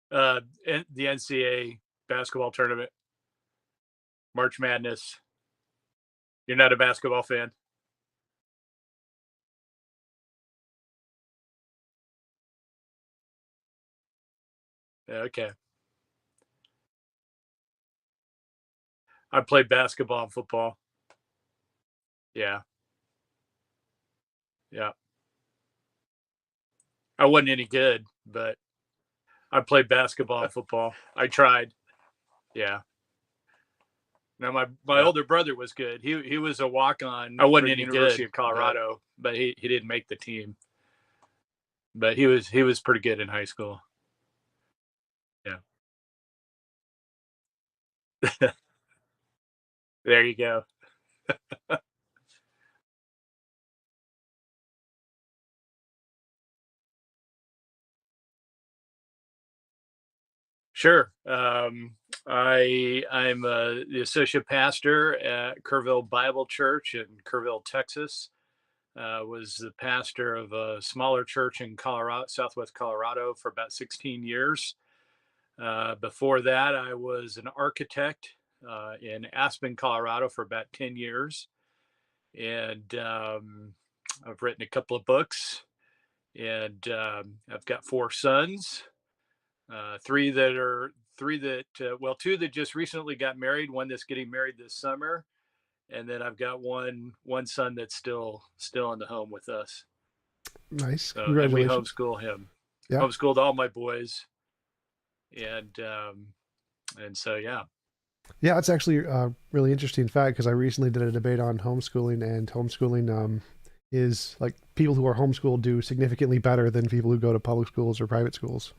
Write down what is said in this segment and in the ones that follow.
The NCAA basketball tournament, March Madness. You're not a basketball fan? Okay. I played basketball and football. Yeah. Yeah. I wasn't any good, but I played basketball and football. I tried. Yeah. Now my older brother was good. He was a walk on. I wasn't any University of Colorado, but he didn't make the team. But he was pretty good in high school. Yeah. There you go. Sure. I'm the associate pastor at Kerrville Bible Church in Kerrville, Texas. Was the pastor of a smaller church in Colorado, Southwest Colorado, for about 16 years. Before that, I was an architect in Aspen, Colorado, for about 10 years, and I've written a couple of books, and I've got 4 sons. Two that just recently got married, one that's getting married this summer, and then I've got one son that's still in the home with us. Nice. So, Congratulations. and we homeschool him. Yeah. Homeschooled all my boys, and so yeah. Yeah, it's actually a really interesting fact because I recently did a debate on homeschooling, and homeschooling is like people who are homeschooled do significantly better than people who go to public schools or private schools.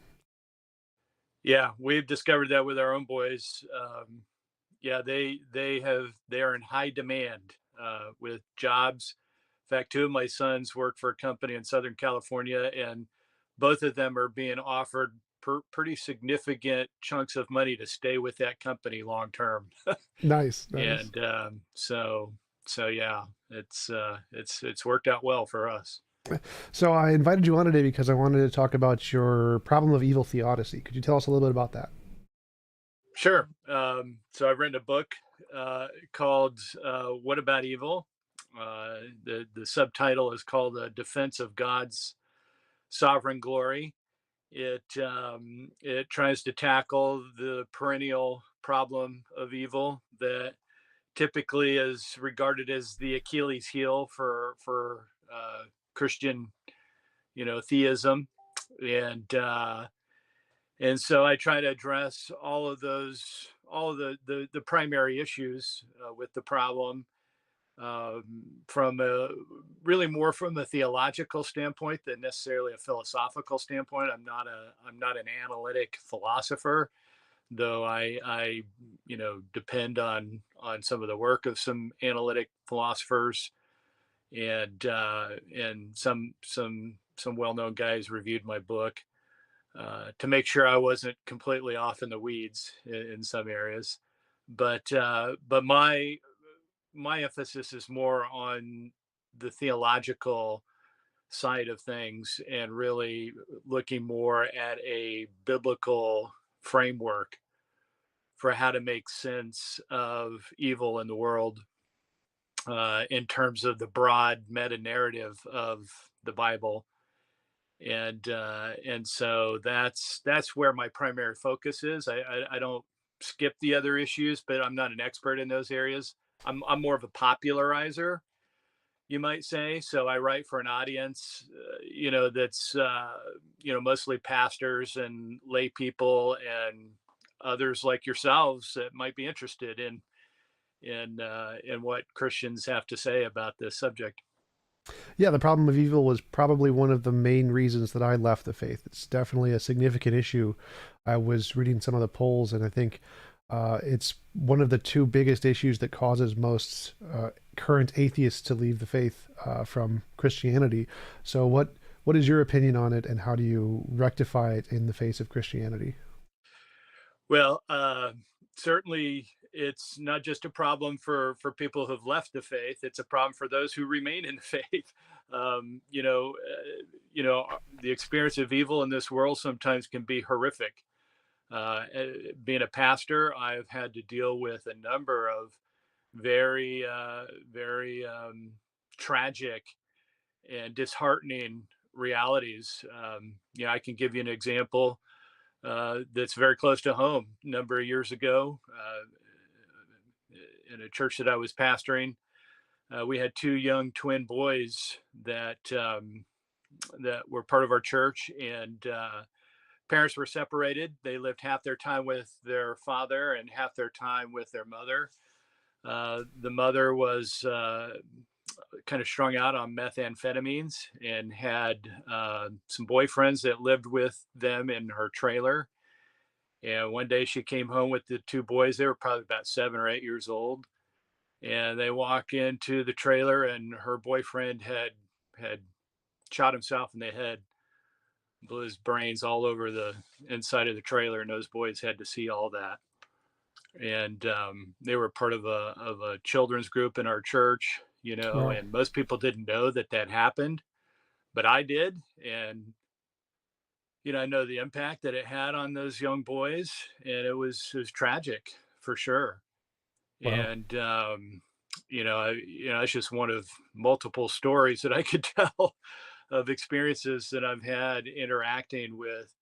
Yeah, we've discovered that with our own boys. Yeah, they are in high demand with jobs. In fact, 2 of my sons work for a company in Southern California, and both of them are being offered pretty significant chunks of money to stay with that company long term. Nice. And so yeah, it's worked out well for us. So I invited you on today because I wanted to talk about your problem of evil theodicy. Could you tell us a little bit about that? Sure. So I've written a book called "What About Evil." The subtitle is called "The Defense of God's Sovereign Glory." It tries to tackle the perennial problem of evil that typically is regarded as the Achilles heel for Christian, theism, and so I try to address all of the primary issues with the problem, from really more from a theological standpoint than necessarily a philosophical standpoint. I'm not an analytic philosopher, though I depend on some of the work of some analytic philosophers, and some well-known guys reviewed my book to make sure I wasn't completely off in the weeds in some areas. But my emphasis is more on the theological side of things, and really looking more at a biblical framework for how to make sense of evil in the world, in terms of the broad meta narrative of the Bible. And so that's where my primary focus is. I don't skip the other issues, but I'm not an expert in those areas. I'm more of a popularizer, you might say. So I write for an audience, that's mostly pastors and lay people and others like yourselves that might be interested in what Christians have to say about this subject. Yeah, the problem of evil was probably one of the main reasons that I left the faith. It's definitely a significant issue. I was reading some of the polls, and I think it's one of the two biggest issues that causes most current atheists to leave the faith from Christianity. So, what is your opinion on it, and how do you rectify it in the face of Christianity? Well, certainly it's not just a problem for people who've left the faith. It's a problem for those who remain in the faith. The experience of evil in this world sometimes can be horrific. Being a pastor, I've had to deal with a number of very tragic and disheartening realities. I can give you an example that's very close to home. A number of years ago, in a church that I was pastoring, we had two young twin boys that were part of our church, and parents were separated. They lived half their time with their father and half their time with their mother. The mother was kind of strung out on methamphetamines and had some boyfriends that lived with them in her trailer. And one day she came home with the two boys. They were probably about 7 or 8 years old. And they walk into the trailer, and her boyfriend had shot himself in the head, blew his brains all over the inside of the trailer, and those boys had to see all that. And they were part of a children's group in our church, Wow. and most people didn't know that that happened, but I did. And I know the impact that it had on those young boys, and it was tragic for sure. Wow. And it's just one of multiple stories that I could tell of experiences that I've had interacting with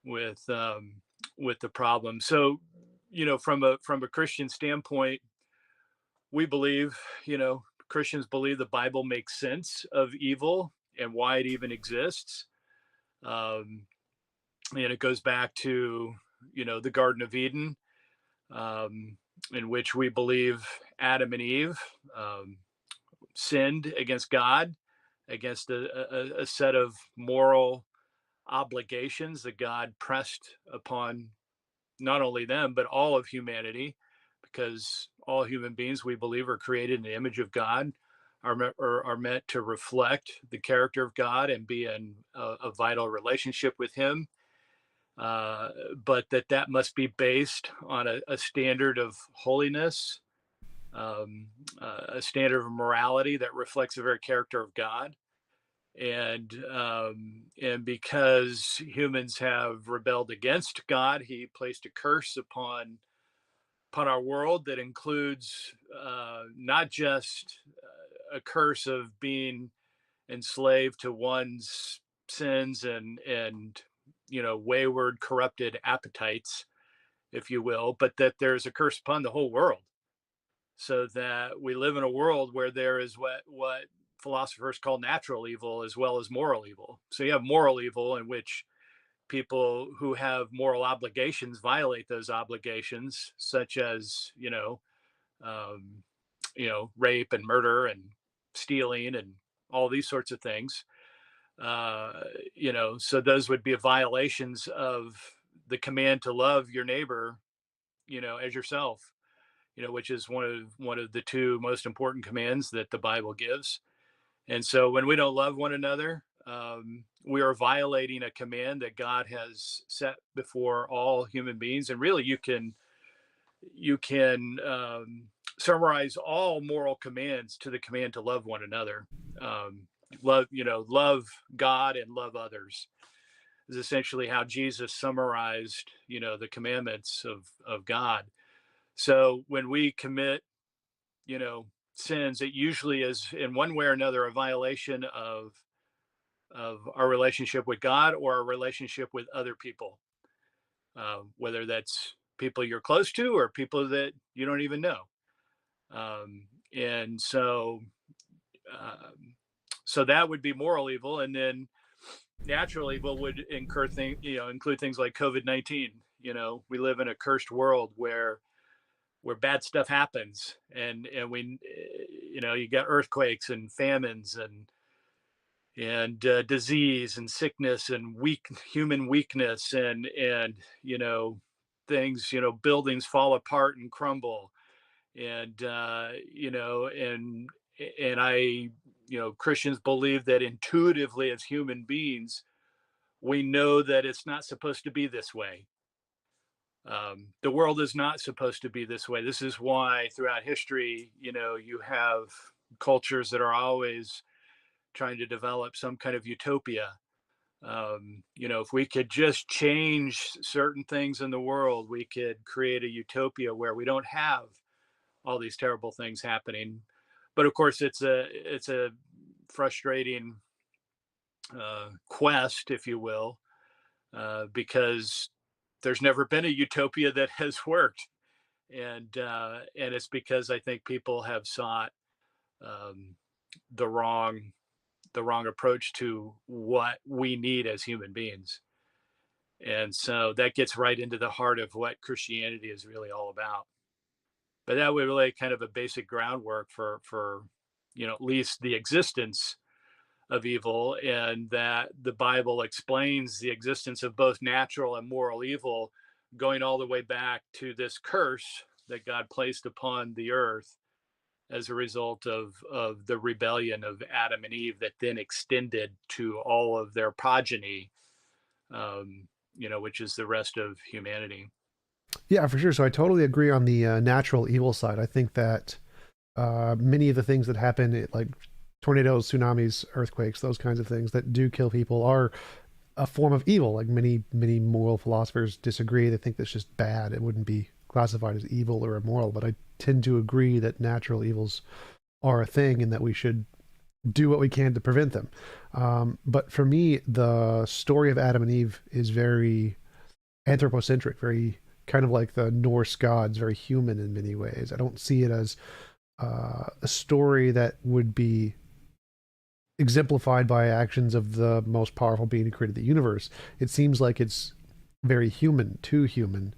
with the problem. So, from a Christian standpoint, we believe, Christians believe the Bible makes sense of evil and why it even exists. Um, and it goes back to, the Garden of Eden, um, in which we believe Adam and Eve sinned against God, against a set of moral obligations that God pressed upon not only them, but all of humanity, because all human beings, we believe, are created in the image of God, are meant to reflect the character of God and be in a vital relationship with Him. Uh, but that must be based on a standard of holiness, a standard of morality that reflects the very character of God. And because humans have rebelled against God, He placed a curse upon our world that includes not just a curse of being enslaved to one's sins and wayward, corrupted appetites, if you will, but that there's a curse upon the whole world. So that we live in a world where there is what philosophers call natural evil as well as moral evil. So you have moral evil, in which people who have moral obligations violate those obligations, such as um, rape and murder and stealing and all these sorts of things. So those would be violations of the command to love your neighbor, as yourself. Which is one of the two most important commands that the Bible gives. And so when we don't love one another, we are violating a command that God has set before all human beings. And really, you can summarize all moral commands to the command to love one another. Um, love God and love others is essentially how Jesus summarized, the commandments of God. So when we commit, sins, it usually is in one way or another a violation of our relationship with God or our relationship with other people, whether that's people you're close to or people that you don't even know. And so that would be moral evil, and then natural evil would include things like COVID-19. We live in a cursed world where bad stuff happens, and we you got earthquakes and famines and disease and sickness and human weakness, and things, buildings fall apart and crumble, and and I Christians believe that intuitively as human beings we know that it's not supposed to be this way. The world is not supposed to be this way. This is why throughout history, you have cultures that are always trying to develop some kind of utopia, If we could just change certain things in the world, we could create a utopia where we don't have all these terrible things happening. But of course, it's a frustrating quest, if you will, because there's never been a utopia that has worked, and it's because I think people have sought um, the wrong the wrong approach to what we need as human beings. And so that gets right into the heart of what Christianity is really all about. But that would lay kind of a basic groundwork for at least the existence of evil, and that the Bible explains the existence of both natural and moral evil, going all the way back to this curse that God placed upon the earth as a result of the rebellion of Adam and Eve, that then extended to all of their progeny, which is the rest of humanity. Yeah, for sure. So I totally agree on the natural evil side. I think that many of the things that happen, like tornadoes, tsunamis, earthquakes, those kinds of things that do kill people, are a form of evil. Like many moral philosophers disagree. They think that's just bad. It wouldn't be classified as evil or immoral. But I tend to agree that natural evils are a thing and that we should do what we can to prevent them. But for me, the story of Adam and Eve is very anthropocentric, very kind of like the Norse gods, very human in many ways. I don't see it as a story that would be exemplified by actions of the most powerful being who created the universe. It seems like it's very human, too human.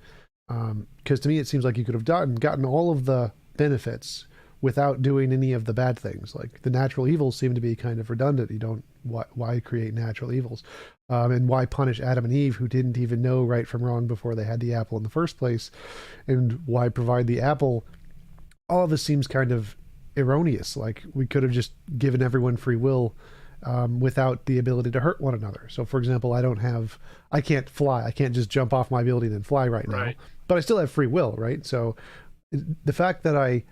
Because to me, it seems like you could have gotten all of the benefits without doing any of the bad things. Like the natural evils seem to be kind of redundant. You don't, why create natural evils? And why punish Adam and Eve, who didn't even know right from wrong before they had the apple in the first place? And why provide the apple? All of this seems kind of erroneous. Like we could have just given everyone free will without the ability to hurt one another. So, for example, I can't fly. I can't just jump off my building and fly right now, but I still have free will, right? So the fact that I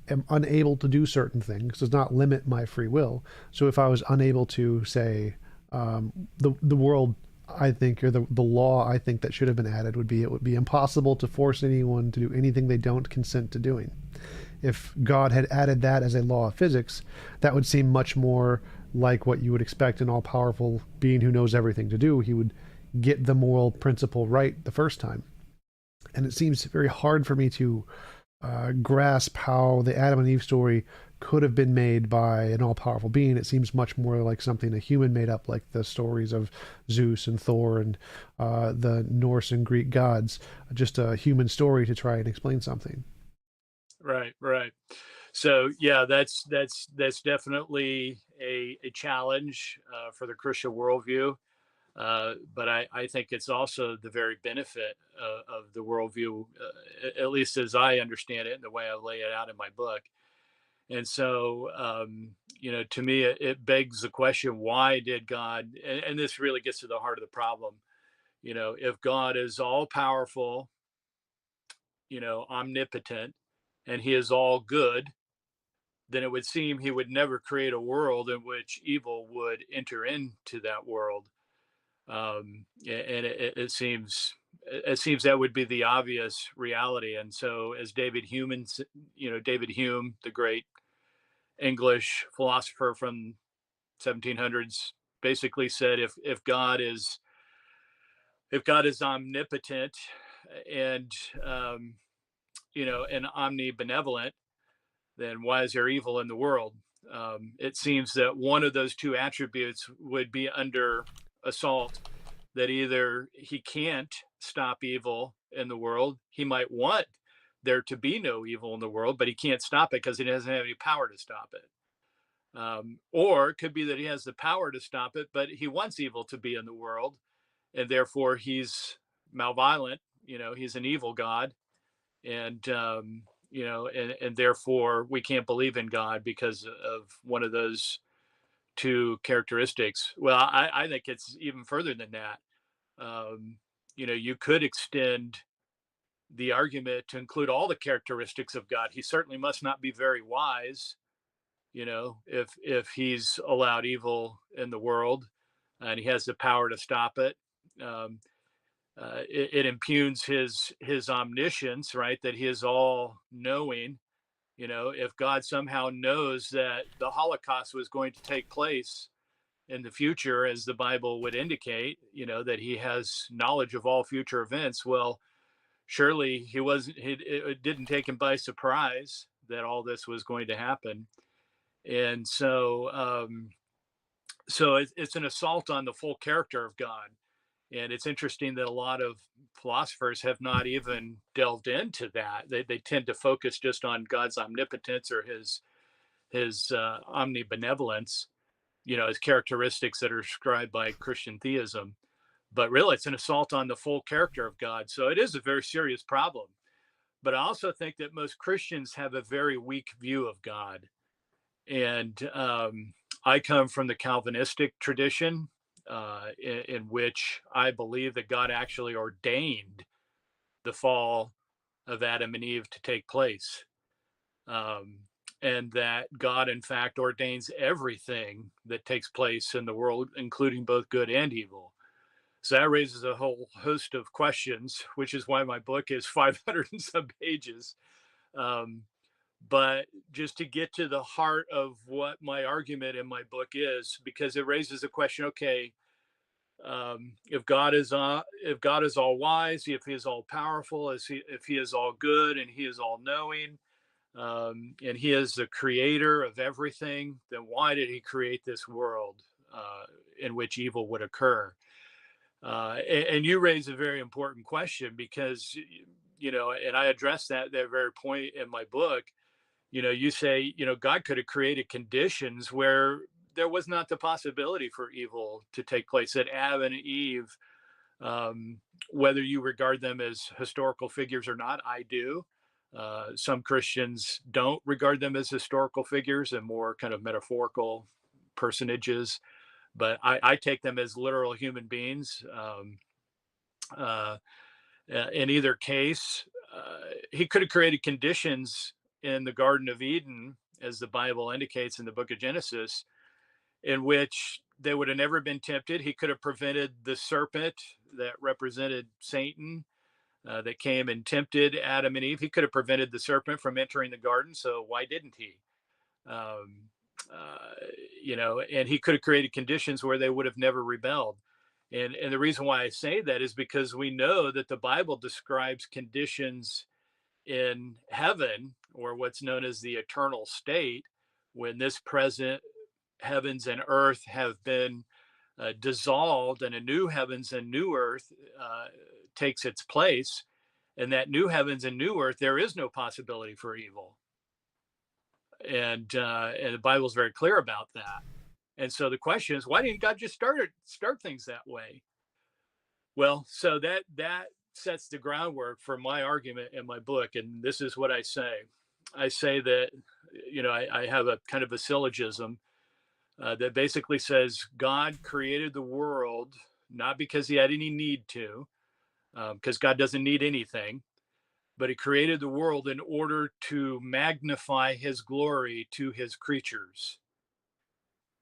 am unable to do certain things does not limit my free will. So if I was unable to, say, the world, I think, or the law I think that should have been added would be, it would be impossible to force anyone to do anything they don't consent to doing. If God had added that as a law of physics, that would seem much more like what you would expect an all-powerful being who knows everything to do. He would get the moral principle right the first time. And it seems very hard for me to grasp how the Adam and Eve story could have been made by an all-powerful being. It seems much more like something a human made up, like the stories of Zeus and Thor and the Norse and Greek gods. Just a human story to try and explain something. Right. So yeah, that's definitely a challenge for the Christian worldview. But I think it's also the very benefit of the worldview, at least as I understand it and the way I lay it out in my book. And so, to me, it begs the question: why did God? And this really gets to the heart of the problem. If God is all powerful, omnipotent, and He is all good, then it would seem He would never create a world in which evil would enter into that world. And it seems that would be the obvious reality. And so, as David Hume, the great English philosopher from 1700s, basically said, if God is omnipotent and and omnibenevolent, then why is there evil in the world? It seems that one of those two attributes would be under assault, that either he can't stop evil in the world, he might want there to be no evil in the world, but he can't stop it because he doesn't have any power to stop it. Or it could be that he has the power to stop it, but he wants evil to be in the world, and therefore he's malviolent. He's an evil God, and therefore we can't believe in God because of one of those two characteristics. Well, I think it's even further than that. You could extend the argument to include all the characteristics of God. He certainly must not be very wise, if he's allowed evil in the world. and he has the power to stop it. Um, it impugns his omniscience, right? That he is all knowing. You know, if God somehow knows that the Holocaust was going to take place in the future, as the Bible would indicate, you know, that he has knowledge of all future events, well, surely he wasn't, it didn't take him by surprise that all this was going to happen. And so it's an assault on the full character of God. And it's interesting that a lot of philosophers have not even delved into that. They tend to focus just on God's omnipotence or his omnibenevolence, you know, as characteristics that are described by Christian theism. But really, it's an assault on the full character of God. So it is a very serious problem. But I also think that most Christians have a very weak view of God. And I come from the Calvinistic tradition, in which I believe that God actually ordained the fall of Adam and Eve to take place. Um, and that God, in fact, ordains everything that takes place in the world, including both good and evil. So that raises a whole host of questions, which is why my book is 500 and some pages. Um, but just to get to the heart of what my argument in my book is, because it raises a question: okay, if God is all wise, if He is all powerful, if He is all good and He is all knowing, and He is the creator of everything, then why did He create this world in which evil would occur? And you raise a very important question, because you know, and I address that very point in my book. You know, you say, you know, God could have created conditions where there was not the possibility for evil to take place. That Adam and Eve, um, whether you regard them as historical figures or not, I do. Some Christians don't regard them as historical figures and more kind of metaphorical personages, but I take them as literal human beings. Uh, in either case, he could have created conditions in the Garden of Eden, as the Bible indicates in the book of Genesis, in which they would have never been tempted. He could have prevented the serpent that represented Satan, that came and tempted Adam and Eve. He could have prevented the serpent from entering the garden. So why didn't he? Um, uh, you know, and he could have created conditions where they would have never rebelled. And the reason why I say that is because we know that the Bible describes conditions in heaven, or what's known as the eternal state, when this present heavens and earth have been dissolved and a new heavens and new earth takes its place. And that new heavens and new earth, there is no possibility for evil. And the Bible is very clear about that. And so the question is, why didn't God just start things that way? Well, so that sets the groundwork for my argument in my book, and this is what I say. I say that, you know, I have a kind of a syllogism that basically says God created the world not because He had any need to, because God doesn't need anything, but He created the world in order to magnify His glory to His creatures.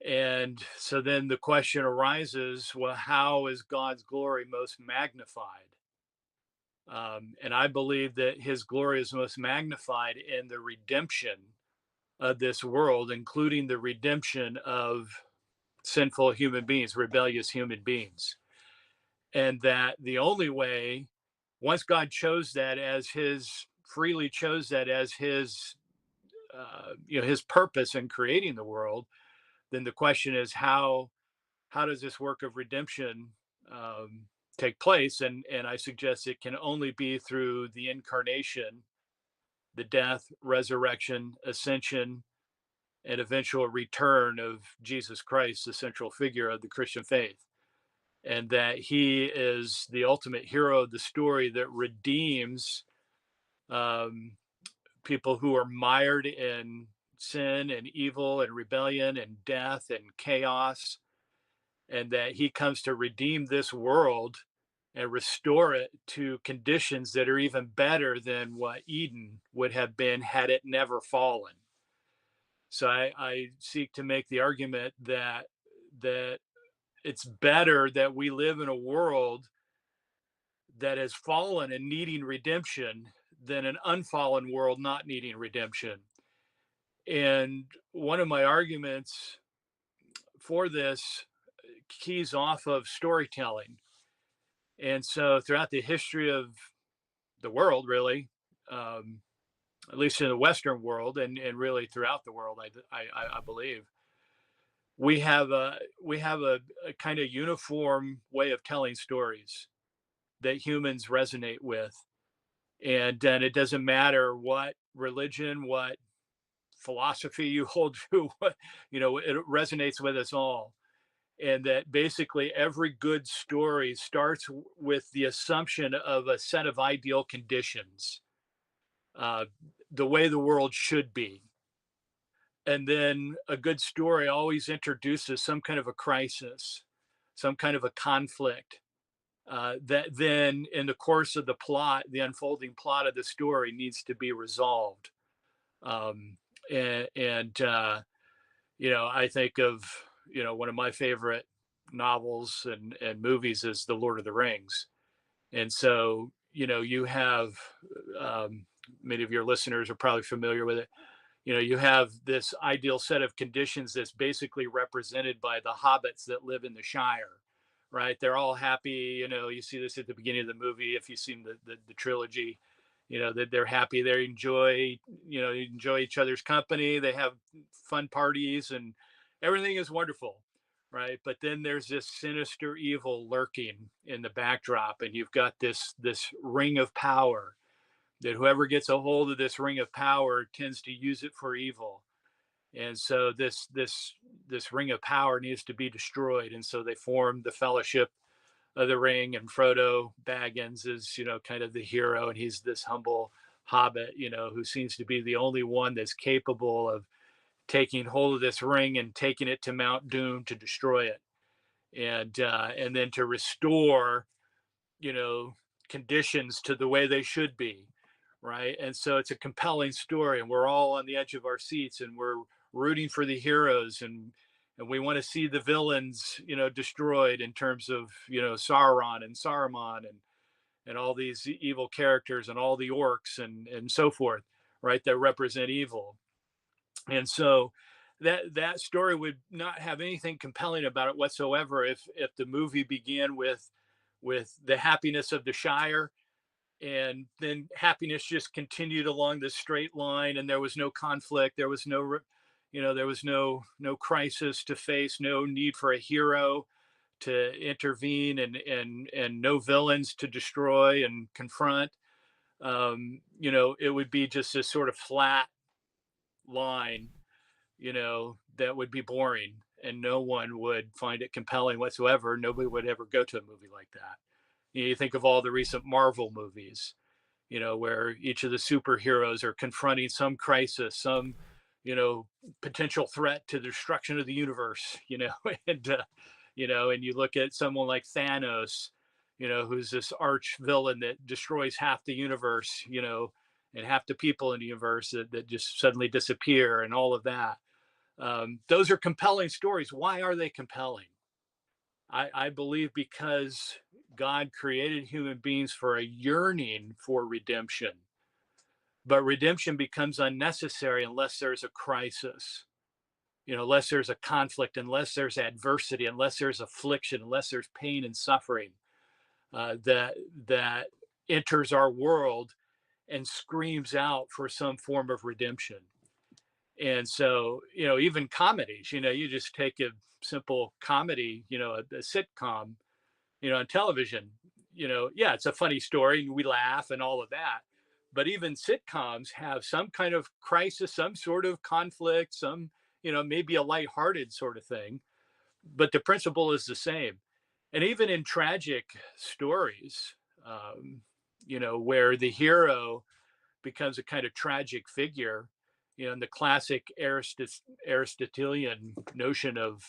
And so then the question arises, well, how is God's glory most magnified? And I believe that His glory is most magnified in the redemption of this world, including the redemption of sinful human beings, rebellious human beings. And that the only way, once God chose that as freely chose that as you know, His purpose in creating the world, then the question is, how does this work of redemption take place? And I suggest it can only be through the incarnation, the death, resurrection, ascension, and eventual return of Jesus Christ, the central figure of the Christian faith. And that He is the ultimate hero of the story that redeems um, people who are mired in sin and evil and rebellion and death and chaos, and that He comes to redeem this world and restore it to conditions that are even better than what Eden would have been had it never fallen. So I seek to make the argument that it's better that we live in a world that has fallen and needing redemption than an unfallen world not needing redemption. And one of my arguments for this keys off of storytelling. And so throughout the history of the world, really, um, at least in the Western world, and really throughout the world, I believe we have a kind of uniform way of telling stories that humans resonate with, and it doesn't matter what religion, what philosophy you hold to, what it resonates with us all. And that basically every good story starts with the assumption of a set of ideal conditions, uh, the way the world should be. And then a good story always introduces some kind of a crisis, some kind of a conflict, that then in the course of the plot, the unfolding plot of the story needs to be resolved. Um, and I think of, one of my favorite novels and movies is The Lord of the Rings. And so, you have, um, many of your listeners are probably familiar with it. You have this ideal set of conditions that's basically represented by the hobbits that live in the Shire, right? They're all happy. You see this at the beginning of the movie if you've seen the trilogy. That they're happy. They enjoy each other's company. They have fun parties, and everything is wonderful, right? But then there's this sinister evil lurking in the backdrop, and you've got this ring of power that whoever gets a hold of this ring of power tends to use it for evil. And so this ring of power needs to be destroyed. And so they form the Fellowship of the Ring, and Frodo Baggins is, kind of the hero, and he's this humble hobbit, who seems to be the only one that's capable of taking hold of this ring and taking it to Mount Doom to destroy it, and then to restore, you know, conditions to the way they should be, right? And so it's a compelling story, and we're all on the edge of our seats, and we're rooting for the heroes, and we want to see the villains, destroyed in terms of, Sauron and Saruman and all these evil characters and all the orcs and so forth, right? That represent evil. And so that story would not have anything compelling about it whatsoever if the movie began with the happiness of the Shire, and then happiness just continued along this straight line, and there was no conflict, there was no there was no crisis to face, no need for a hero to intervene, and no villains to destroy and confront. It would be just this sort of flat line, that would be boring, and no one would find it compelling whatsoever. Nobody would ever go to a movie like that. You think of all the recent Marvel movies, where each of the superheroes are confronting some crisis, some, potential threat to the destruction of the universe, and you look at someone like Thanos, who's this arch villain that destroys half the universe, and half the people in the universe that just suddenly disappear and all of that. Those are compelling stories. Why are they compelling? I believe because God created human beings for a yearning for redemption, but redemption becomes unnecessary unless there's a crisis, unless there's a conflict, unless there's adversity, unless there's affliction, unless there's pain and suffering, that enters our world and screams out for some form of redemption. And so, even comedies, you just take a simple comedy, a sitcom, on television, yeah, it's a funny story and we laugh and all of that. But even sitcoms have some kind of crisis, some sort of conflict, some, maybe a lighthearted sort of thing. But the principle is the same. And even in tragic stories, where the hero becomes a kind of tragic figure, in the classic Aristotelian notion of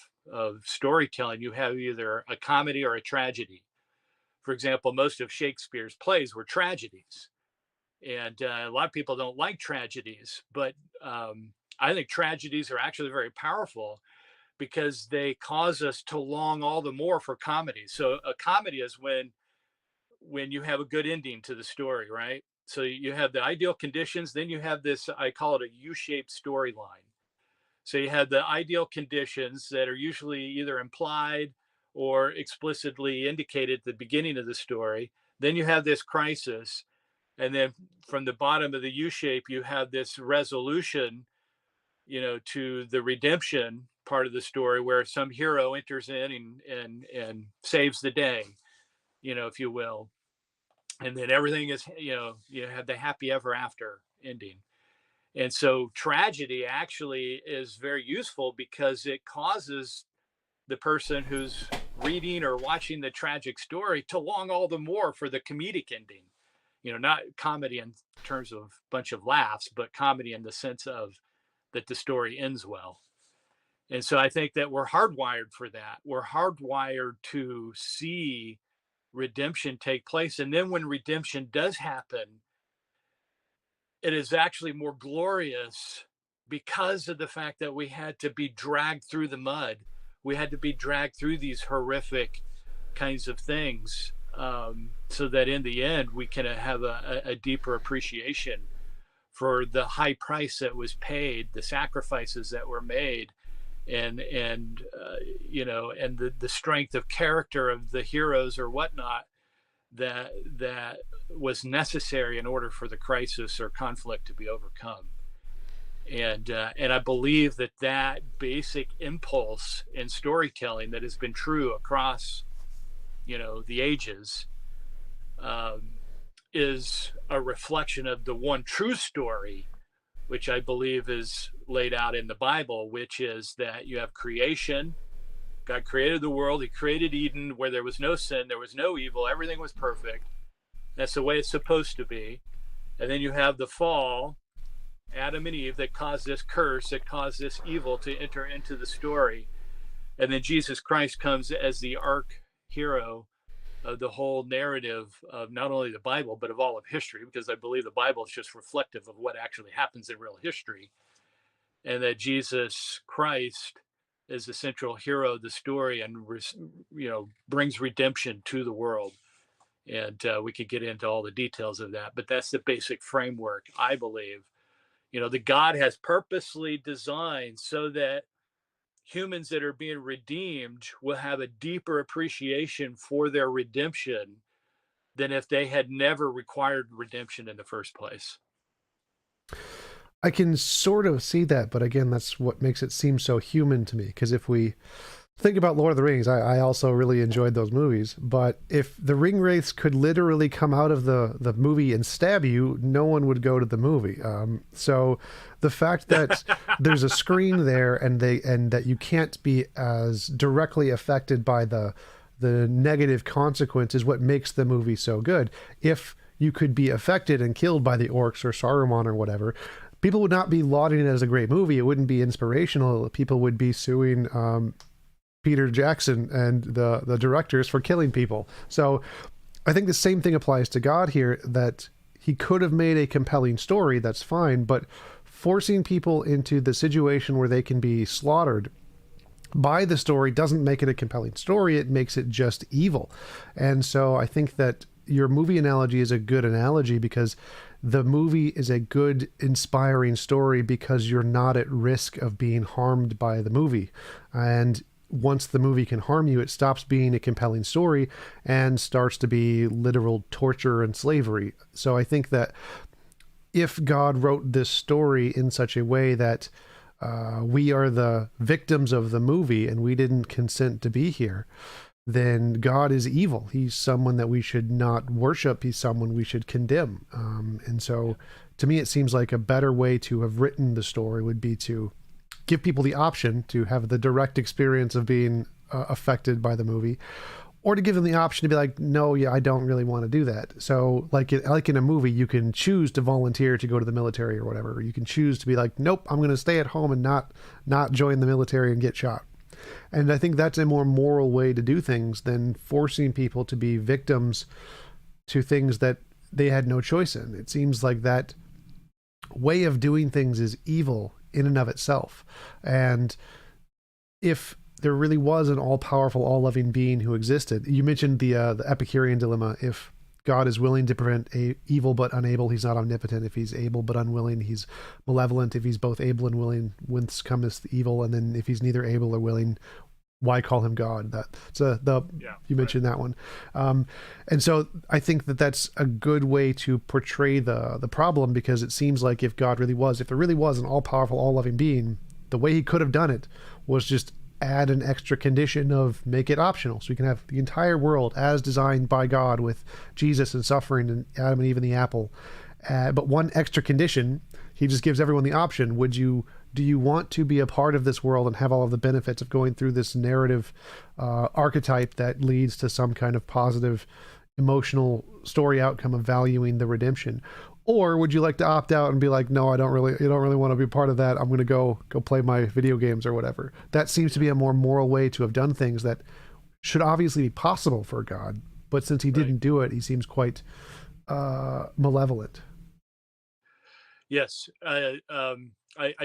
storytelling, you have either a comedy or a tragedy. For example, most of Shakespeare's plays were tragedies, and a lot of people don't like tragedies, but I think tragedies are actually very powerful because they cause us to long all the more for comedy. So a comedy is when you have a good ending to the story, right? So you have the ideal conditions, then you have this, I call it a U-shaped storyline. So you have the ideal conditions that are usually either implied or explicitly indicated at the beginning of the story. Then you have this crisis. And then from the bottom of the U shape, you have this resolution, to the redemption part of the story where some hero enters in and saves the day, if you will. And then everything is, you have the happy ever after ending. And so tragedy actually is very useful because it causes the person who's reading or watching the tragic story to long all the more for the comedic ending. Not comedy in terms of a bunch of laughs, but comedy in the sense of that the story ends well. And so I think that we're hardwired for that. We're hardwired to see redemption take place. And then when redemption does happen, it is actually more glorious because of the fact that we had to be dragged through the mud. We had to be dragged through these horrific kinds of things, so that in the end we can have a deeper appreciation for the high price that was paid, the sacrifices that were made, and the strength of character of the heroes or whatnot that was necessary in order for the crisis or conflict to be overcome. And I believe that basic impulse in storytelling that has been true across the ages, is a reflection of the one true story, which I believe is laid out in the Bible, which is that you have creation. God created the world. He created Eden where there was no sin, there was no evil, everything was perfect. That's the way it's supposed to be. And then you have the fall, Adam and Eve, that caused this curse, that caused this evil to enter into the story. And then Jesus Christ comes as the arc hero of the whole narrative of not only the Bible, but of all of history, because I believe the Bible is just reflective of what actually happens in real history. And that Jesus Christ is the central hero of the story and, brings redemption to the world. And we could get into all the details of that, but that's the basic framework, I believe, that God has purposely designed so that humans that are being redeemed will have a deeper appreciation for their redemption than if they had never required redemption in the first place. I can sort of see that, but again, that's what makes it seem so human to me. Because if we think about Lord of the Rings, I also really enjoyed those movies. But if the ring wraiths could literally come out of the movie and stab you, no one would go to the movie. So the fact that there's a screen there and that you can't be as directly affected by the negative consequence is what makes the movie so good. If you could be affected and killed by the orcs or Saruman or whatever, people would not be lauding it as a great movie. It wouldn't be inspirational. People would be suing Peter Jackson and the directors for killing people. So I think the same thing applies to God here, that he could have made a compelling story, that's fine, but forcing people into the situation where they can be slaughtered by the story doesn't make it a compelling story. It makes it just evil. And so I think that your movie analogy is a good analogy, because the movie is a good, inspiring story because you're not at risk of being harmed by the movie. And once the movie can harm you, it stops being a compelling story and starts to be literal torture and slavery. So I think that if God wrote this story in such a way that we are the victims of the movie and we didn't consent to be here, then God is evil. He's someone that we should not worship. He's someone we should condemn. And so to me, it seems like a better way to have written the story would be to give people the option to have the direct experience of being affected by the movie, or to give them the option to be like, no, yeah, I don't really want to do that. So like in a movie, you can choose to volunteer to go to the military or whatever. You can choose to be like, nope, I'm going to stay at home and not join the military and get shot. And I think that's a more moral way to do things than forcing people to be victims to things that they had no choice in. It seems like that way of doing things is evil in and of itself. And if there really was an all-powerful, all-loving being who existed. You mentioned the Epicurean dilemma. If God is willing to prevent evil but unable, he's not omnipotent. If he's able but unwilling, he's malevolent. If he's both able and willing, whence cometh the evil? And then if he's neither able or willing, why call him God? You mentioned that one. And so I think that that's a good way to portray the problem, because it seems like if there really was an all-powerful, all-loving being, the way he could have done it was just add an extra condition of make it optional. So we can have the entire world as designed by God with Jesus and suffering and Adam and Eve and the apple. But one extra condition, he just gives everyone the option. Do you want to be a part of this world and have all of the benefits of going through this narrative archetype that leads to some kind of positive emotional story outcome of valuing the redemption? Or would you like to opt out and be like, no, you don't really want to be part of that. I'm going to go play my video games or whatever. That seems to be a more moral way to have done things that should obviously be possible for God. But since he didn't do it, he seems quite malevolent. Yes. I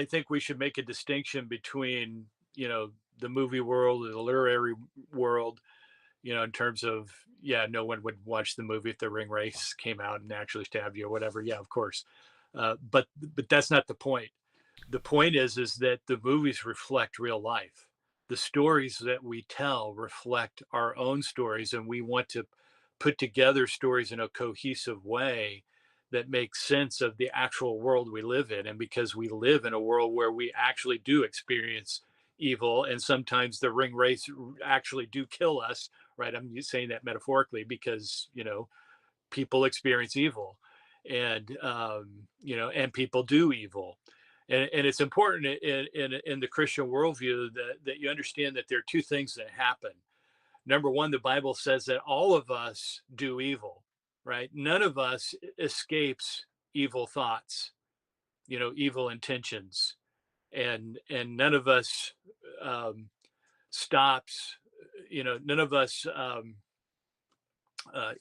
think we should make a distinction between, the movie world or the literary world, in terms of, no one would watch the movie if the ring race came out and actually stabbed you or whatever. Yeah, of course. But that's not the point. The point is that the movies reflect real life. The stories that we tell reflect our own stories, and we want to put together stories in a cohesive way that makes sense of the actual world we live in. And because we live in a world where we actually do experience evil, and sometimes the ring race actually do kill us, right? I'm saying that metaphorically because, people experience evil, and, and people do evil. And it's important in the Christian worldview that you understand that there are two things that happen. Number one, the Bible says that all of us do evil, right? None of us escapes evil thoughts, evil intentions, and none of us um, stops, none of us,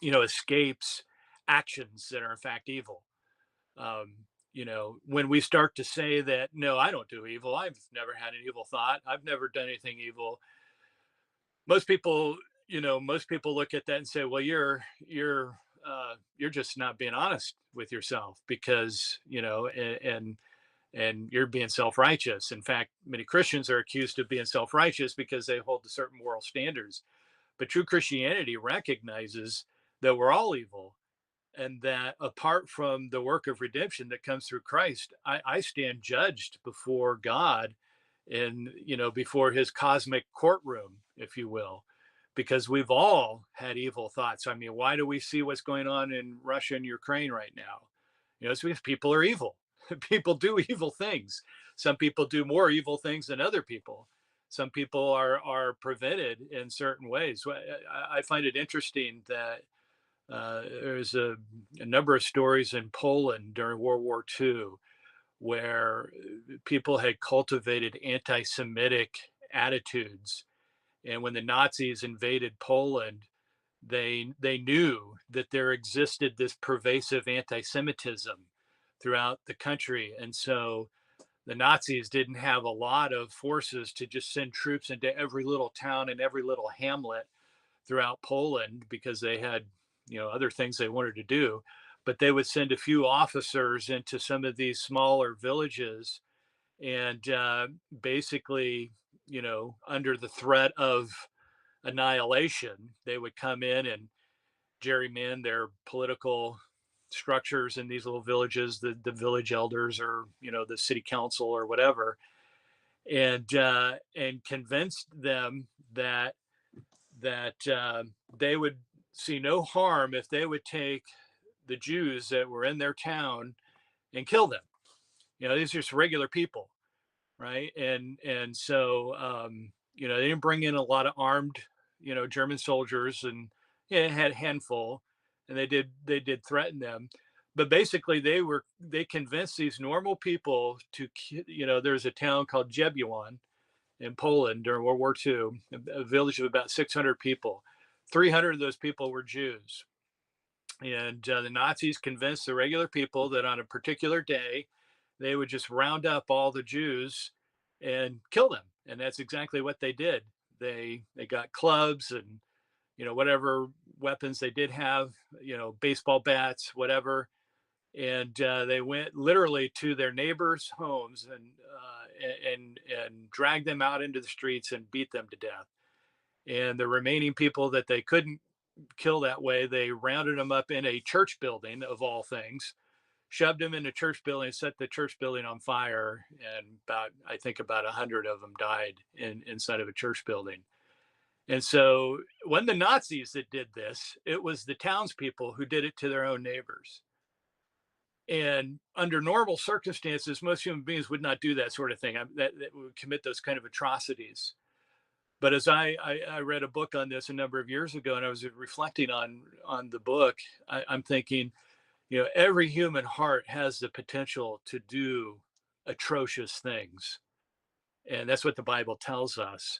escapes actions that are in fact evil. Um, when we start to say that, no, I don't do evil, I've never had an evil thought, I've never done anything evil, most people most people look at that and say, well, you're just not being honest with yourself, because and you're being self-righteous. In fact, many Christians are accused of being self-righteous because they hold to certain moral standards. But true Christianity recognizes that we're all evil, and that apart from the work of redemption that comes through Christ, I stand judged before God, in before his cosmic courtroom, if you will, because we've all had evil thoughts. I mean, why do we see what's going on in Russia and Ukraine right now? It's because people are evil. People do evil things. Some people do more evil things than other people. Some people are prevented in certain ways. I find it interesting that there's a number of stories in Poland during World War II where people had cultivated anti-Semitic attitudes, and when the Nazis invaded Poland, they knew that there existed this pervasive anti-Semitism throughout the country, and so the Nazis didn't have a lot of forces to just send troops into every little town and every little hamlet throughout Poland, because they had, other things they wanted to do. But they would send a few officers into some of these smaller villages, and basically, under the threat of annihilation, they would come in and gerrymander their political structures in these little villages, the village elders, or the city council or whatever, and convinced them that they would see no harm if they would take the Jews that were in their town and kill them. These are just regular people, right? And so they didn't bring in a lot of armed, German soldiers, and it had a handful, and they did threaten them. But basically, they convinced these normal people to, there's a town called Jebuon in Poland during World War II, a village of about 600 people. 300 of those people were Jews. And the Nazis convinced the regular people that on a particular day, they would just round up all the Jews and kill them. And that's exactly what they did. They got clubs and, whatever weapons they did have, baseball bats, whatever, and they went literally to their neighbors' homes and dragged them out into the streets and beat them to death. And the remaining people that they couldn't kill that way, they rounded them up in a church building of all things, shoved them in a church building, set the church building on fire, and I think about 100 of them died inside of a church building. And so when the Nazis that did this, it was the townspeople who did it to their own neighbors. And under normal circumstances, most human beings would not do that sort of thing, that would commit those kind of atrocities. But as I read a book on this a number of years ago, and I was reflecting on the book, I'm thinking, every human heart has the potential to do atrocious things. And that's what the Bible tells us.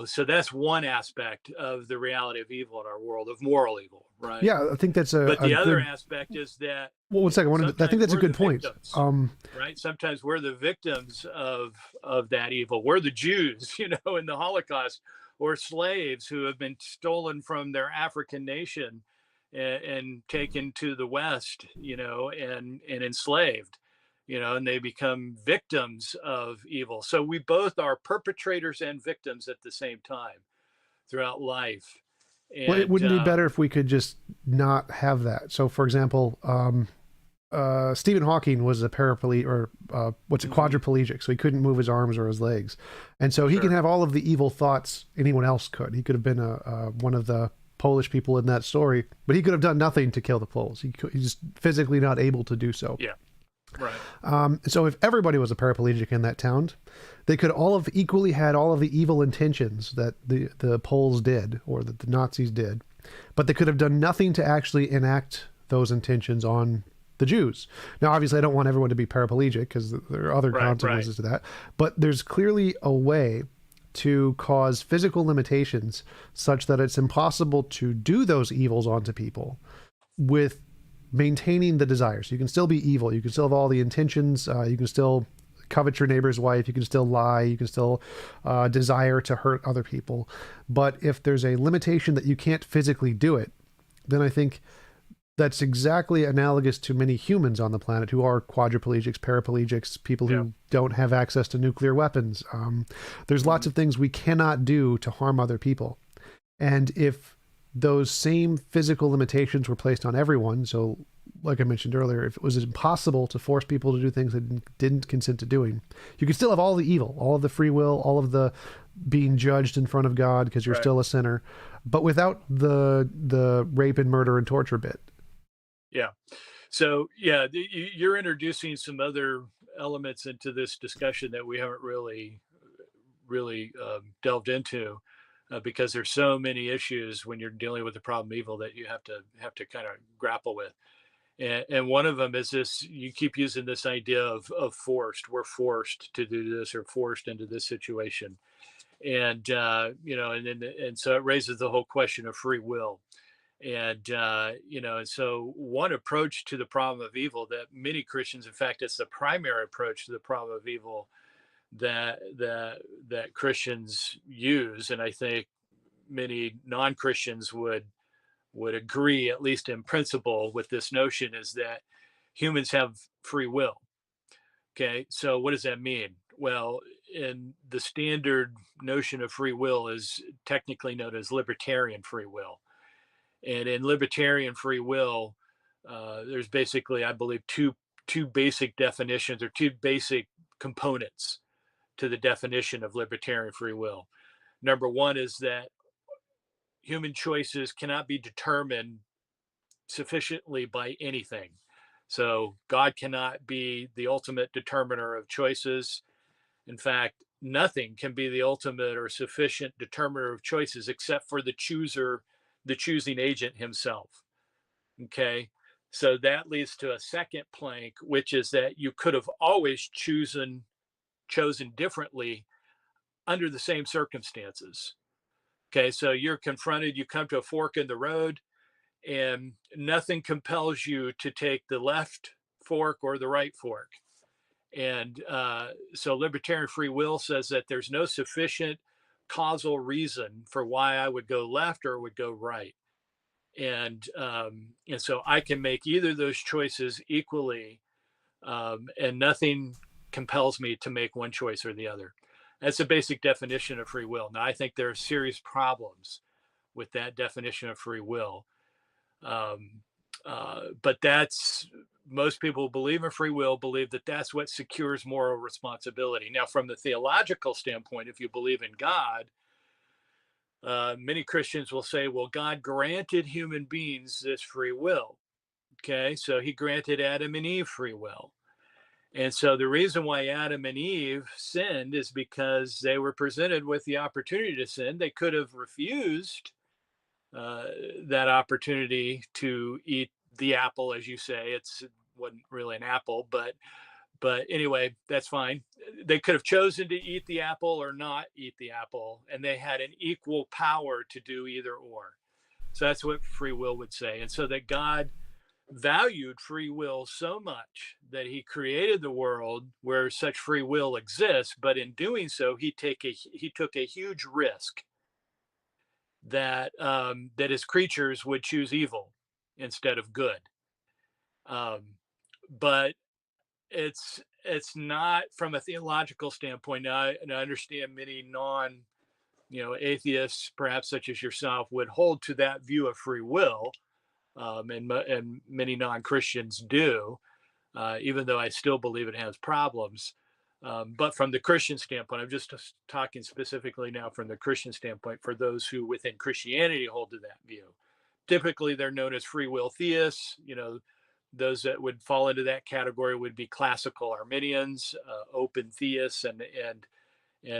So that's one aspect of the reality of evil in our world, of moral evil, right? Yeah, I think that's but the other aspect is that, well, one second, I think that's a good point. Victims, right? Sometimes we're the victims of that evil. We're the Jews, in the Holocaust, or slaves who have been stolen from their African nation and taken to the West, and enslaved, and they become victims of evil. So we both are perpetrators and victims at the same time throughout life. And, well, it wouldn't be better if we could just not have that. So, for example, Stephen Hawking was a paraplegic, or quadriplegic, so he couldn't move his arms or his legs, and so he can have all of the evil thoughts anyone else could. He could have been one of the Polish people in that story, but he could have done nothing to kill the Poles. He's just physically not able to do so. Yeah. Right. So if everybody was a paraplegic in that town, they could all have equally had all of the evil intentions that the Poles did, or that the Nazis did, but they could have done nothing to actually enact those intentions on the Jews. Now, obviously, I don't want everyone to be paraplegic, because there are other consequences to that, but there's clearly a way to cause physical limitations such that it's impossible to do those evils onto people with maintaining the desires. You can still be evil. You can still have all the intentions. You can still covet your neighbor's wife. You can still lie. You can still desire to hurt other people. But if there's a limitation that you can't physically do it, then I think that's exactly analogous to many humans on the planet who are quadriplegics, paraplegics, people who don't have access to nuclear weapons. There's lots of things we cannot do to harm other people. And if those same physical limitations were placed on everyone, so like I mentioned earlier, if it was impossible to force people to do things they didn't consent to doing, you could still have all the evil, all of the free will, all of the being judged in front of God because you're still a sinner, but without the rape and murder and torture bit. Yeah. So, you're introducing some other elements into this discussion that we haven't really delved into, because there's so many issues when you're dealing with the problem of evil that you have to kind of grapple with. And one of them is this: you keep using this idea of forced. We're forced to do this, or forced into this situation, and and so it raises the whole question of free will. And and so one approach to the problem of evil that many Christians, in fact, it's the primary approach to the problem of evil that Christians use, and I think many non-Christians would agree, at least in principle, with this notion, is that humans have free will. Okay, so what does that mean? Well, in the standard notion of free will is technically known as libertarian free will. And in libertarian free will, there's basically, I believe, two basic definitions, or two basic components to the definition of libertarian free will. Number one is that human choices cannot be determined sufficiently by anything. So God cannot be the ultimate determiner of choices. In fact, nothing can be the ultimate or sufficient determiner of choices except for the choosing agent himself. Okay, so that leads to a second plank, which is that you could have always chosen differently under the same circumstances. Okay, so you're confronted, you come to a fork in the road, and nothing compels you to take the left fork or the right fork. And so libertarian free will says that there's no sufficient causal reason for why I would go left or would go right. And so I can make either of those choices equally, and nothing compels me to make one choice or the other. That's the basic definition of free will. Now, I think there are serious problems with that definition of free will. But that's most people who believe in free will believe that that's what secures moral responsibility. Now, from the theological standpoint, if you believe in God, many Christians will say, well, God granted human beings this free will. Okay, so he granted Adam and Eve free will. And so the reason why Adam and Eve sinned is because they were presented with the opportunity to sin. They could have refused uh, that opportunity to eat the apple, as you say. It wasn't really an apple, but anyway, that's fine. They could have chosen to eat the apple or not eat the apple, and they had an equal power to do either or. So that's what free will would say. And so that God valued free will so much that he created the world where such free will exists, but in doing so, he took a huge risk that his creatures would choose evil instead of good. Um, but it's not from a theological standpoint. Now, and I understand many atheists, perhaps such as yourself, would hold to that view of free will, and many non-Christians do, even though I still believe it has problems. But from the Christian standpoint, I'm just talking specifically now from the Christian standpoint for those who within Christianity hold to that view. Typically, they're known as free will theists. Those that would fall into that category would be classical Arminians, open theists, and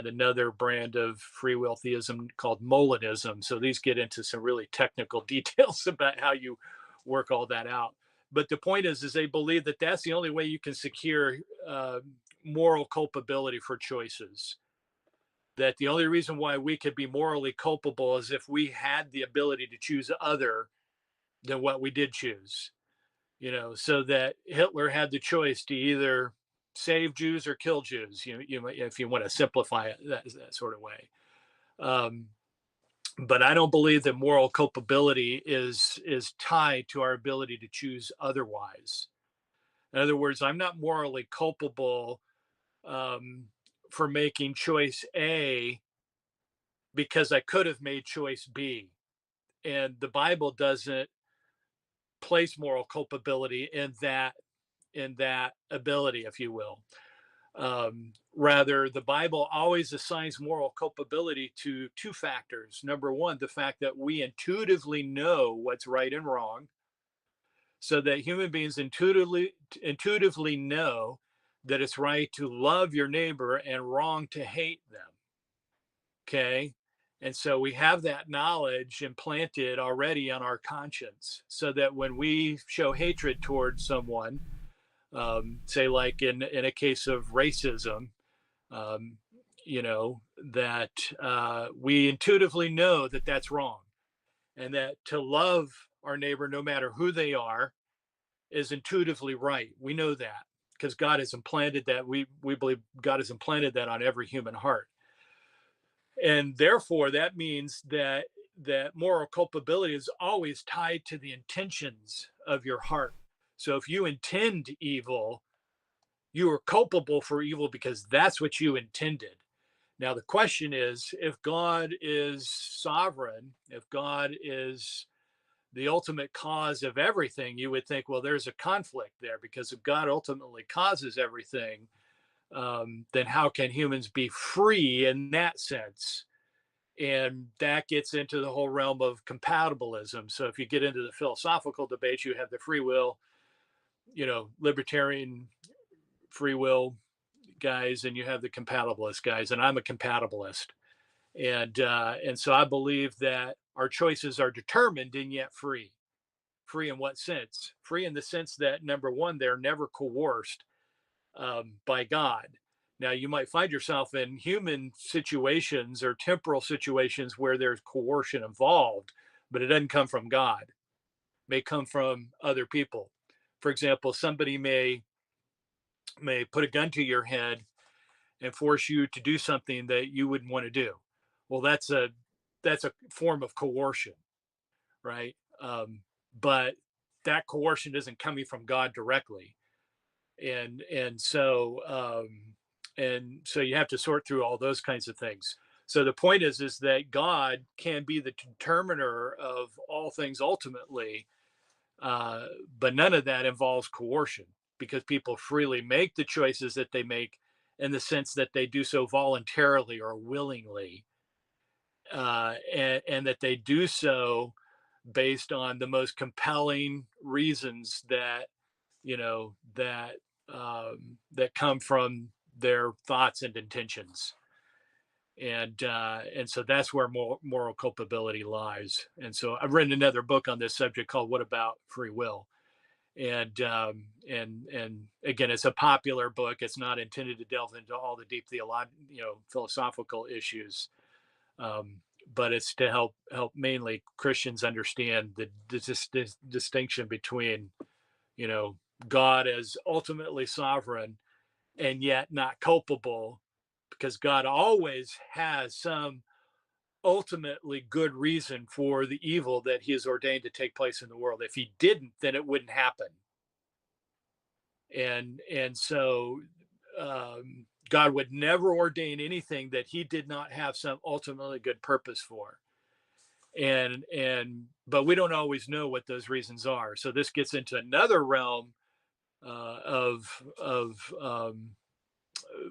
another brand of free will theism called Molinism. So these get into some really technical details about how you work all that out. But the point is they believe that that's the only way you can secure moral culpability for choices. That the only reason why we could be morally culpable is if we had the ability to choose other than what we did choose. So that Hitler had the choice to either save Jews or kill Jews. If you want to simplify it that sort of way. But I don't believe that moral culpability is tied to our ability to choose otherwise. In other words, I'm not morally culpable for making choice A because I could have made choice B. And the Bible doesn't place moral culpability in that ability, if you will. Rather, the Bible always assigns moral culpability to two factors. Number one, the fact that we intuitively know what's right and wrong, so that human beings intuitively know that it's right to love your neighbor and wrong to hate them. Okay. And so we have that knowledge implanted already on our conscience, so that when we show hatred towards someone, say like in a case of racism, um, that we intuitively know that that's wrong, and that to love our neighbor, no matter who they are, is intuitively right. We know that because God has implanted that. We believe God has implanted that on every human heart. And therefore, that means that moral culpability is always tied to the intentions of your heart. So if you intend evil, you are culpable for evil because that's what you intended. Now, the question is, if God is sovereign, if God is the ultimate cause of everything, you would think, well, there's a conflict there, because if God ultimately causes everything, then how can humans be free in that sense? And that gets into the whole realm of compatibilism. So if you get into the philosophical debates, you have the free will, libertarian free will guys, and you have the compatibilist guys, and I'm a compatibilist. And so I believe that our choices are determined and yet free. Free in what sense? Free in the sense that, number one, they're never coerced by God. Now, you might find yourself in human situations or temporal situations where there's coercion involved, but it doesn't come from God. It may come from other people. For example, somebody may may put a gun to your head and force you to do something that you wouldn't want to do. Well, that's a form of coercion, right? But that coercion isn't coming from God directly, and so you have to sort through all those kinds of things. So the point is that God can be the determiner of all things ultimately, uh, but none of that involves coercion, because people freely make the choices that they make in the sense that they do so voluntarily or willingly, and that they do so based on the most compelling reasons that that come from their thoughts and intentions, and so that's where moral culpability lies. And so I've written another book on this subject called "What About Free Will?" And again, it's a popular book. It's not intended to delve into all the deep philosophical issues, um, but it's to help mainly Christians understand the distinction between you know God as ultimately sovereign and yet not culpable, because God always has some ultimately good reason for the evil that He has ordained to take place in the world. If He didn't, then it wouldn't happen. And so God would never ordain anything that He did not have some ultimately good purpose for. But we don't always know what those reasons are. So this gets into another realm of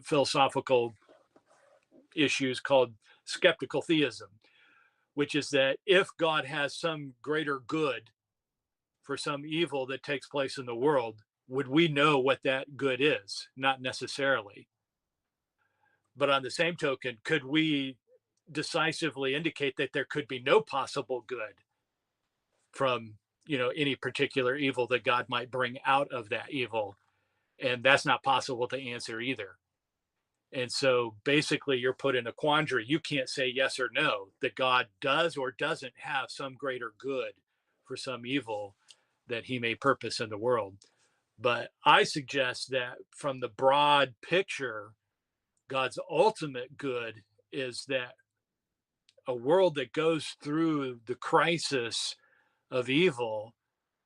philosophical issues called skeptical theism, which is that if God has some greater good for some evil that takes place in the world, would we know what that good is? Not necessarily. But on the same token, could we decisively indicate that there could be no possible good from any particular evil that God might bring out of that evil? And that's not possible to answer either. And so basically you're put in a quandary. You can't say yes or no that God does or doesn't have some greater good for some evil that He may purpose in the world. But I suggest that from the broad picture, God's ultimate good is that a world that goes through the crisis of evil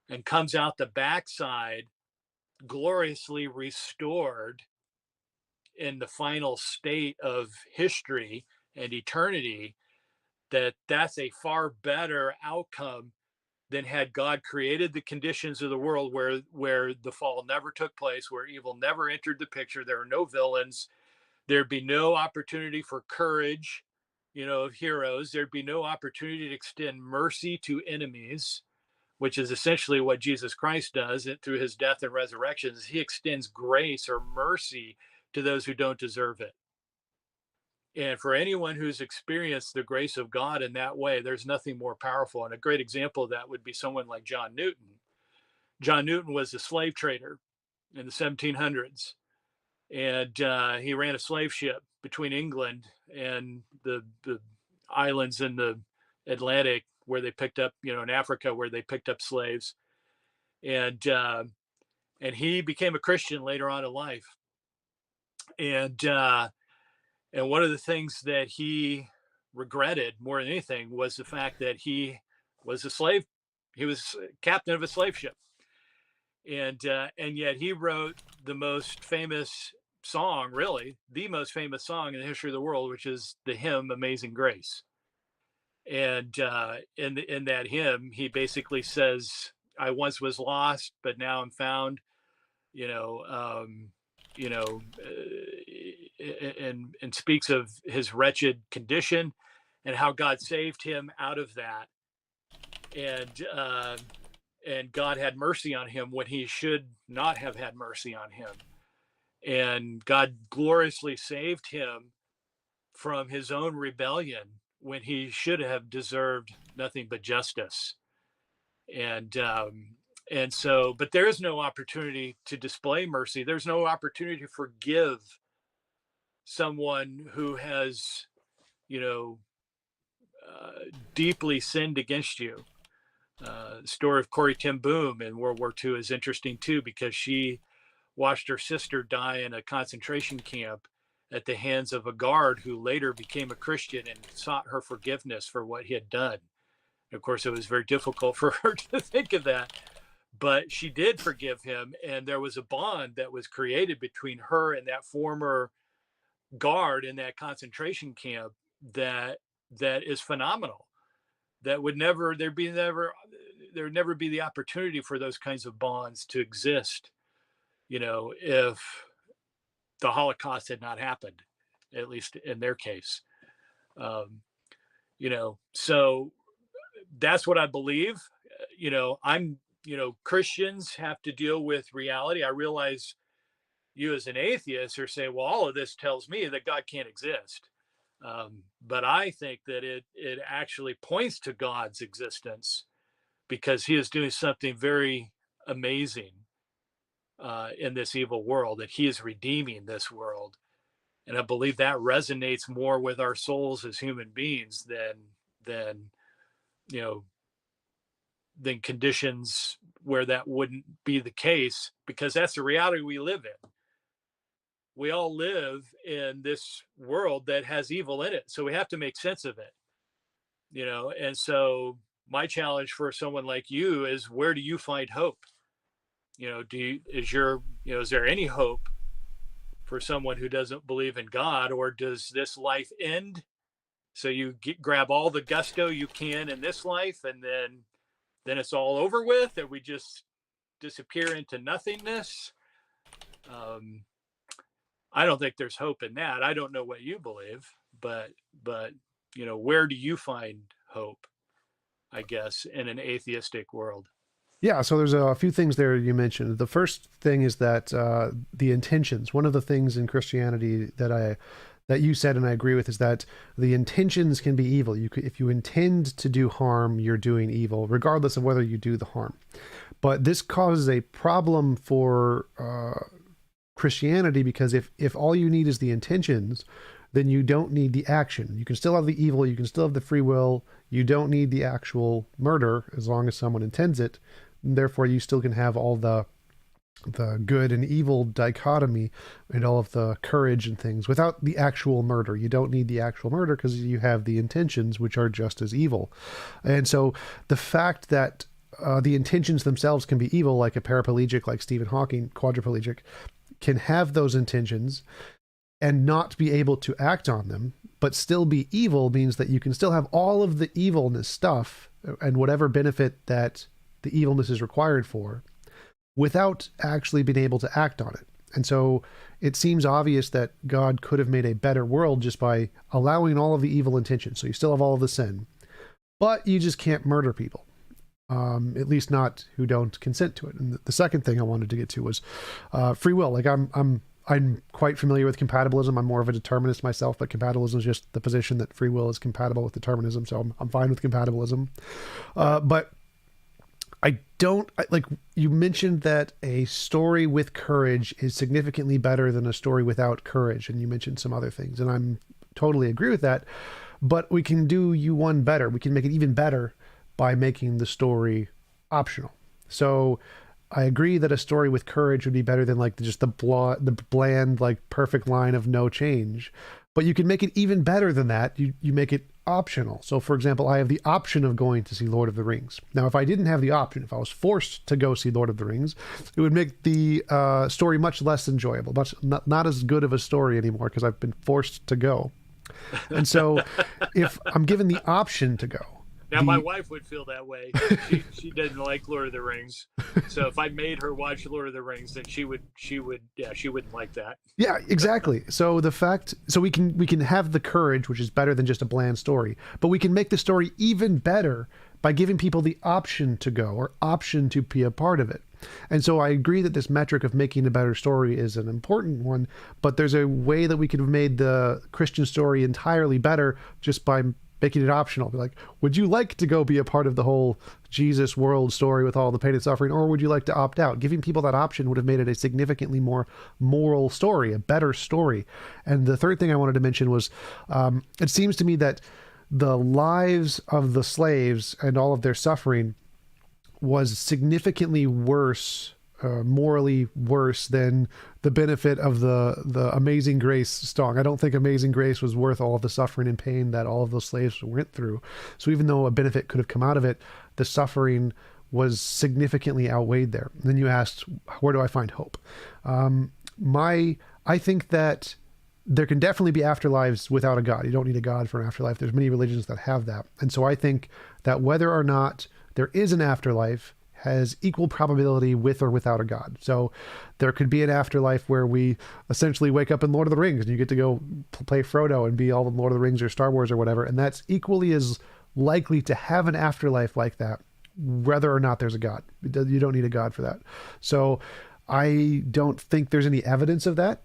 and comes out the backside gloriously restored in the final state of history and eternity, that's a far better outcome than had God created the conditions of the world where the fall never took place, where evil never entered the picture. There are no villains. There'd be no opportunity for courage, of heroes. There'd be no opportunity to extend mercy to enemies, which is essentially what Jesus Christ does through His death and resurrection. Is He extends grace or mercy to those who don't deserve it. And for anyone who's experienced the grace of God in that way, there's nothing more powerful. And a great example of that would be someone like John Newton. John Newton was a slave trader in the 1700s, and he ran a slave ship between England and the islands in the Atlantic where they picked up, in Africa where they picked up slaves, and he became a Christian later on in life, and one of the things that he regretted more than anything was the fact that he was a slave. He was captain of a slave ship, and yet he wrote the most famous song, really the most famous song in the history of the world, which is the hymn "Amazing Grace." And in that hymn, he basically says, "I once was lost, but now I'm found." You know, um, you know, and speaks of his wretched condition and how God saved him out of that, and and God had mercy on him when He should not have had mercy on him, and God gloriously saved him from his own rebellion when he should have deserved nothing but justice. And um, and so but there is no opportunity to display mercy. There's no opportunity to forgive someone who has, you know, deeply sinned against you. The story of Corrie Ten Boom in World War II is interesting too, because she watched her sister die in a concentration camp at the hands of a guard who later became a Christian and sought her forgiveness for what he had done. Of course, it was very difficult for her to think of that, but she did forgive him. And there was a bond that was created between her and that former guard in that concentration camp that is phenomenal. That would never, there would never be the opportunity for those kinds of bonds to exist, if the Holocaust had not happened, at least in their case. So that's what I believe. Christians have to deal with reality. I realize you as an atheist are saying, well, all of this tells me that God can't exist. But I think that it actually points to God's existence, because he is doing something very amazing in this evil world, that he is redeeming this world. And I believe that resonates more with our souls as human beings than conditions where that wouldn't be the case, because that's the reality we live in. We all live in this world that has evil in it, so we have to make sense of it. And so my challenge for someone like you is, where do you find hope? Is there any hope for someone who doesn't believe in God, or does this life end? So you grab all the gusto you can in this life, and then it's all over with, and we just disappear into nothingness. I don't think there's hope in that. I don't know what you believe, but where do you find hope, I guess, in an atheistic world? Yeah, so there's a few things there you mentioned. The first thing is that the intentions. One of the things in Christianity that you said, and I agree with, is that the intentions can be evil. If you intend to do harm, you're doing evil, regardless of whether you do the harm. But this causes a problem for Christianity, because if all you need is the intentions, then you don't need the action. You can still have the evil, you can still have the free will, you don't need the actual murder as long as someone intends it. And therefore, you still can have all the good and evil dichotomy and all of the courage and things without the actual murder. You don't need the actual murder because you have the intentions, which are just as evil. And so the fact that the intentions themselves can be evil, like a paraplegic, like Stephen Hawking, quadriplegic, can have those intentions and not be able to act on them, but still be evil, means that you can still have all of the evilness stuff and whatever benefit that the evilness is required for, without actually being able to act on it. And so it seems obvious that God could have made a better world just by allowing all of the evil intentions. So you still have all of the sin, but you just can't murder people. At least not who don't consent to it. And the second thing I wanted to get to was free will. Like I'm quite familiar with compatibilism. I'm more of a determinist myself, but compatibilism is just the position that free will is compatible with determinism. So I'm fine with compatibilism. But I don't like, you mentioned that a story with courage is significantly better than a story without courage. And you mentioned some other things, and I'm totally agree with that, but we can do you one better. We can make it even better by making the story optional. So I agree that a story with courage would be better than like just the bland, like perfect line of no change. But you can make it even better than that. You make it optional. So for example, I have the option of going to see Lord of the Rings. Now, if I didn't have the option, if I was forced to go see Lord of the Rings, it would make the story much less enjoyable, not as good of a story anymore, because I've been forced to go. And so if I'm given the option to go, now, my wife would feel that way. She doesn't like Lord of the Rings. So if I made her watch Lord of the Rings, then she wouldn't like that. Yeah, exactly. So we can have the courage, which is better than just a bland story, but we can make the story even better by giving people the option to go, or option to be a part of it. And so I agree that this metric of making a better story is an important one, but there's a way that we could have made the Christian story entirely better just by making it optional. Be like, would you like to go be a part of the whole Jesus world story with all the pain and suffering, or would you like to opt out? Giving people that option would have made it a significantly more moral story, a better story. And the third thing I wanted to mention was, it seems to me that the lives of the slaves and all of their suffering was significantly worse morally worse than the benefit of the Amazing Grace song. I don't think Amazing Grace was worth all of the suffering and pain that all of those slaves went through. So even though a benefit could have come out of it, the suffering was significantly outweighed there. And then you asked, where do I find hope? I think that there can definitely be afterlives without a God. You don't need a God for an afterlife. There's many religions that have that. And so I think that whether or not there is an afterlife has equal probability with or without a God. So there could be an afterlife where we essentially wake up in Lord of the Rings and you get to go play Frodo and be all in Lord of the Rings or Star Wars or whatever. And that's equally as likely to have an afterlife like that, whether or not there's a God. You don't need a God for that. So I don't think there's any evidence of that.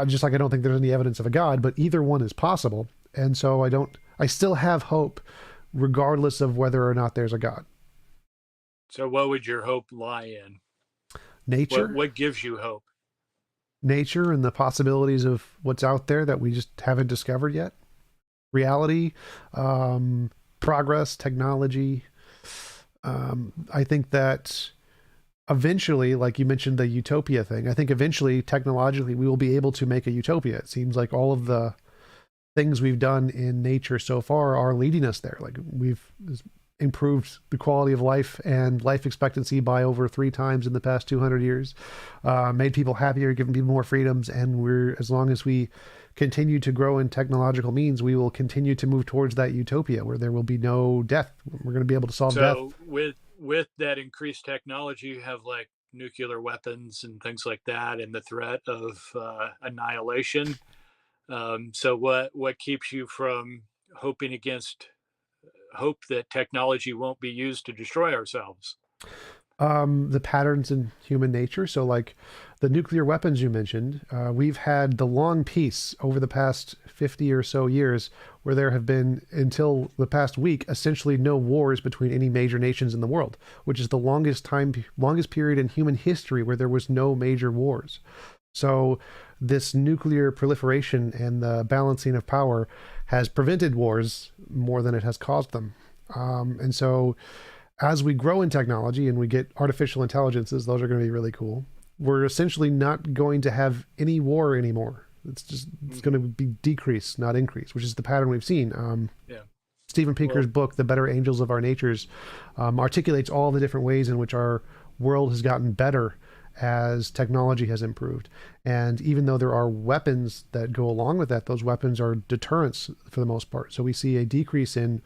Just like I don't think there's any evidence of a God, but either one is possible. And so I still have hope regardless of whether or not there's a God. So what would your hope lie in? Nature. What gives you hope? Nature and the possibilities of what's out there that we just haven't discovered yet. Reality, progress, technology. I think that eventually, like you mentioned, the utopia thing, I think eventually, technologically, we will be able to make a utopia. It seems like all of the things we've done in nature so far are leading us there. Like we've improved the quality of life and life expectancy by over 3 times in the past 200 years, made people happier, given people more freedoms. And as long as we continue to grow in technological means, we will continue to move towards that utopia where there will be no death. We're going to be able to solve death. So with that increased technology, you have like nuclear weapons and things like that, and the threat of annihilation. So what keeps you from hoping against hope that technology won't be used to destroy ourselves? The patterns in human nature. So like the nuclear weapons you mentioned, we've had the long peace over the past 50 or so years where there have been, until the past week, essentially no wars between any major nations in the world, which is the longest period in human history where there was no major wars. So this nuclear proliferation and the balancing of power has prevented wars more than it has caused them. And so as we grow in technology and we get artificial intelligences, those are going to be really cool. We're essentially not going to have any war anymore. It's going to be decrease, not increase, which is the pattern we've seen. Steven Pinker's book, The Better Angels of Our Natures, articulates all the different ways in which our world has gotten better as technology has improved. And even though there are weapons that go along with that, those weapons are deterrents for the most part. So we see a decrease in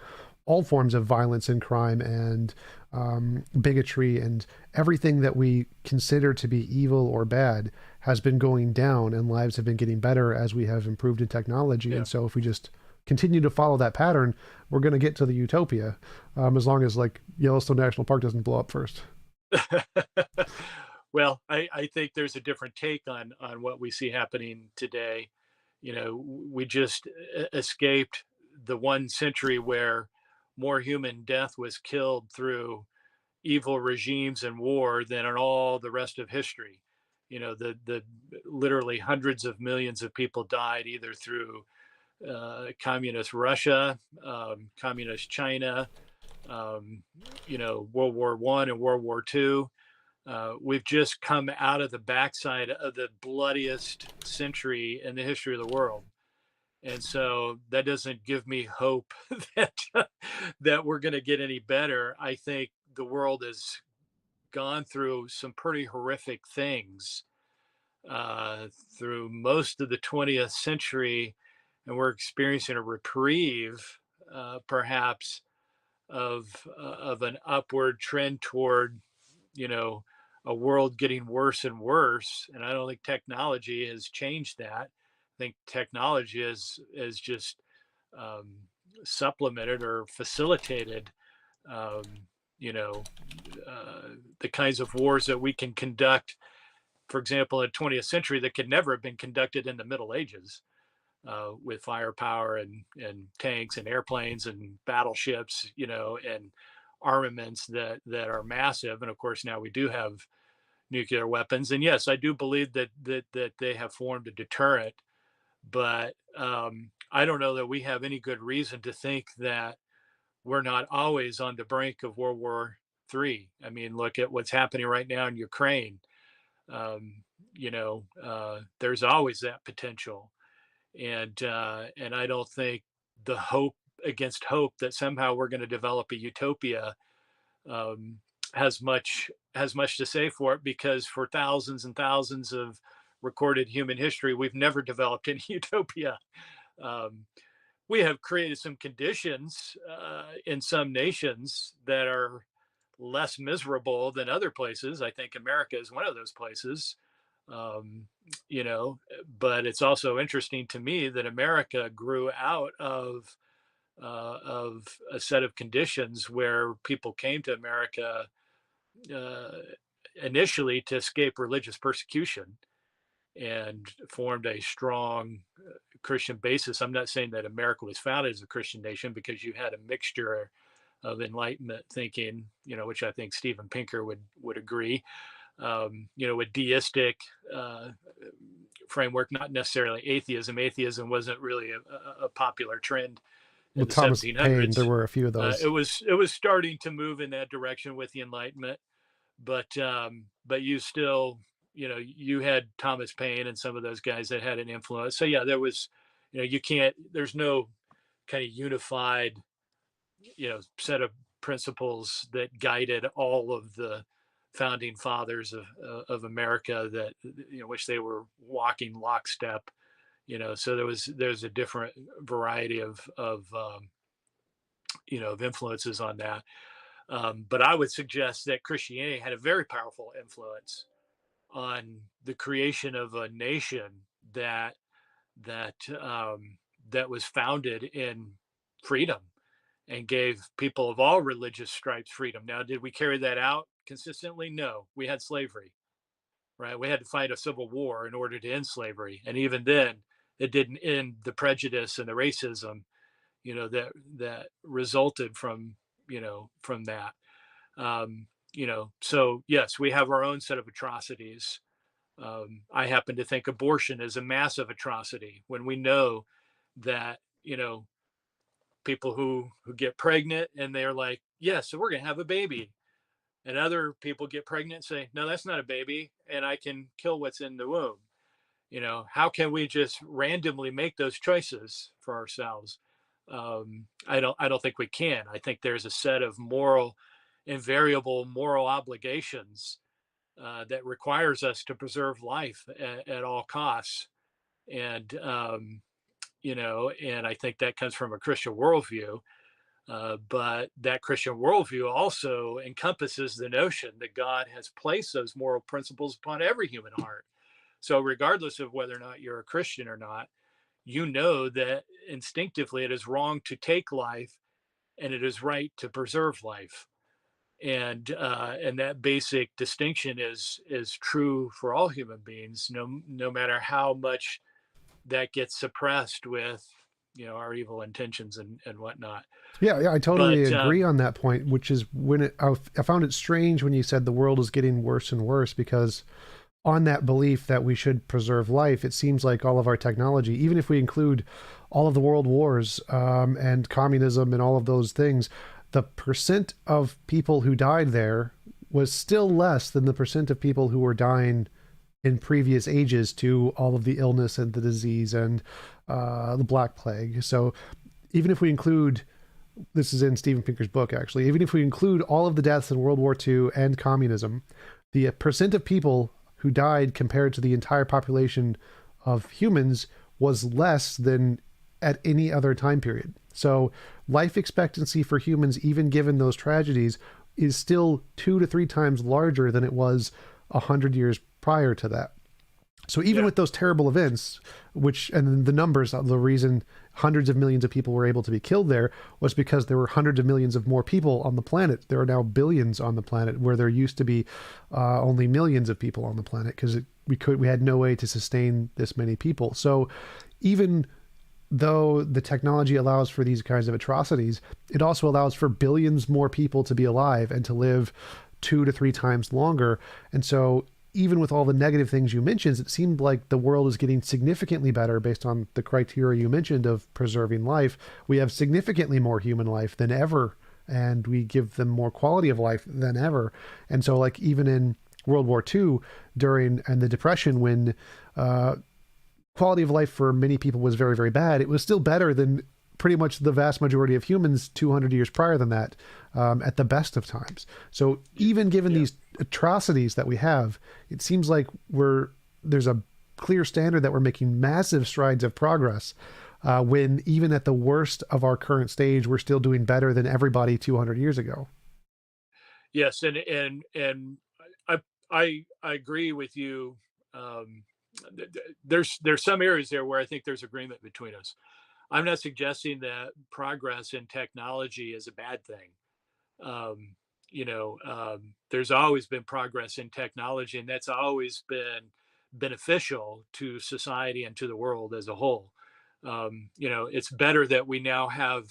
all forms of violence and crime and bigotry, and everything that we consider to be evil or bad has been going down, and lives have been getting better as we have improved in technology. And so if we just continue to follow that pattern, we're going to get to the utopia, as long as like Yellowstone National Park doesn't blow up first. Well, I think there's a different take on what we see happening today. You know, we just escaped the 1 century where more human death was killed through evil regimes and war than in all the rest of history. You know, the literally hundreds of millions of people died either through communist Russia, communist China, World War I and World War II. We've just come out of the backside of the bloodiest century in the history of the world. And so that doesn't give me hope that we're going to get any better. I think the world has gone through some pretty horrific things through most of the 20th century, and we're experiencing a reprieve, perhaps, of an upward trend toward, a world getting worse and worse. And I don't think technology has changed that. I think technology has just supplemented or facilitated, um, you know, the kinds of wars that we can conduct, for example, in the 20th century that could never have been conducted in the Middle Ages, with firepower and tanks and airplanes and battleships, and armaments that are massive. And of course, now we do have nuclear weapons. And yes, I do believe that they have formed a deterrent, but I don't know that we have any good reason to think that we're not always on the brink of World War III. I mean, look at what's happening right now in Ukraine. There's always that potential, and I don't think the hope against hope that somehow we're going to develop a utopia um, has much to say for it, because for thousands and thousands of recorded human history, we've never developed any utopia. Um, we have created some conditions in some nations that are less miserable than other places. I think America is one of those places. Um, you know, but it's also interesting to me that America grew out of a set of conditions where people came to America uh, initially to escape religious persecution and formed a strong Christian basis. I'm not saying that America was founded as a Christian nation, because you had a mixture of Enlightenment thinking, which I think Steven Pinker would agree, with deistic uh, framework, not necessarily atheism. Atheism wasn't really a popular trend in With the Thomas Paine, 1700s. there were a few of It those. was starting to move in that direction with the Enlightenment, but you still, you had Thomas Paine and some of those guys that had an influence. So yeah, there was, you can't. There's no kind of unified, set of principles that guided all of the founding fathers of America, that which they were walking lockstep. So there's a different variety of influences on that. But I would suggest that Christianity had a very powerful influence on the creation of a nation that that that was founded in freedom and gave people of all religious stripes freedom. Now, did we carry that out consistently? No, we had slavery, right? We had to fight a civil war in order to end slavery, and even then, it didn't end the prejudice and the racism, that resulted from that. So yes, we have our own set of atrocities. I happen to think abortion is a massive atrocity when we know that, people who get pregnant and they're like, yes, so we're going to have a baby. And other people get pregnant and say, no, that's not a baby. And I can kill what's in the womb. How can we just randomly make those choices for ourselves? I don't think we can. I think there's a set of invariable moral obligations that requires us to preserve life at all costs. And, and I think that comes from a Christian worldview. But that Christian worldview also encompasses the notion that God has placed those moral principles upon every human heart. So, regardless of whether or not you're a Christian or not, that instinctively it is wrong to take life and it is right to preserve life. And that basic distinction is true for all human beings, no matter how much that gets suppressed with our evil intentions and whatnot. Yeah, I totally But agree on that point, which is when I found it strange when you said the world is getting worse and worse, because on that belief that we should preserve life, it seems like all of our technology, even if we include all of the world wars and communism and all of those things, the percent of people who died there was still less than the percent of people who were dying in previous ages to all of the illness and the disease and the Black Plague. So even if we include, this is in Steven Pinker's book actually, even if we include all of the deaths in World War II and communism, the percent of people who died compared to the entire population of humans was less than at any other time period. So life expectancy for humans, even given those tragedies, is still 2 to 3 times larger than it was 100 years prior to that. So even with those terrible events, and the numbers, the reason hundreds of millions of people were able to be killed there was because there were hundreds of millions of more people on the planet. There are now billions on the planet, where there used to be only millions of people on the planet, because we had no way to sustain this many people. So even though the technology allows for these kinds of atrocities, it also allows for billions more people to be alive and to live 2 to 3 times longer. And so even with all the negative things you mentioned, it seemed like the world is getting significantly better based on the criteria you mentioned of preserving life. We have significantly more human life than ever, and we give them more quality of life than ever. And so like even in World War II during and the Depression, when quality of life for many people was very, very bad, it was still better than pretty much the vast majority of humans 200 years prior than that, at the best of times. So even given these atrocities that we have, it seems like there's a clear standard that we're making massive strides of progress, when even at the worst of our current stage, we're still doing better than everybody 200 years ago. Yes, and I agree with you. Um, there's some areas there where I think there's agreement between us. I'm not suggesting that progress in technology is a bad thing. Um, there's always been progress in technology, and that's always been beneficial to society and to the world as a whole. It's better that we now have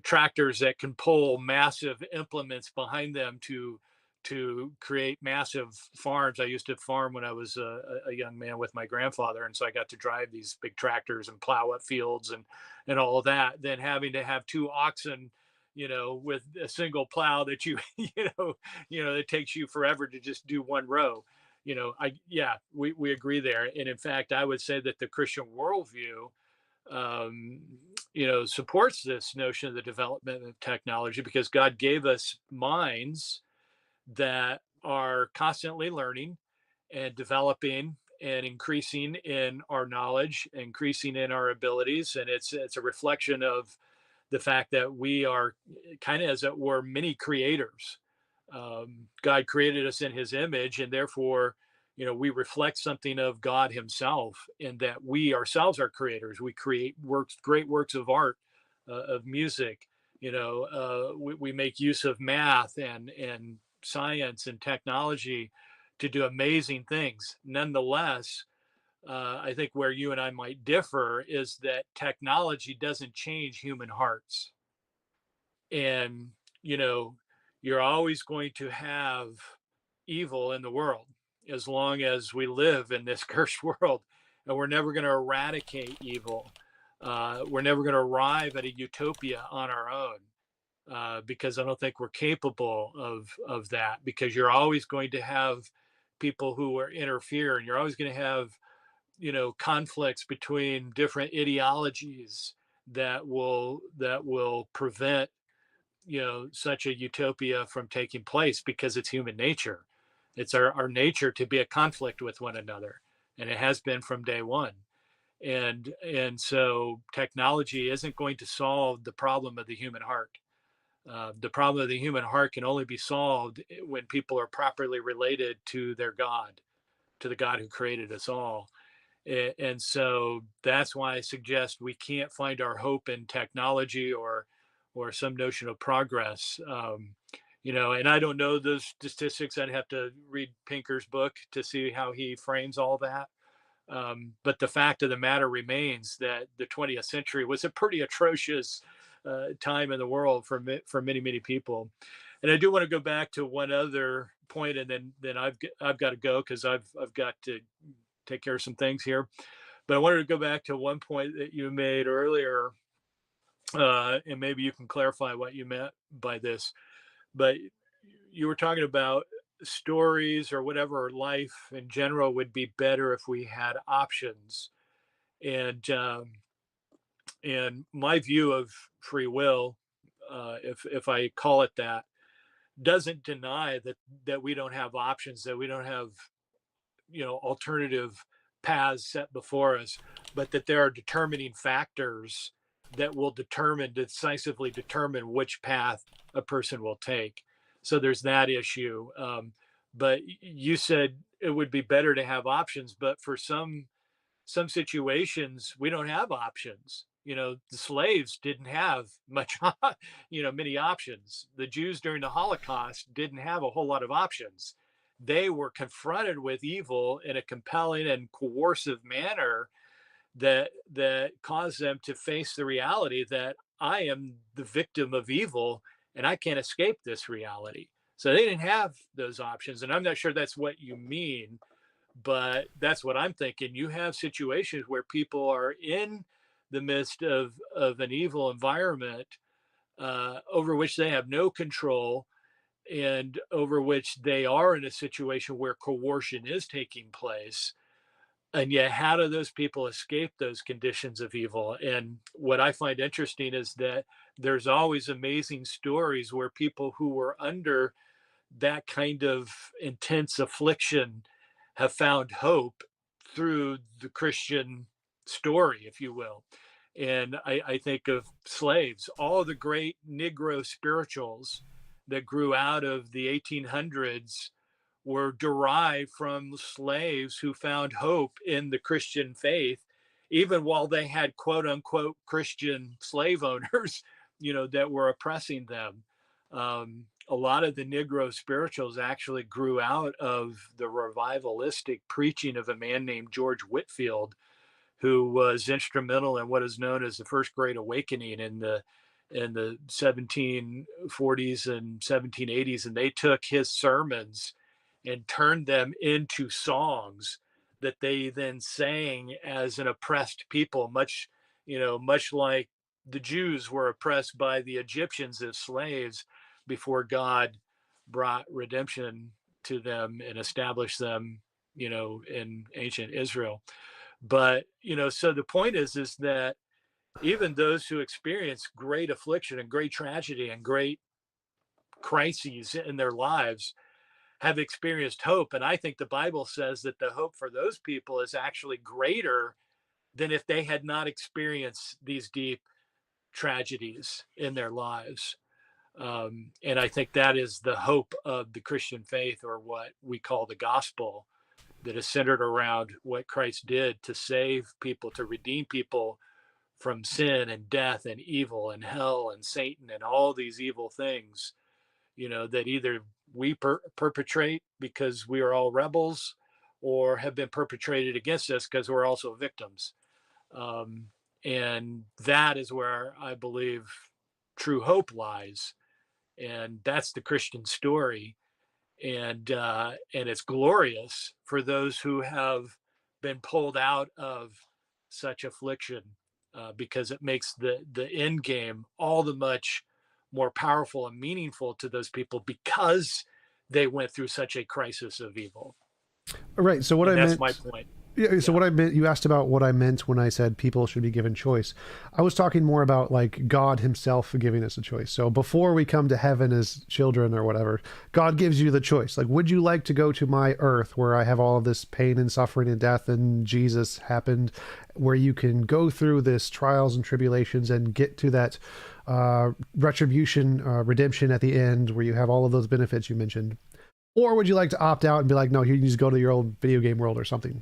tractors that can pull massive implements behind them to create massive farms. I used to farm when I was a young man with my grandfather, and so I got to drive these big tractors and plow up fields and all of that. Then having to have two oxen, with a single plow that it takes you forever to just do one row. We agree there. And in fact, I would say that the Christian worldview um, supports this notion of the development of technology, because God gave us minds that are constantly learning and developing and increasing in our knowledge, increasing in our abilities. And it's a reflection of the fact that we are kind of, as it were, mini creators. God created us in his image, and therefore, we reflect something of God himself, in that we ourselves are creators. We create great works of art, of music. We make use of math and science and technology to do amazing things. Nonetheless, I think where you and I might differ is that technology doesn't change human hearts. And, you know, you're always going to have evil in the world as long as we live in this cursed world. And we're never going to eradicate evil. We're never going to arrive at a utopia on our own, because I don't think we're capable of that. Because you're always going to have people who are interfere, and you're always going to have conflicts between different ideologies that will prevent such a utopia from taking place, because it's human nature. It's our nature to be a conflict with one another, and it has been from day one. And so technology isn't going to solve the problem of the human heart. The problem of the human heart can only be solved when people are properly related to their God, to the God who created us all. And so that's why I suggest we can't find our hope in technology or some notion of progress. And I don't know those statistics. I'd have to read Pinker's book to see how he frames all that. But the fact of the matter remains that the 20th century was a pretty atrocious time in the world for many, many people. And I do want to go back to one other point, and then I've got to go, because I've got to take care of some things here. But I wanted to go back to one point that you made earlier, and maybe you can clarify what you meant by this. But you were talking about stories or whatever, life in general would be better if we had options. And my view of free will, if I call it that, doesn't deny that we don't have options, that we don't have alternative paths set before us, but that there are determining factors that will decisively determine which path a person will take. So there's that issue. But you said it would be better to have options, but for some situations we don't have options. The slaves didn't have much, many options. The Jews during the Holocaust didn't have a whole lot of options. They were confronted with evil in a compelling and coercive manner that caused them to face the reality that I am the victim of evil and I can't escape this reality. So they didn't have those options. And I'm not sure that's what you mean, but that's what I'm thinking. You have situations where people are in the midst of an evil environment, over which they have no control, and over which they are in a situation where coercion is taking place. And yet, how do those people escape those conditions of evil? And what I find interesting is that there's always amazing stories where people who were under that kind of intense affliction have found hope through the Christian story, if you will. And I think of slaves, all the great Negro spirituals that grew out of the 1800s were derived from slaves who found hope in the Christian faith, even while they had quote unquote Christian slave owners, that were oppressing them. A lot of the Negro spirituals actually grew out of the revivalistic preaching of a man named George Whitefield, who was instrumental in what is known as the First Great Awakening in the 1740s and 1780s, and they took his sermons and turned them into songs that they then sang as an oppressed people, much like the Jews were oppressed by the Egyptians as slaves before God brought redemption to them and established them, in ancient Israel. But, so the point is that even those who experience great affliction and great tragedy and great crises in their lives have experienced hope. And I think the Bible says that the hope for those people is actually greater than if they had not experienced these deep tragedies in their lives. And I think that is the hope of the Christian faith, or what we call the gospel, that is centered around what Christ did to save people, to redeem people from sin and death and evil and hell and Satan and all these evil things, that either we perpetrate because we are all rebels, or have been perpetrated against us because we're also victims. And that is where I believe true hope lies. And that's the Christian story. And it's glorious for those who have been pulled out of such affliction, because it makes the end game all the much more powerful and meaningful to those people, because they went through such a crisis of evil. Right. So that's my point. Yeah, so what I meant, you asked about what I meant when I said people should be given choice. I was talking more about like God himself giving us a choice. So before we come to heaven as children or whatever, God gives you the choice. Like, would you like to go to my earth where I have all of this pain and suffering and death and Jesus happened, where you can go through this trials and tribulations and get to that retribution, redemption at the end, where you have all of those benefits you mentioned? Or would you like to opt out and be like, no, you just go to your old video game world or something?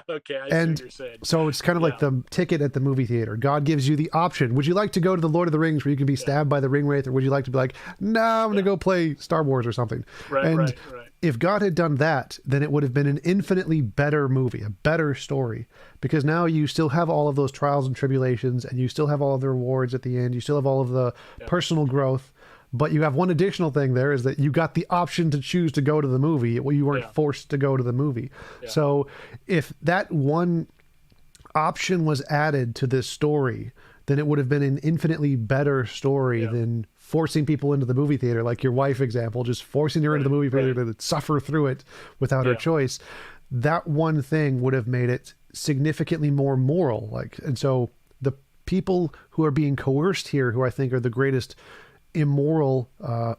Okay, I see what you're saying. So it's kind of like the ticket at the movie theater. God gives you the option. Would you like to go to the Lord of the Rings where you can be stabbed by the ring wraith, or would you like to be like, no, I'm going to go play Star Wars or something? Right. If God had done that, then it would have been an infinitely better movie, a better story, because now you still have all of those trials and tribulations, and you still have all of the rewards at the end. You still have all of the personal growth. But you have one additional thing there, is that you got the option to choose to go to the movie. Well, you weren't forced to go to the movie. Yeah. So if that one option was added to this story, then it would have been an infinitely better story than forcing people into the movie theater, like your wife example, just forcing her into the movie theater to suffer through it without her choice. That one thing would have made it significantly more moral. And so the people who are being coerced here, who I think are the greatest immoral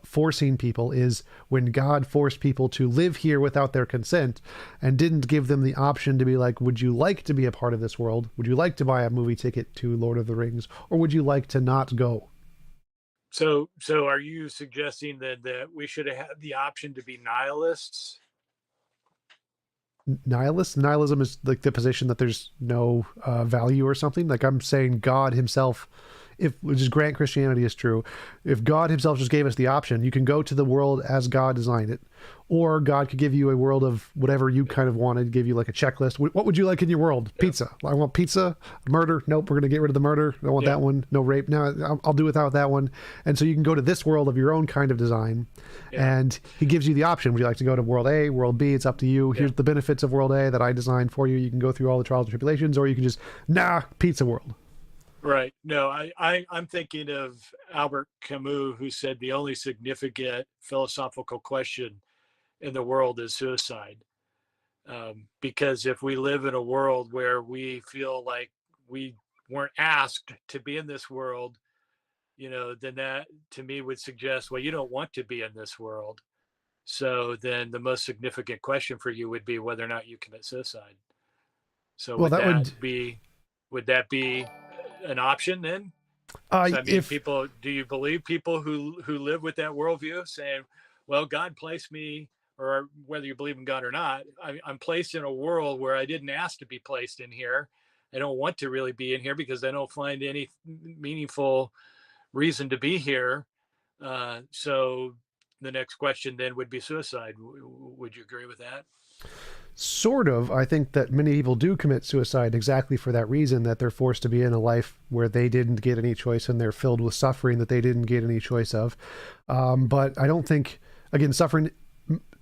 forcing people, is when God forced people to live here without their consent and didn't give them the option to be like, would you like to be a part of this world? Would you like to buy a movie ticket to Lord of the Rings, or would you like to not go? So are you suggesting that we should have had the option to be nihilists? Nihilism is like the position that there's no value or something. Like, I'm saying God himself, which is grant Christianity is true, if God himself just gave us the option, you can go to the world as God designed it, or God could give you a world of whatever you kind of wanted, give you like a checklist. What would you like in your world? Pizza. I want pizza. Murder. Nope, we're going to get rid of the murder. I want that one. No rape. No, I'll do without that one. And so you can go to this world of your own kind of design, and he gives you the option. Would you like to go to world A, world B? It's up to you. Here's the benefits of world A that I designed for you. You can go through all the trials and tribulations, or you can just, pizza world. Right. No, I'm thinking of Albert Camus, who said the only significant philosophical question in the world is suicide. Because if we live in a world where we feel like we weren't asked to be in this world, then that to me would suggest, well, you don't want to be in this world. So then the most significant question for you would be whether or not you commit suicide. So Well, that would, would that be an option then? So I mean, if do you believe people who live with that worldview saying, well, God placed me, or whether you believe in God or not, I'm placed in a world where I didn't ask to be placed in here. I don't want to really be in here because I don't find any meaningful reason to be here. So the next question then would be suicide. Would you agree with that? sort of, I think that many people do commit suicide exactly for that reason, that they're forced to be in a life where they didn't get any choice and they're filled with suffering that they didn't get any choice of. But I don't think, again,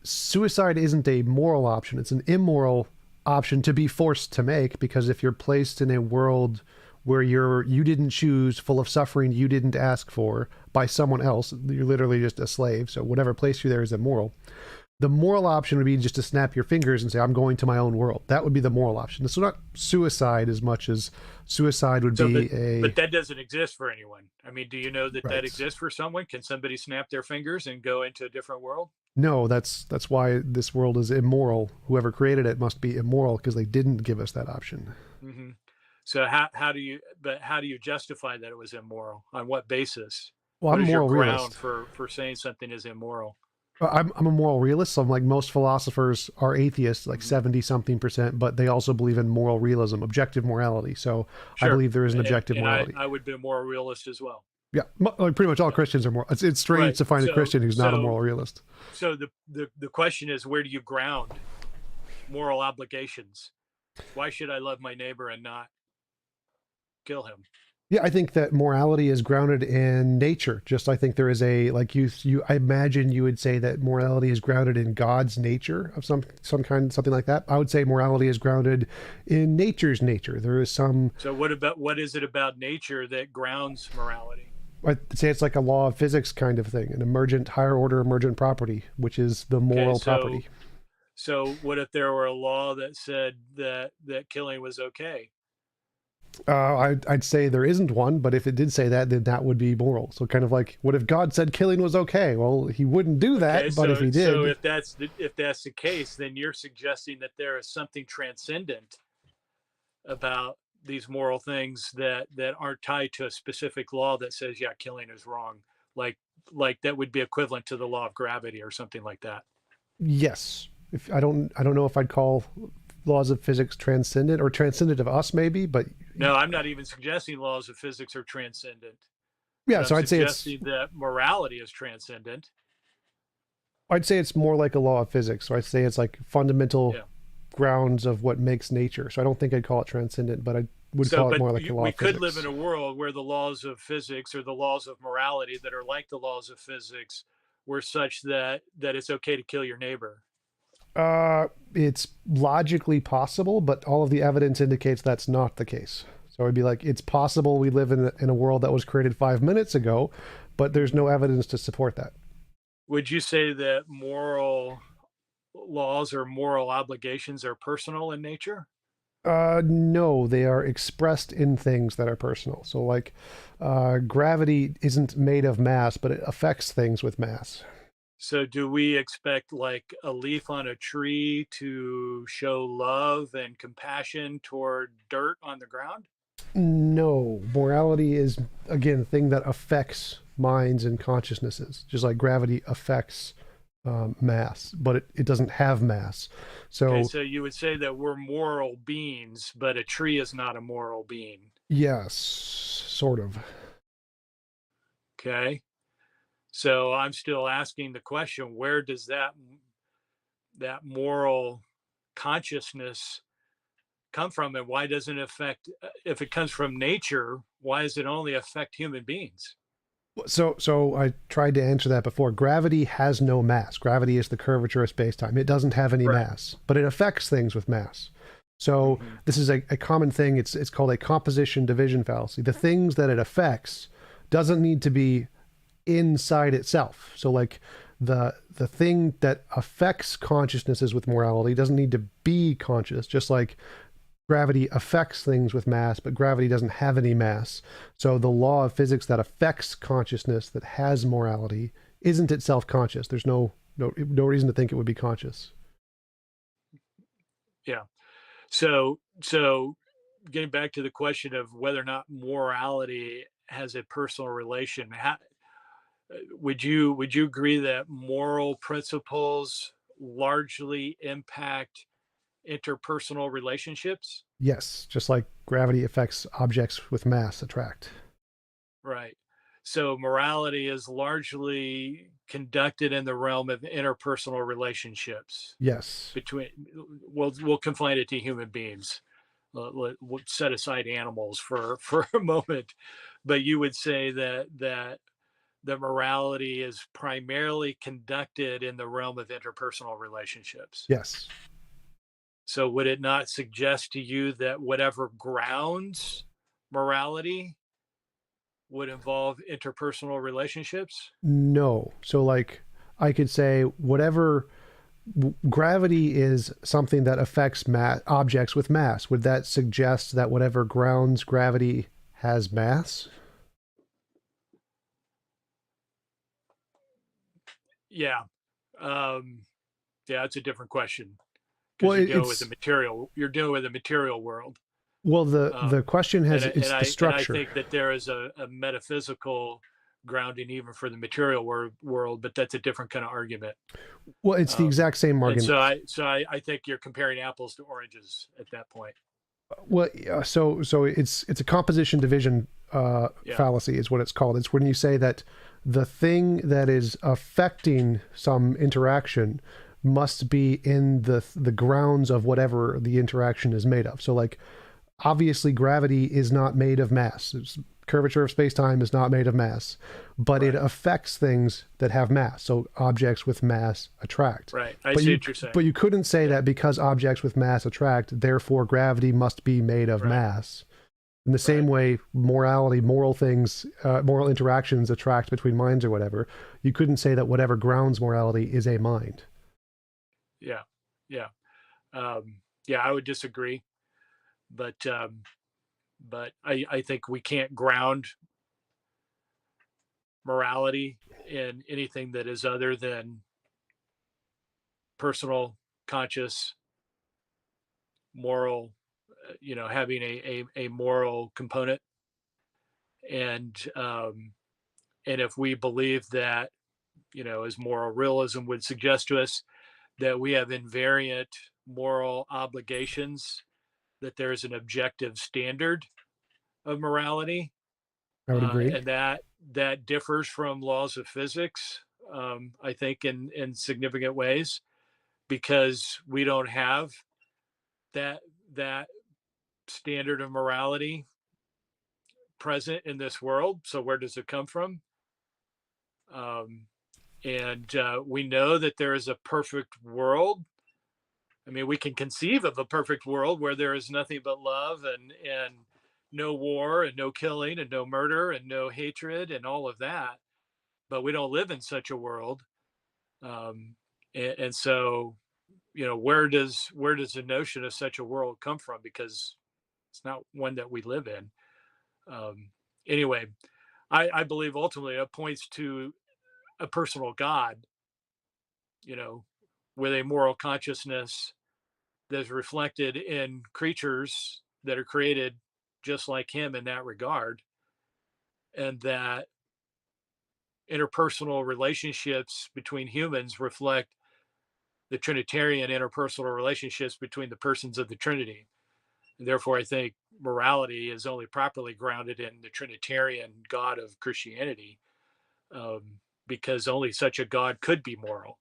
suicide isn't a moral option. It's an immoral option to be forced to make, because if you're placed in a world where you didn't choose, full of suffering you didn't ask for by someone else, you're literally just a slave. So whatever placed you there is immoral. The moral option would be just to snap your fingers and say, I'm going to my own world. That would be the moral option. It's not suicide as much as suicide would be But that doesn't exist for anyone. I mean, do you know that Right. that exists for someone? Can somebody snap their fingers and go into a different world? No, that's why this world is immoral. Whoever created it must be immoral because they didn't give us that option. Mm-hmm. So how do you justify that it was immoral? On what basis? Well, What I'm a is your moral ground realist. for saying something is immoral? I'm a moral realist. So I'm like, most philosophers are atheists, like Mhm. 70 something percent, but they also believe in moral realism, objective morality. So I Sure. believe there is an objective And morality. I would be a moral realist as well. Yeah, like pretty much all Christians are moral. It's strange Right. to find a So Christian who's not a moral realist. so the question is, where do you ground moral obligations? Why should I love my neighbor and not kill him? Yeah, I think that morality is grounded in nature. Just I think there is I imagine you would say that morality is grounded in God's nature of some kind, something like that. I would say morality is grounded in nature's nature. There is some. So what is it about nature that grounds morality? I'd say it's like a law of physics kind of thing, an emergent, higher order emergent property, which is the moral property. So what if there were a law that said that killing was okay? I'd say there isn't one, but if it did say that, then that would be moral. So kind of like, what if God said killing was okay? Well, he wouldn't do that, Okay, but if he did. So if that's the case, then you're suggesting that there is something transcendent about these moral things that aren't tied to a specific law that says, yeah, killing is wrong. Like that would be equivalent to the law of gravity or something like that. Yes. If I don't know if I'd call laws of physics transcendent, or transcendent of us maybe, but No, I'm not even suggesting laws of physics are transcendent. yeah, so I'm I'd say suggesting that morality is transcendent. it's more like a law of physics. So I'd say it's like fundamental Yeah. grounds of what makes nature. So I don't think I'd call it transcendent, but I would call it more like a law We of could physics. live in a world where the laws of physics or the laws of morality that are like the laws of physics were such that it's okay to kill your neighbor. It's logically possible, but all of the evidence indicates that's not the case. So it'd be like, it's possible we live in a world that was created 5 minutes ago, but there's no evidence to support that. Would you say that moral laws or moral obligations are personal in nature? No, they are expressed in things that are personal. So like, gravity isn't made of mass, but it affects things with mass. So do we expect like a leaf on a tree to show love and compassion toward dirt on the ground? No, morality is, again, a thing that affects minds and consciousnesses, just like gravity affects mass, but it doesn't have mass. So, Okay, so you would say that we're moral beings, but a tree is not a moral being. yes, sort of. Okay. So I'm still asking the question, where does that moral consciousness come from, and why doesn't it affect, if it comes from nature, why does it only affect human beings? So I tried to answer that before. Gravity has no mass. Gravity is the curvature of space-time. It doesn't have any Right. mass, but it affects things with mass. So Hmm. this is a common thing. It's called a composition division fallacy. The things that it affects doesn't need to be inside itself. So like the thing that affects consciousnesses with morality doesn't need to be conscious, just like gravity affects things with mass, but gravity doesn't have any mass. So the law of physics that affects consciousness that has morality isn't itself conscious. There's no reason to think it would be conscious. Yeah. So getting back to the question of whether or not morality has a personal relation, would you agree that moral principles largely impact interpersonal relationships? Yes, just like gravity affects objects with mass attract. Right. So morality is largely conducted in the realm of interpersonal relationships Yes. between. We'll confine it to human beings. We'll set aside animals for a moment, but you would say that the morality is primarily conducted in the realm of interpersonal relationships. Yes. So would it not suggest to you that whatever grounds morality would involve interpersonal relationships? No. So like I could say whatever gravity is something that affects objects with mass. Would that suggest that whatever grounds gravity has mass? Yeah. Um, yeah, it's a different question Well, because it's you're dealing with a material world. well the Um, question has and it's the I structure. think that there is a metaphysical grounding even for the material world, but that's a different kind of argument. Well, it's the Um, exact same and argument. I think you're comparing apples to oranges at that point. Well, yeah, so it's a composition division Yeah, fallacy is what it's called. It's when you say that the thing that is affecting some interaction must be in the grounds of whatever the interaction is made of. So like obviously gravity is not made of mass. Curvature of space-time is not made of mass, but it right, affects things that have mass. So objects with mass attract. right. I But see you what you're saying. but you couldn't say Yeah, that because objects with mass attract, therefore gravity must be made of right, mass. In the same right. way, morality, moral things, moral interactions attract between minds or whatever. You couldn't say that whatever grounds morality is a mind. Yeah, yeah, yeah. I would disagree, but I think we can't ground morality in anything that is other than personal, conscious, moral. Having a moral component, and and if we believe that, as moral realism would suggest to us, that we have invariant moral obligations, that there's an objective standard of morality, I would agree. and that differs from laws of physics. I think in significant ways, because we don't have that standard of morality present in this world. So where does it come from? Um, and we know that there is a perfect world. I mean, we can conceive of a perfect world where there is nothing but love and no war and no killing and no murder and no hatred and all of that. But we don't live in such a world. Um, and so, where does the notion of such a world come from? Because it's not one that we live in. Um, anyway, I believe ultimately it points to a personal God, you know, with a moral consciousness that's reflected in creatures that are created just like him in that regard, and that interpersonal relationships between humans reflect the Trinitarian interpersonal relationships between the persons of the Trinity. And therefore, I think morality is only properly grounded in the Trinitarian God of Christianity, because only such a God could be moral,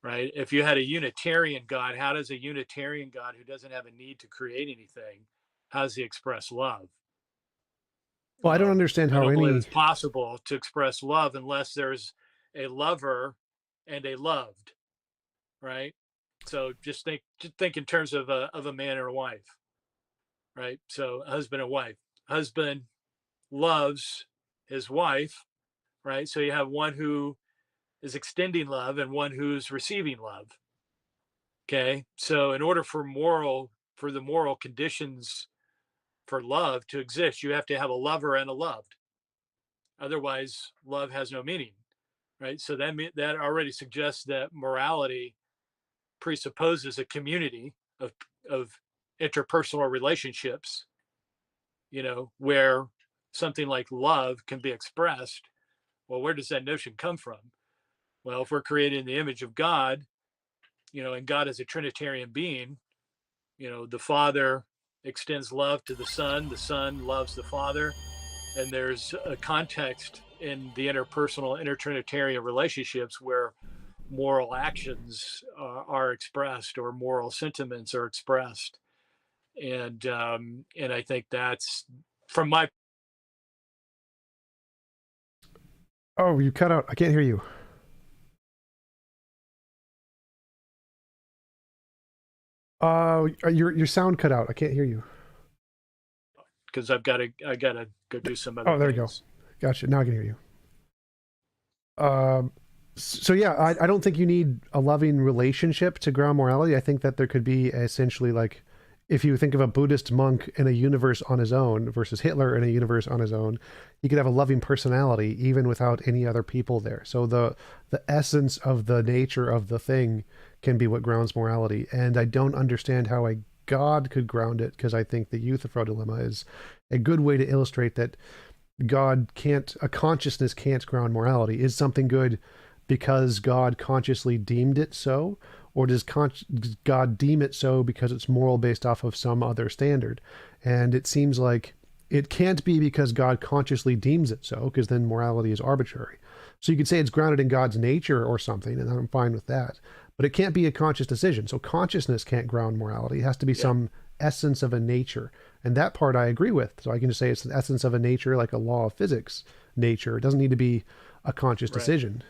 right? If you had a Unitarian God, how does a Unitarian God who doesn't have a need to create anything, how does he express love? Well, I don't understand I how don't believe any it's possible to express love unless there's a lover and a loved, right? So just think in terms of a man or a wife, right? So husband and wife. Husband loves his wife, right? So you have one who is extending love and one who's receiving love. Okay. So in order for the moral conditions for love to exist, you have to have a lover and a loved. Otherwise, love has no meaning, right? So that already suggests that morality presupposes a community of interpersonal relationships, where something like love can be expressed. Well, where does that notion come from? Well, if we're created in the image of God, and God is a Trinitarian being, the Father extends love to the Son loves the Father, and there's a context in the interpersonal intertrinitarian relationships where moral actions are expressed or moral sentiments are expressed, and I think that's from my. Oh, you cut out. I can't hear you. Your sound cut out. I can't hear you. Because I gotta go do some other Oh, there you go. things. Gotcha. Now I can hear you. So yeah, I don't think you need a loving relationship to ground morality. I think that there could be essentially like, if you think of a Buddhist monk in a universe on his own versus Hitler in a universe on his own, he could have a loving personality even without any other people there. So the essence of the nature of the thing can be what grounds morality. And I don't understand how a God could ground it, because I think the Euthyphro dilemma is a good way to illustrate that a consciousness can't ground morality. Is something good because God consciously deemed it so? Or does God deem it so because it's moral based off of some other standard? And it seems like it can't be because God consciously deems it so, because then morality is arbitrary. So you could say it's grounded in God's nature or something, and I'm fine with that. But it can't be a conscious decision. So consciousness can't ground morality. It has to be some essence of a nature. And that part I agree with. So I can just say it's the essence of a nature, like a law of physics nature. It doesn't need to be a conscious decision.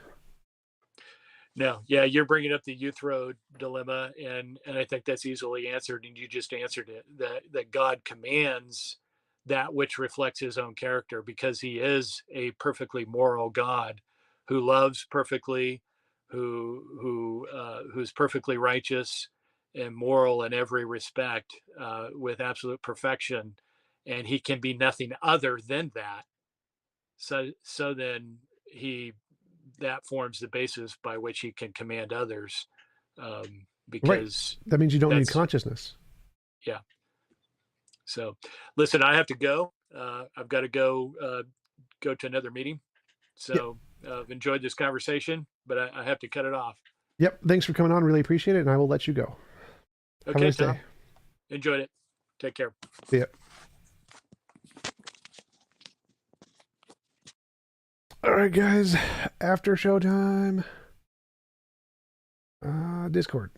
No, yeah, you're bringing up the Euthyphro dilemma, and I think that's easily answered, and you just answered it. That God commands that which reflects His own character, because He is a perfectly moral God who loves perfectly, who's perfectly righteous and moral in every respect, with absolute perfection, and He can be nothing other than that. So then He that forms the basis by which he can command others, Right. because That means you don't need that's consciousness. yeah. So listen, I have to go. I've got to go to another meeting. Yep. So I've enjoyed this conversation, but I have to cut it off. Yep. Thanks for coming on. Really appreciate it. And I will let you go. Have a Okay, nice Tom, day. enjoyed it. Take care. See ya. All right, guys. After showtime. Discord.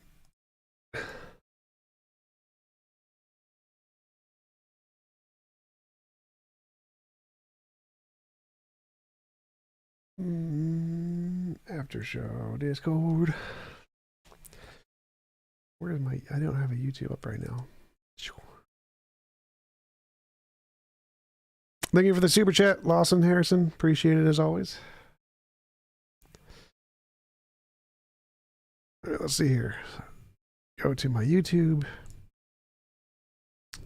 After show Discord. Where's my? I don't have a YouTube up right now. Thank you for the super chat, Lawson Harrison. Appreciate it as always. All right, let's see here. Go to my YouTube.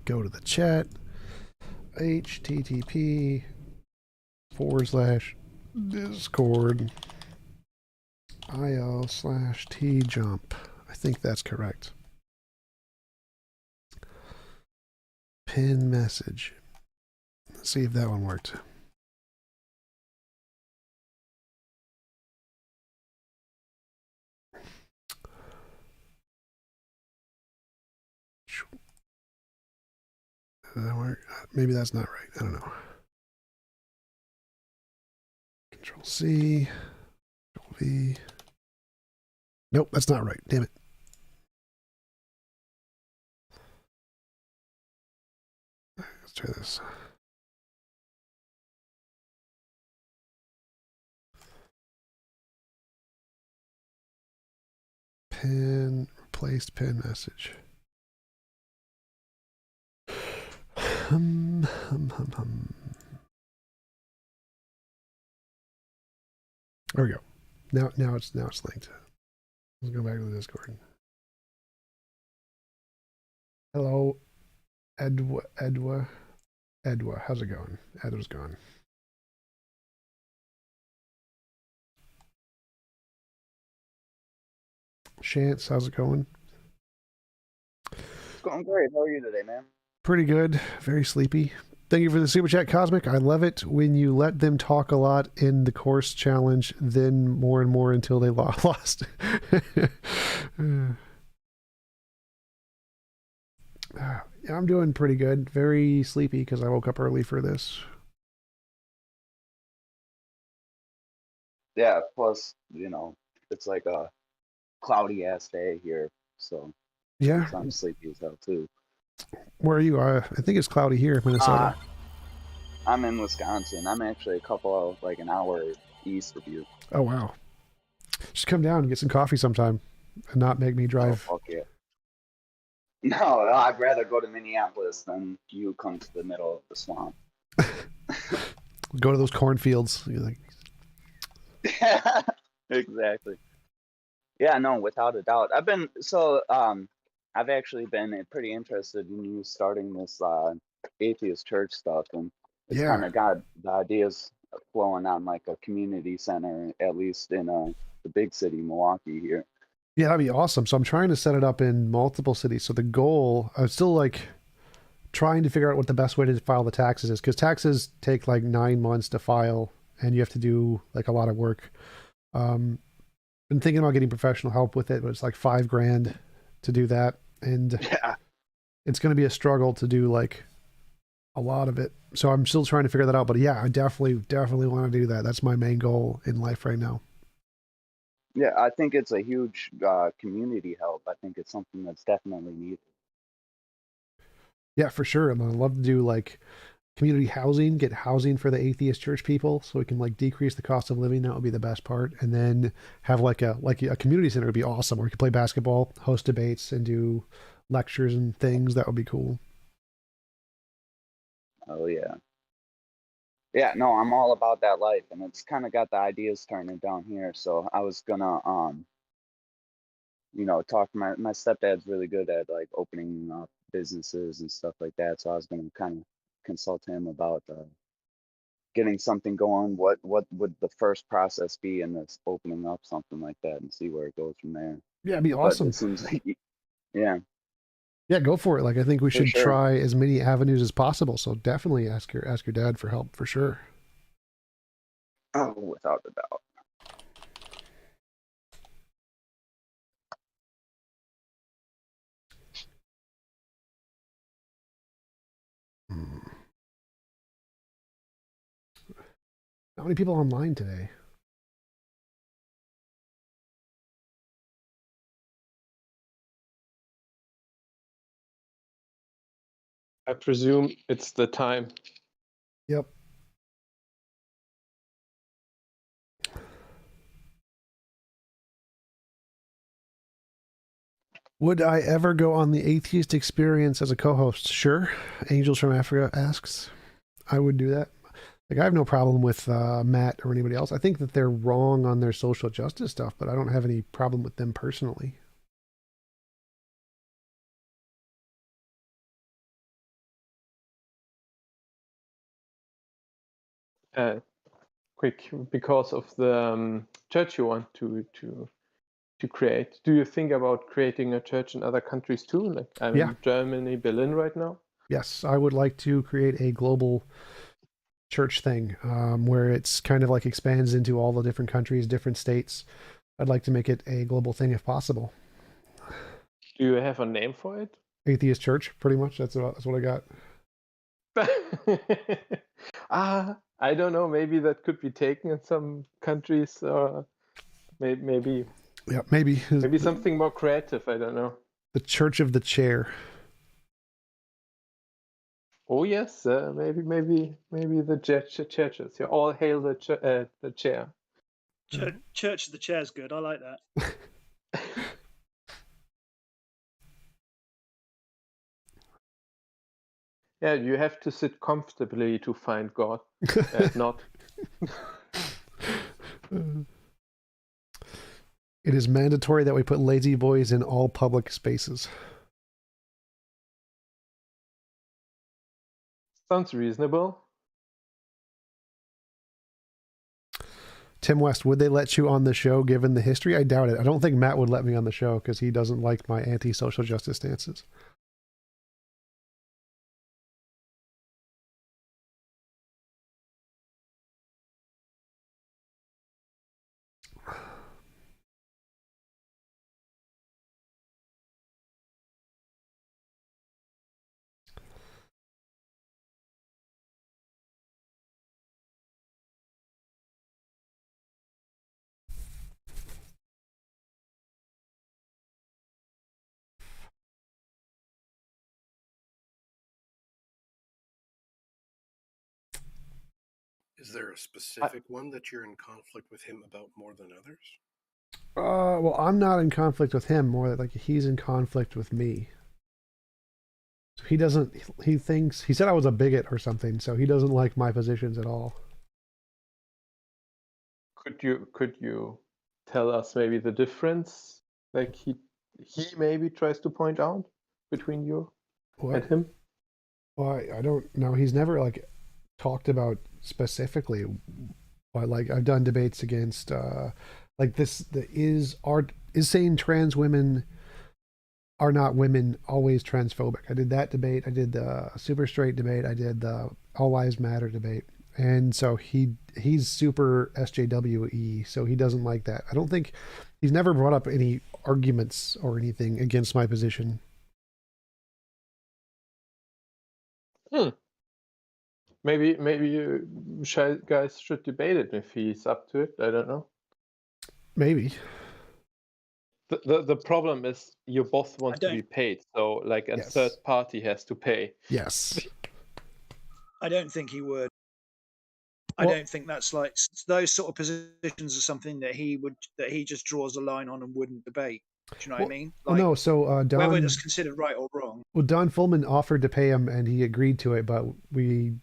Go to the chat. http://discord il/tjump. I think that's correct. Pin message. Let's see if that one worked. Does that work? Maybe that's not right. I don't know. Control C. Control V. Nope, that's not right. Damn it. Let's try this. Pin replace. placed pin message. There we go. Now it's linked. Let's go back to the Discord. Hello, Edwa. How's it going? Edwa's gone. Chance, how's it going? It's going great. How are you today, man? Pretty good. Very sleepy. Thank you for the super chat, Cosmic. I love it when you let them talk a lot in the course challenge, then more and more until they lost. Yeah, I'm doing pretty good. Very sleepy because I woke up early for this. Yeah, plus, it's like a cloudy ass day here, so Yeah. I'm sleepy as hell too. Where are you? I think it's cloudy here, Minnesota. I'm in Wisconsin. I'm actually a couple of like an hour east of you. Oh wow. Just come down and get some coffee sometime and not make me drive. Oh, fuck yeah. No, I'd rather go to Minneapolis than you come to the middle of the swamp. Go to those cornfields. You're like... Exactly. Yeah, no, without a doubt. I've actually been pretty interested in you starting this atheist church stuff, and it's kind of got the ideas flowing on like a community center, at least in the big city, Milwaukee here. Yeah, that'd be awesome. So I'm trying to set it up in multiple cities. So the goal, I'm still like trying to figure out what the best way to file the taxes is, because taxes take like 9 months to file and you have to do like a lot of work. Been thinking about getting professional help with it, but it's like $5,000 to do that. And yeah, it's going to be a struggle to do like a lot of it. So I'm still trying to figure that out. But yeah, I definitely want to do that. That's my main goal in life right now. Yeah, I think it's a huge community help. I think it's something that's definitely needed. Yeah, for sure. I'd love to do like community housing, get housing for the atheist church people so we can like decrease the cost of living. That would be the best part. And then have like a community center would be awesome where we could play basketball, host debates, and do lectures and things. That would be cool. Oh yeah. Yeah, no, I'm all about that life, and it's kind of got the ideas turning down here. So I was gonna, talk to my stepdad's really good at like opening up businesses and stuff like that. So I was gonna kind of consult him about getting something going. What would the first process be in this opening up something like that, and see where it goes from there. Yeah, it'd be awesome. But it seems like, yeah. Yeah, go for it. Like, I think we should sure. try as many avenues as possible. So definitely ask your dad for help for sure. Oh, without a doubt. How many people online today? I presume it's the time. Yep. Would I ever go on the atheist experience as a co-host? Sure. Angels from Africa asks. I would do that. Like, I have no problem with Matt or anybody else. I think that they're wrong on their social justice stuff, but I don't have any problem with them personally. Quick, because of the church you want to create, do you think about creating a church in other countries too? Like I'm in Germany, Berlin right now. Yes, I would like to create a global church thing where it's kind of like expands into all the different countries, different states. I'd like to make it a global thing if possible. Do you have a name for it? Atheist church, pretty much. That's what I got. I don't know. Maybe that could be taken in some countries, or maybe. Yeah, maybe something more creative. I don't know. The Church of the Chair. Oh yes, maybe the churches. Yeah, all hail the chair. Church of the Chair's good. I like that. Yeah, you have to sit comfortably to find God, not. It is mandatory that we put lazy boys in all public spaces. Sounds reasonable. Tim West, would they let you on the show given the history? I doubt it. I don't think Matt would let me on the show because he doesn't like my anti-social justice stances. Is there a specific one that you're in conflict with him about more than others? Well, I'm not in conflict with him, more like he's in conflict with me. So he doesn't, he thinks, he said I was a bigot or something, so he doesn't like my positions at all. Could you tell us maybe the difference, like he maybe tries to point out between you and him? Well, I don't know. He's never like talked about specifically, but like I've done debates against like this, is saying trans women are not women always transphobic? I did that debate. I did the super straight debate. I did the all lives matter debate. And so he's super SJWE, so he doesn't like that. I don't think he's never brought up any arguments or anything against my position. Maybe you guys should debate it if he's up to it. I don't know. Maybe. The problem is you both want to be paid, so like a third party has to pay. Yes. I don't think he would. I don't think that's like those sort of positions are something that he just draws a line on and wouldn't debate. Do you know what I mean? Like, no, so Don, whether it's considered right or wrong. Well, Don Fullman offered to pay him and he agreed to it, but me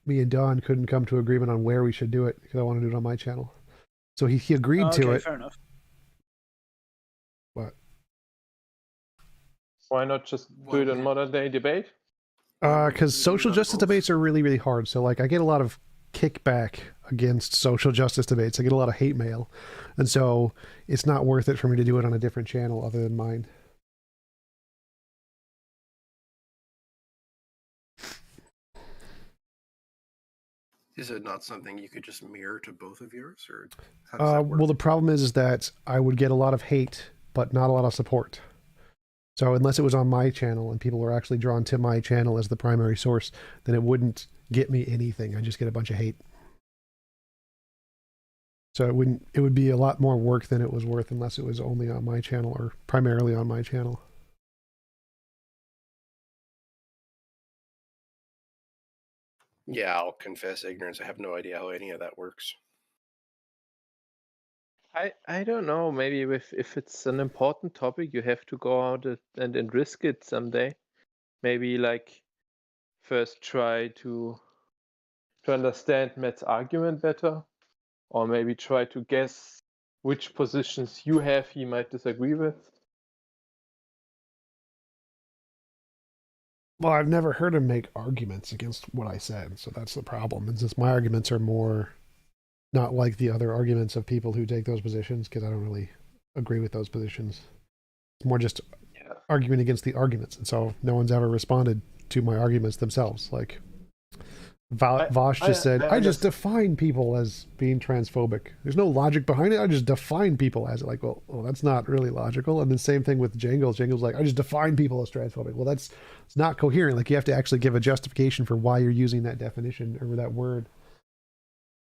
and Don couldn't come to agreement on where we should do it because I want to do it on my channel. So he agreed to it. Fair enough. What? Why not just do it on modern day debate? Because social justice debates are really, really hard. So like I get a lot of kickback against social justice debates. I get a lot of hate mail. And so it's not worth it for me to do it on a different channel other than mine. Is it not something you could just mirror to both of yours? Or how does that work? Well, the problem is that I would get a lot of hate, but not a lot of support. So unless it was on my channel and people were actually drawn to my channel as the primary source, then it wouldn't get me anything. I just get a bunch of hate. So it would be a lot more work than it was worth unless it was only on my channel or primarily on my channel. Yeah, I'll confess ignorance. I have no idea how any of that works. I don't know. Maybe if it's an important topic, you have to go out and risk it someday. Maybe like first try to understand Matt's argument better, or maybe try to guess which positions you have he might disagree with. Well, I've never heard him make arguments against what I said, so that's the problem. And since my arguments are more not like the other arguments of people who take those positions, because I don't really agree with those positions. It's more just arguing against the arguments, and so no one's ever responded to my arguments themselves. Like Vosh just said, I just define people as being transphobic. There's no logic behind it. I just define people as it. Like, well, that's not really logical. And the same thing with Jangles. Jangles like, I just define people as transphobic. Well, it's not coherent. Like, you have to actually give a justification for why you're using that definition or that word.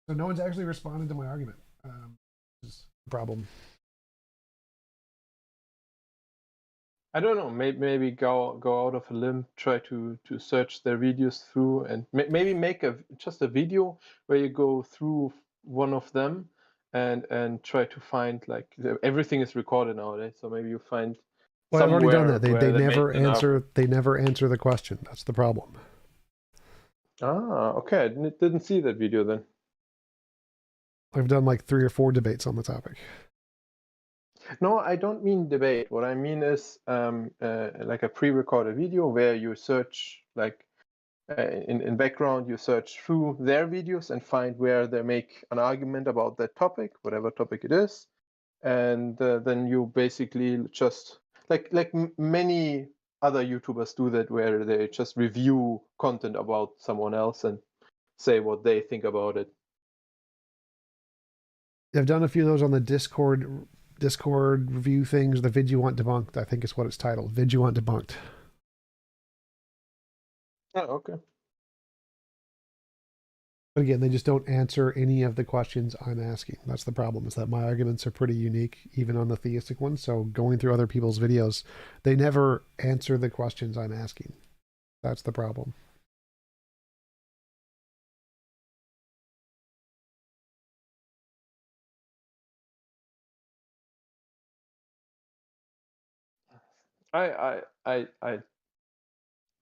So no one's actually responded to my argument. This is a problem. I don't know. Maybe go out of a limb, try to search their videos through, and maybe make just a video where you go through one of them and try to find, like, everything is recorded nowadays. So maybe you find Well, I've already done that. They where never make an answer. They never answer the question. That's the problem. Ah, okay. I didn't see that video then. I've done like 3 or 4 debates on the topic. No, I don't mean debate. What I mean is like a pre-recorded video where you search, like in background, you search through their videos and find where they make an argument about that topic, whatever topic it is, and then you basically just like many other YouTubers do that, where they just review content about someone else and say what they think about it. I've done a few of those on the Discord review things. The Vid You Want Debunked, I think is what it's titled. Vid You Want Debunked. Oh, okay. But again, they just don't answer any of the questions I'm asking. That's the problem, is that my arguments are pretty unique, even on the theistic ones. So going through other people's videos, they never answer the questions I'm asking. That's the problem. I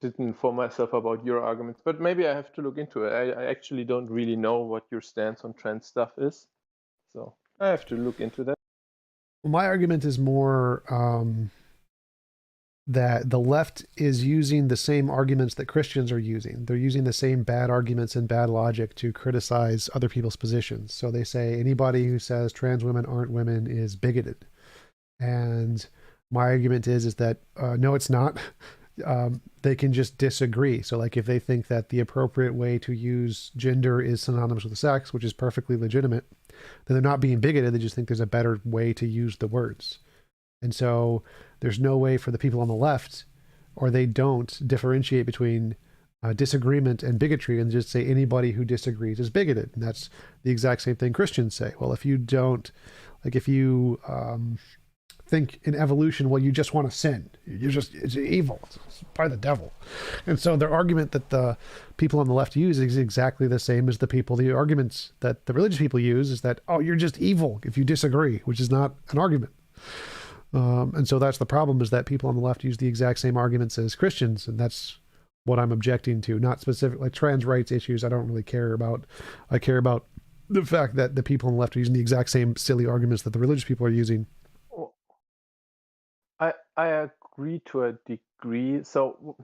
didn't inform myself about your arguments, but maybe I have to look into it. I actually don't really know what your stance on trans stuff is, so I have to look into that. Well, my argument is more that the left is using the same arguments that Christians are using. They're using the same bad arguments and bad logic to criticize other people's positions. So they say anybody who says trans women aren't women is bigoted. And my argument is that no, it's not. They can just disagree. So like if they think that the appropriate way to use gender is synonymous with sex, which is perfectly legitimate, then they're not being bigoted. They just think there's a better way to use the words. And so there's no way for the people on the left, or they don't differentiate between disagreement and bigotry and just say anybody who disagrees is bigoted. And that's the exact same thing Christians say. Well, if you don't, like if you think in evolution, well, you just want to sin. It's evil. It's by the devil. And so their argument that the people on the left use is exactly the same as the arguments that the religious people use is that, oh, you're just evil if you disagree, which is not an argument. And so that's the problem, is that people on the left use the exact same arguments as Christians. And that's what I'm objecting to, not specific, like trans rights issues. I don't really care about. I care about the fact that the people on the left are using the exact same silly arguments that the religious people are using. I agree to a degree. So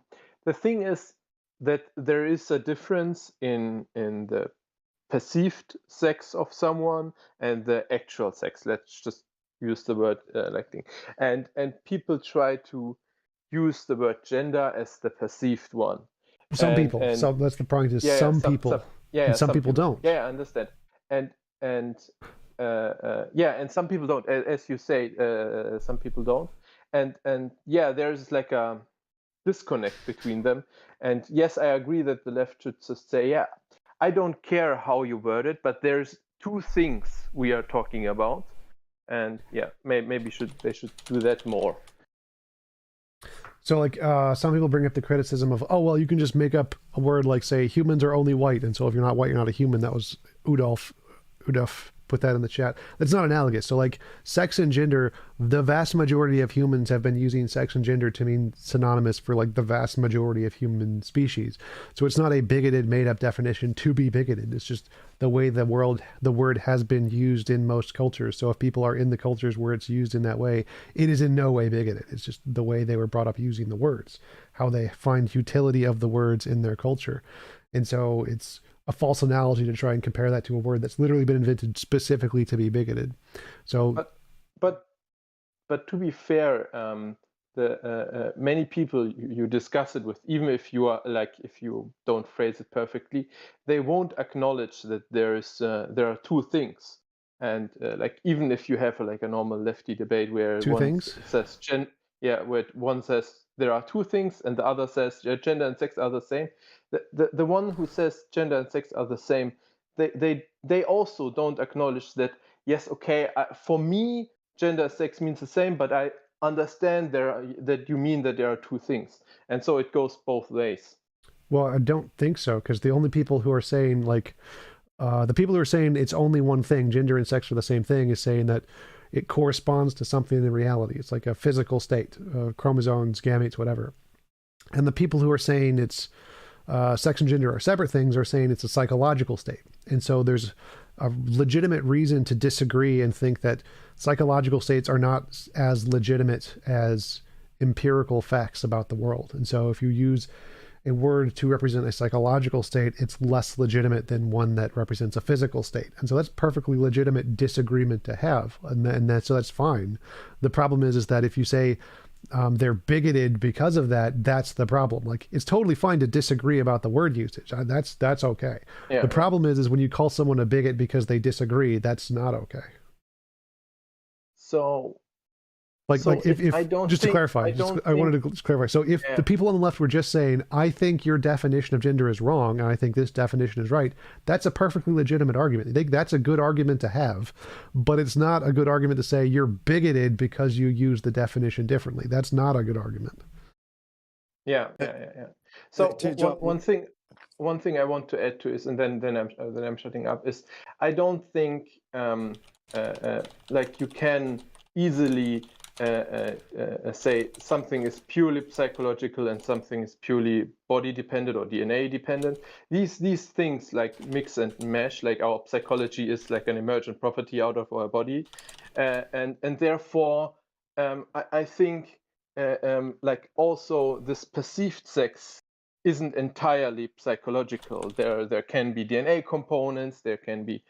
the thing is that there is a difference in the perceived sex of someone and the actual sex. Let's just use the word like thing. And people try to use the word gender as the perceived one. Some people. That's the point. Is some people. Some people don't. Yeah, I understand. And some people don't. As you say, some people don't. And yeah, there's like a disconnect between them. And yes, I agree that the left should just say, yeah, I don't care how you word it, but there's two things we are talking about. And yeah, maybe they should do that more. So like some people bring up the criticism of, oh, well, you can just make up a word like, say, humans are only white. And so if you're not white, you're not a human. That was Udolf put that in the chat. That's not analogous. So like sex and gender, the vast majority of humans have been using sex and gender to mean synonymous for like the vast majority of human species. So it's not a bigoted made up definition to be bigoted. It's just the way the word has been used in most cultures. So if people are in the cultures where it's used in that way, it is in no way bigoted. It's just the way they were brought up using the words, how they find utility of the words in their culture. And so it's a false analogy to try and compare that to a word that's literally been invented specifically to be bigoted. So, but to be fair, the many people you discuss it with, even if you are if you don't phrase it perfectly, they won't acknowledge that there are two things. And like even if you have a normal lefty debate where one says where one says there are two things and the other says gender and sex are the same. The one who says gender and sex are the same, they also don't acknowledge that, yes, okay, for me, gender and sex means the same, but I understand that you mean that there are two things. And so it goes both ways. Well, I don't think so, because the only people who are saying the people who are saying it's only one thing, gender and sex are the same thing, is saying that it corresponds to something in reality. It's like a physical state, chromosomes, gametes, whatever. And the people who are saying it's sex and gender are separate things are saying it's a psychological state. And so there's a legitimate reason to disagree and think that psychological states are not as legitimate as empirical facts about the world. And so if you use a word to represent a psychological state, it's less legitimate than one that represents a physical state. And so that's perfectly legitimate disagreement to have. So that's fine. The problem is that if you say they're bigoted because of that, that's the problem. Like, it's totally fine to disagree about the word usage. That's okay. Yeah. The problem is when you call someone a bigot because they disagree, that's not okay. So if I don't just think, to clarify, I wanted to just clarify. So if the people on the left were just saying, I think your definition of gender is wrong, and I think this definition is right, that's a perfectly legitimate argument. I think that's a good argument to have, but it's not a good argument to say you're bigoted because you use the definition differently. That's not a good argument. Yeah. So to one thing I want to add to is, and then I'm shutting up, is I don't think like you can easily say something is purely psychological and something is purely body dependent or DNA dependent. These things like mix and mesh, like our psychology is like an emergent property out of our body, and therefore I think like also this perceived sex isn't entirely psychological. There can be DNA components, there can be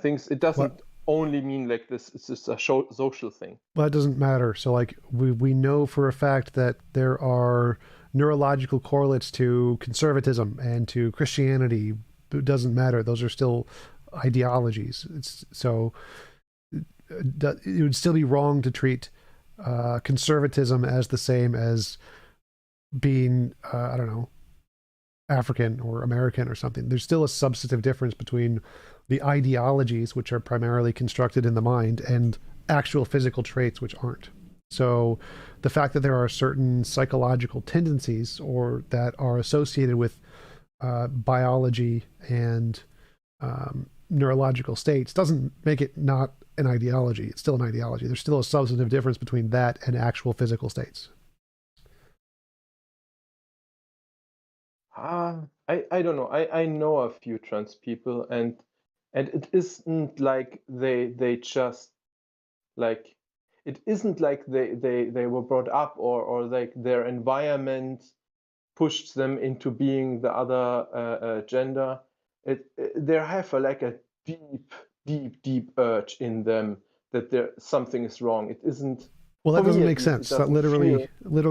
things. It doesn't only mean like this. It's just a social thing. Well, that doesn't matter. So like we know for a fact that there are neurological correlates to conservatism and to Christianity. It doesn't matter. Those are still ideologies. It would still be wrong to treat conservatism as the same as being, I don't know, African or American or something. There's still a substantive difference between the ideologies, which are primarily constructed in the mind, and actual physical traits, which aren't. So the fact that there are certain psychological tendencies or that are associated with biology and neurological states doesn't make it not an ideology. It's still an ideology. There's still a substantive difference between that and actual physical states. I don't know. I know a few trans people, and it isn't like they just like, it isn't like they were brought up or like their environment pushed them into being the other gender. They have like a deep urge in them that something is wrong. It isn't. Well, that doesn't make sense. That literally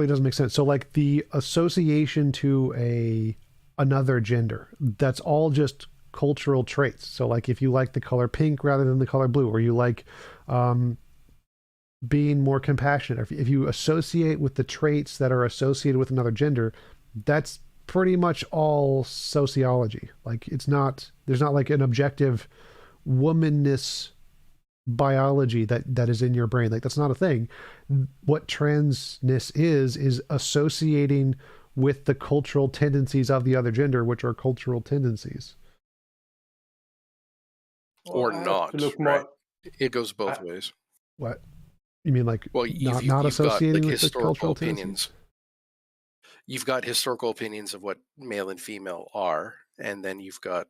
doesn't make sense. So like the association to another gender, that's all just cultural traits. So like if you like the color pink rather than the color blue, or you like being more compassionate, or if you associate with the traits that are associated with another gender, that's pretty much all sociology. Like there's not like an objective womanness biology that is in your brain. Like that's not a thing. What transness is associating with the cultural tendencies of the other gender, which are cultural tendencies. Or not, right? It goes both ways. What? You mean like you've not got, associating like, with the cultural opinions. tendencies? You've got historical opinions of what male and female are, and then you've got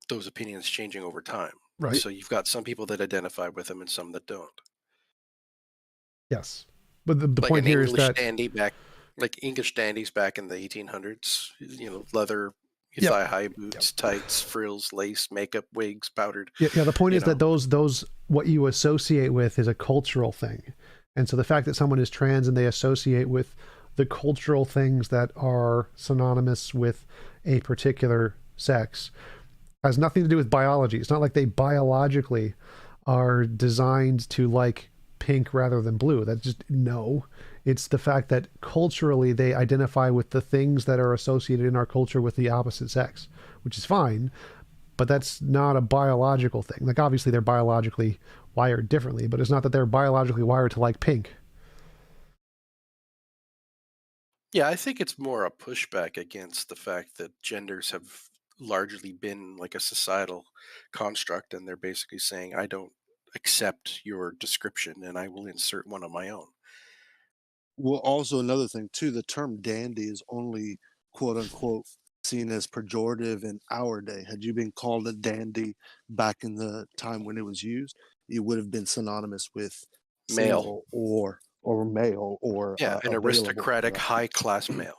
those opinions changing over time. Right. So you've got some people that identify with them and some that don't. Yes. But the like point here is that English dandies back in the 1800s, leather, thigh-high boots, tights, frills, lace, makeup, wigs, powdered. Yeah. The point is that those what you associate with is a cultural thing. And so the fact that someone is trans and they associate with the cultural things that are synonymous with a particular sex has nothing to do with biology. It's not like they biologically are designed to like pink rather than blue. That's just no. It's the fact that culturally they identify with the things that are associated in our culture with the opposite sex, which is fine, but that's not a biological thing. Like obviously they're biologically wired differently, but it's not that they're biologically wired to like pink. Yeah, I think it's more a pushback against the fact that genders have largely been like a societal construct, and they're basically saying, I don't accept your description and I will insert one of my own. Well, also another thing too, the term dandy is only quote unquote seen as pejorative in our day. Had you been called a dandy back in the time when it was used, it would have been synonymous with Male. or male or an available. aristocratic high class male.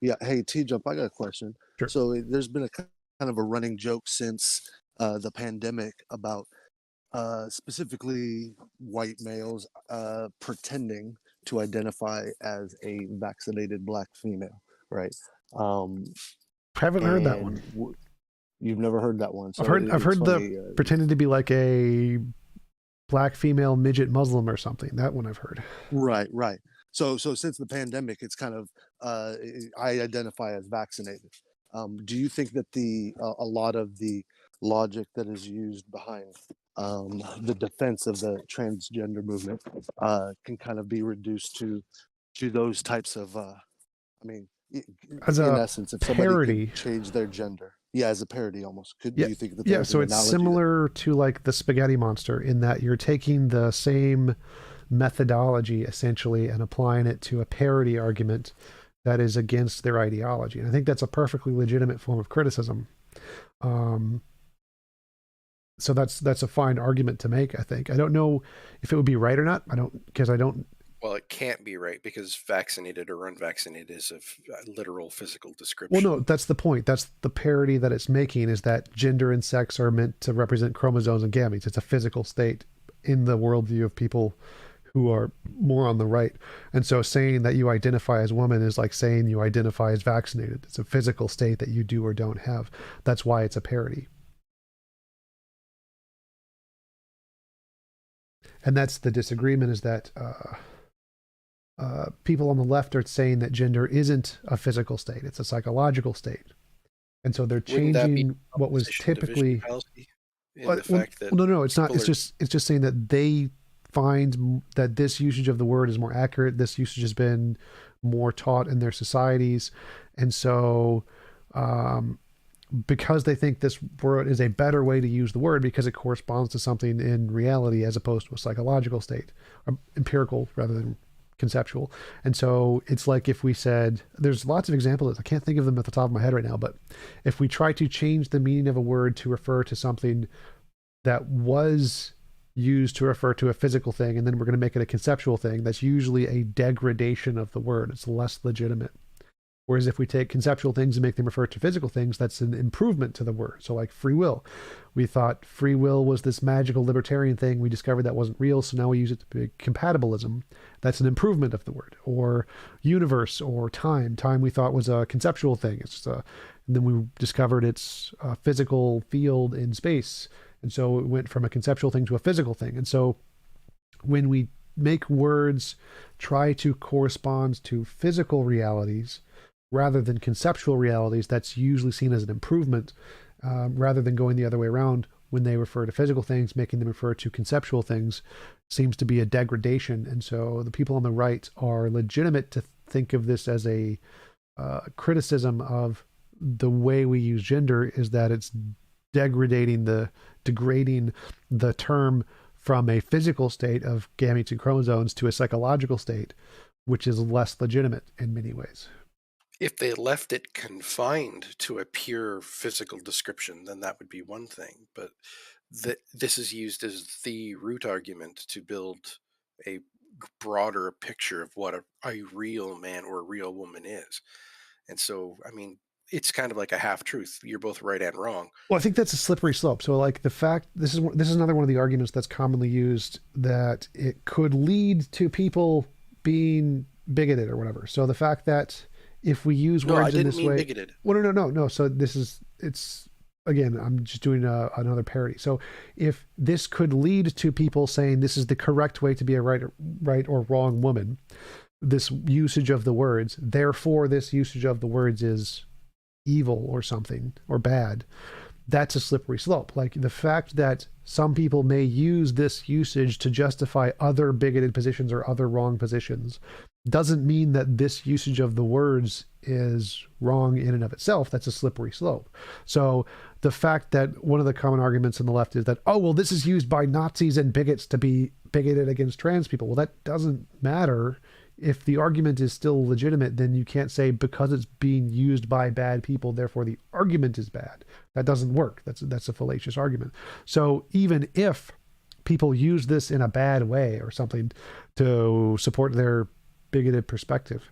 Yeah. Hey, T-Jump, I got a question. Sure. So there's been a kind of a running joke since the pandemic about specifically white males pretending to identify as a vaccinated black female, right? Haven't heard that one. You've never heard that one. So I've heard the pretending to be like a black female midget Muslim or something. That one I've heard. Right. So since the pandemic, it's kind of I identify as vaccinated. Do you think that a lot of the logic that is used behind the defense of the transgender movement can kind of be reduced to those types of as in a essence, if somebody could change their gender, as a parody almost. Do you think that? So it's similar to like the spaghetti monster in that you're taking the same methodology essentially and applying it to a parody argument that is against their ideology, and I think that's a perfectly legitimate form of criticism. So that's a fine argument to make, I think. I don't know if it would be right or not. Well, it can't be right because vaccinated or unvaccinated is a literal physical description. Well, no, that's the point. That's the parody that it's making, is that gender and sex are meant to represent chromosomes and gametes. It's a physical state in the worldview of people who are more on the right. And so saying that you identify as woman is like saying you identify as vaccinated. It's a physical state that you do or don't have. That's why it's a parody. And that's the disagreement, is that people on the left are saying that gender isn't a physical state, it's a psychological state. And so they're changing what was typically... No, it's not. It's just saying that they find that this usage of the word is more accurate. This usage has been more taught in their societies. And so because they think this word is a better way to use the word because it corresponds to something in reality as opposed to a psychological state, or empirical rather than conceptual. And so it's like if we said, there's lots of examples, I can't think of them at the top of my head right now, but if we try to change the meaning of a word to refer to something that was used to refer to a physical thing, and then we're going to make it a conceptual thing, that's usually a degradation of the word. It's less legitimate. Whereas if we take conceptual things and make them refer to physical things, that's an improvement to the word. So like free will. We thought free will was this magical libertarian thing. We discovered that wasn't real, so now we use it to be compatibilism. That's an improvement of the word. Or universe or time. Time we thought was a conceptual thing. And then we discovered it's a physical field in space. And so it went from a conceptual thing to a physical thing. And so when we make words try to correspond to physical realities rather than conceptual realities, that's usually seen as an improvement, rather than going the other way around. When they refer to physical things, making them refer to conceptual things seems to be a degradation. And so the people on the right are legitimate to think of this as a criticism of the way we use gender, is that it's degrading the term from a physical state of gametes and chromosomes to a psychological state, which is less legitimate in many ways. If they left it confined to a pure physical description, then that would be one thing. But this is used as the root argument to build a broader picture of what a real man or a real woman is. And so, I mean, it's kind of like a half-truth. You're both right and wrong. Well, I think that's a slippery slope. So like the fact, this is another one of the arguments that's commonly used, that it could lead to people being bigoted or whatever. So the fact that if we use words in this way... bigoted. Well, no. So it's again, I'm just doing another parody. So if this could lead to people saying this is the correct way to be a right or wrong woman, this usage of the words, therefore this usage of the words is evil or something or bad, that's a slippery slope. Like the fact that some people may use this usage to justify other bigoted positions or other wrong positions doesn't mean that this usage of the words is wrong in and of itself. That's a slippery slope. So the fact that one of the common arguments on the left is that, oh, well, this is used by Nazis and bigots to be bigoted against trans people. Well, that doesn't matter. If the argument is still legitimate, then you can't say because it's being used by bad people, therefore the argument is bad. That doesn't work. That's a fallacious argument. So even if people use this in a bad way or something to support their bigoted perspective,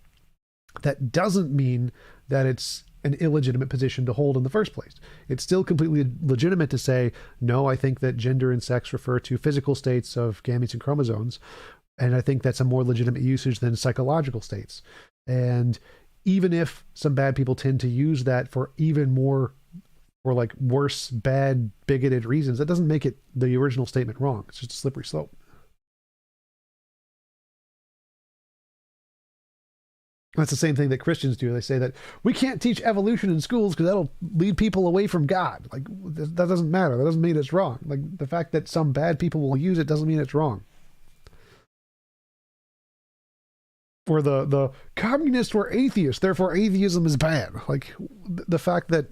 that doesn't mean that it's an illegitimate position to hold in the first place. It's still completely legitimate to say, no, I think that gender and sex refer to physical states of gametes and chromosomes. And I think that's a more legitimate usage than psychological states. And even if some bad people tend to use that for even more, or like worse, bad, bigoted reasons, that doesn't make it the original statement wrong. It's just a slippery slope. That's the same thing that Christians do. They say that we can't teach evolution in schools because that'll lead people away from God. Like, that doesn't matter. That doesn't mean it's wrong. Like, the fact that some bad people will use it doesn't mean it's wrong. Or the communists were atheists, therefore atheism is bad. Like, the fact that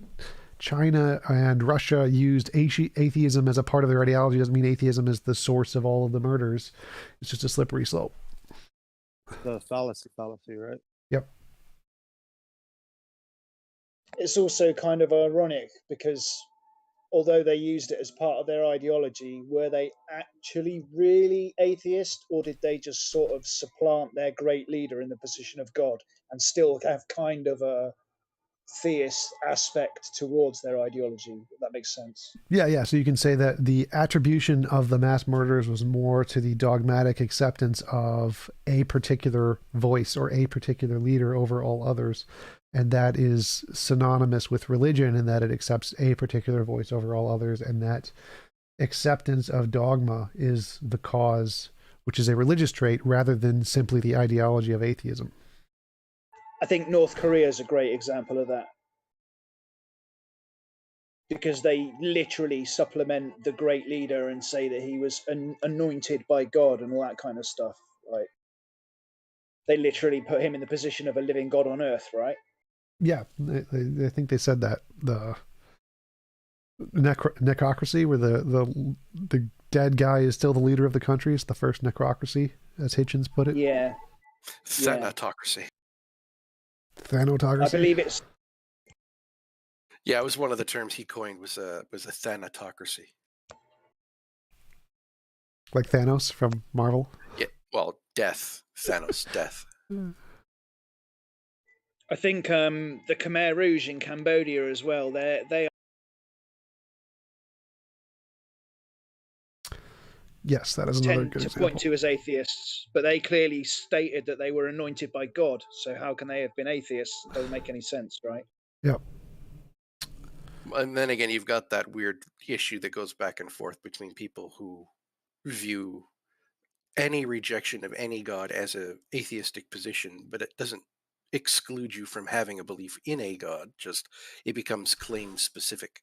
China and Russia used atheism as a part of their ideology doesn't mean atheism is the source of all of the murders. It's just a slippery slope. The fallacy, right? Yep. It's also kind of ironic because although they used it as part of their ideology, were they actually really atheist, or did they just sort of supplant their great leader in the position of God and still have kind of a theist aspect towards their ideology? If that makes sense. Yeah. So you can say that the attribution of the mass murders was more to the dogmatic acceptance of a particular voice or a particular leader over all others. And that is synonymous with religion in that it accepts a particular voice over all others. And that acceptance of dogma is the cause, which is a religious trait rather than simply the ideology of atheism. I think North Korea is a great example of that, because they literally supplement the great leader and say that he was anointed by God and all that kind of stuff. Right? They literally put him in the position of a living God on earth, right? Yeah, I think they said that the necrocracy, where the dead guy is still the leader of the country. It's the first necrocracy, as Hitchens put it. Yeah. Thanatocracy. Thanatocracy. I believe it's. Yeah, it was one of the terms he coined was a thanatocracy. Like Thanos from Marvel. Yeah, well, death. Thanos, death. I think the Khmer Rouge in Cambodia as well. They. Yes, that is another good example. Point to as atheists, but they clearly stated that they were anointed by God. So how can they have been atheists? It doesn't make any sense, right? Yep. And then again, you've got that weird issue that goes back and forth between people who view any rejection of any god as an atheistic position, but it doesn't exclude you from having a belief in a god. Just it becomes claim specific.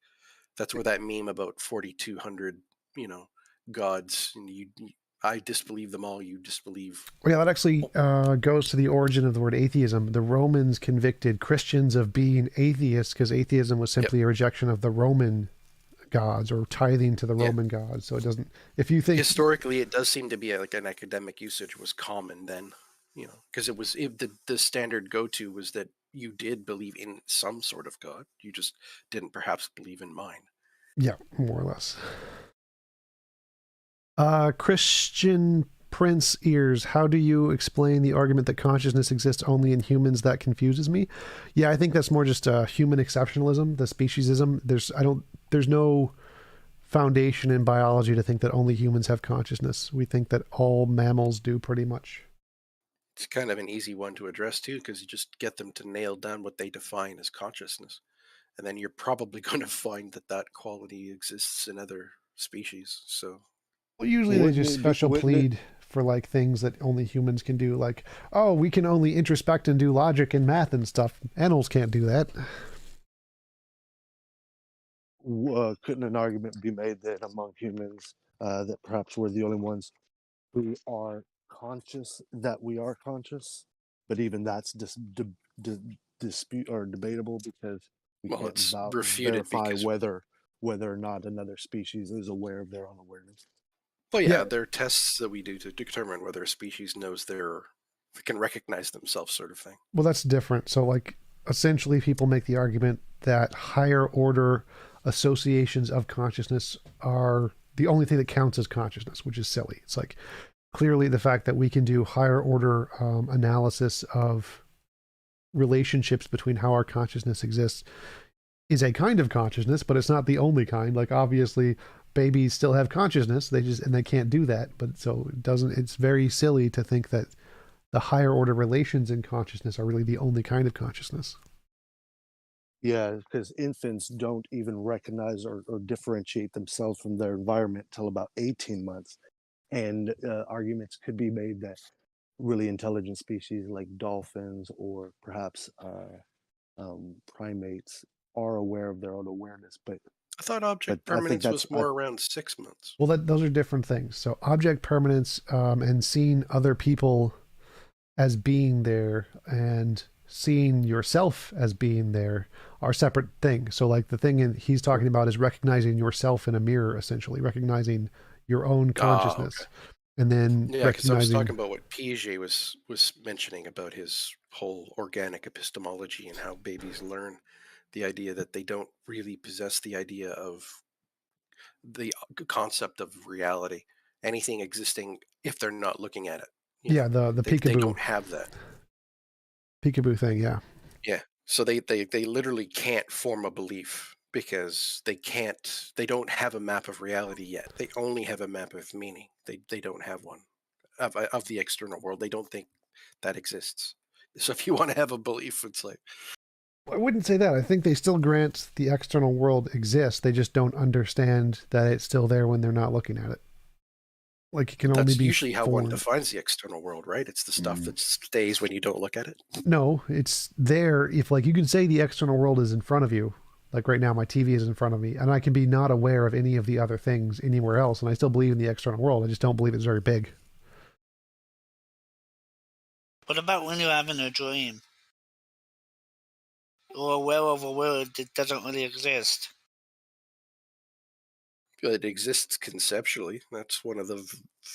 That's where that meme about 4,200, gods, and I disbelieve them all. You disbelieve. Well, yeah, that actually goes to the origin of the word atheism. The Romans convicted Christians of being atheists because atheism was simply a rejection of the Roman gods or tithing to the Roman gods. So it doesn't. If you think historically, it does seem to be like an academic usage was common then. Because the standard go-to was that you did believe in some sort of God. You just didn't perhaps believe in mine. Yeah, more or less. Christian Prince Ears, how do you explain the argument that consciousness exists only in humans? That confuses me. Yeah, I think that's more just human exceptionalism, the speciesism. There's no foundation in biology to think that only humans have consciousness. We think that all mammals do pretty much. It's kind of an easy one to address too, because you just get them to nail down what they define as consciousness. And then you're probably going to find that quality exists in other species. So, well, usually they just special plead for like things that only humans can do. Like, oh, we can only introspect and do logic and math and stuff. Animals can't do that. Couldn't an argument be made that among humans that perhaps we're the only ones who are conscious that we are conscious? But even that's dispute or debatable because we Well, can't it's refuted verify because whether or not another species is aware of their own awareness. well, yeah, Yeah. there are tests that we do to determine whether a species knows can recognize themselves, sort of thing. Well, that's different. So, like, essentially, people make the argument that higher order associations of consciousness are the only thing that counts as consciousness, which is silly. It's like clearly the fact that we can do higher order analysis of relationships between how our consciousness exists is a kind of consciousness, but it's not the only kind. Like, obviously, babies still have consciousness. They can't do that. But so it's very silly to think that the higher order relations in consciousness are really the only kind of consciousness. Yeah, because infants don't even recognize or differentiate themselves from their environment till about 18 months. And arguments could be made that really intelligent species like dolphins or perhaps primates are aware of their own awareness. But I thought object I think permanence was more around 6 months. Well, those are different things. So object permanence and seeing other people as being there and seeing yourself as being there are separate things. So like the thing he's talking about is recognizing yourself in a mirror, essentially recognizing your own consciousness. Okay. And then Yeah, because I was recognizing talking about what Piaget was mentioning about his whole organic epistemology and how babies learn the idea that they don't really possess the idea of the concept of reality, anything existing if they're not looking at it. the They peekaboo. don't have that. Peekaboo thing, yeah. Yeah. So they literally can't form a belief because they don't have a map of reality yet. They only have a map of meaning. They don't have one of the external world. They don't think that exists. So if you want to have a belief, it's like, I wouldn't say that. I think they still grant the external world exists. They just don't understand that it's still there when they're not looking at it. Like it can only that's be usually how one formed. defines the external world, right? It's the stuff that stays when you don't look at it. No, it's there. If like you can say the external world is in front of you, like right now my TV is in front of me, and I can be not aware of any of the other things anywhere else, and I still believe in the external world. I just don't believe it's very big. What about when you're having a dream? You're aware of a world that doesn't really exist. It exists conceptually. That's one of the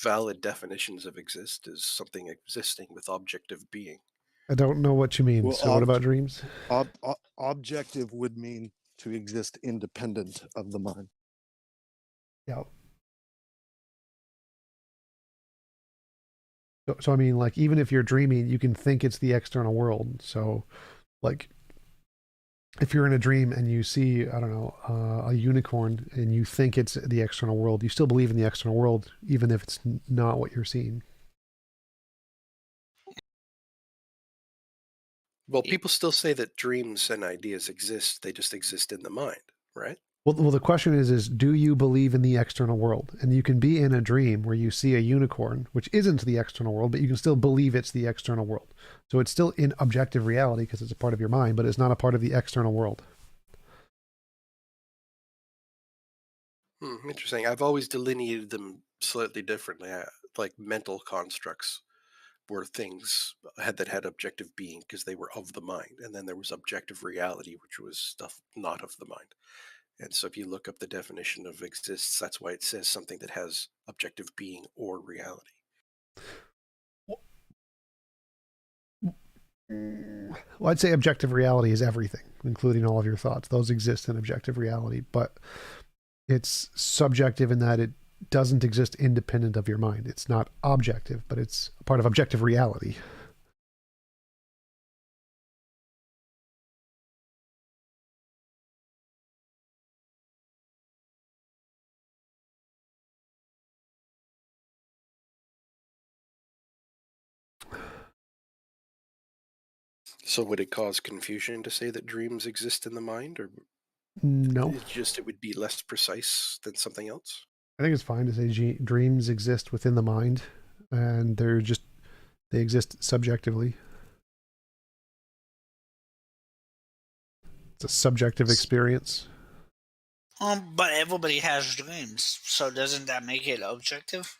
valid definitions of exist, is something existing with objective being. I don't know what you mean. Well, So what about dreams? Objective would mean to exist independent of the mind. Yeah. So I mean, like, even if you're dreaming, you can think it's the external world. So, like, if you're in a dream and you see, I don't know, a unicorn and you think it's the external world, you still believe in the external world, even if it's not what you're seeing. Well, people still say that dreams and ideas exist. They just exist in the mind, right? Well, the question is do you believe in the external world? And you can be in a dream where you see a unicorn, which isn't the external world, but you can still believe it's the external world. So it's still in objective reality because it's a part of your mind, but it's not a part of the external world. Interesting. I've always delineated them slightly differently. Like mental constructs were things that had objective being because they were of the mind. And then there was objective reality, which was stuff not of the mind. And so if you look up the definition of exists, that's why it says something that has objective being or reality. Well, I'd say objective reality is everything, including all of your thoughts. Those exist in objective reality, but it's subjective in that it doesn't exist independent of your mind. It's not objective, but it's a part of objective reality. So would it cause confusion to say that dreams exist in the mind, or No. it would be less precise than something else? I think it's fine to say dreams exist within the mind, and they exist subjectively. It's a subjective experience. But everybody has dreams, so doesn't that make it objective?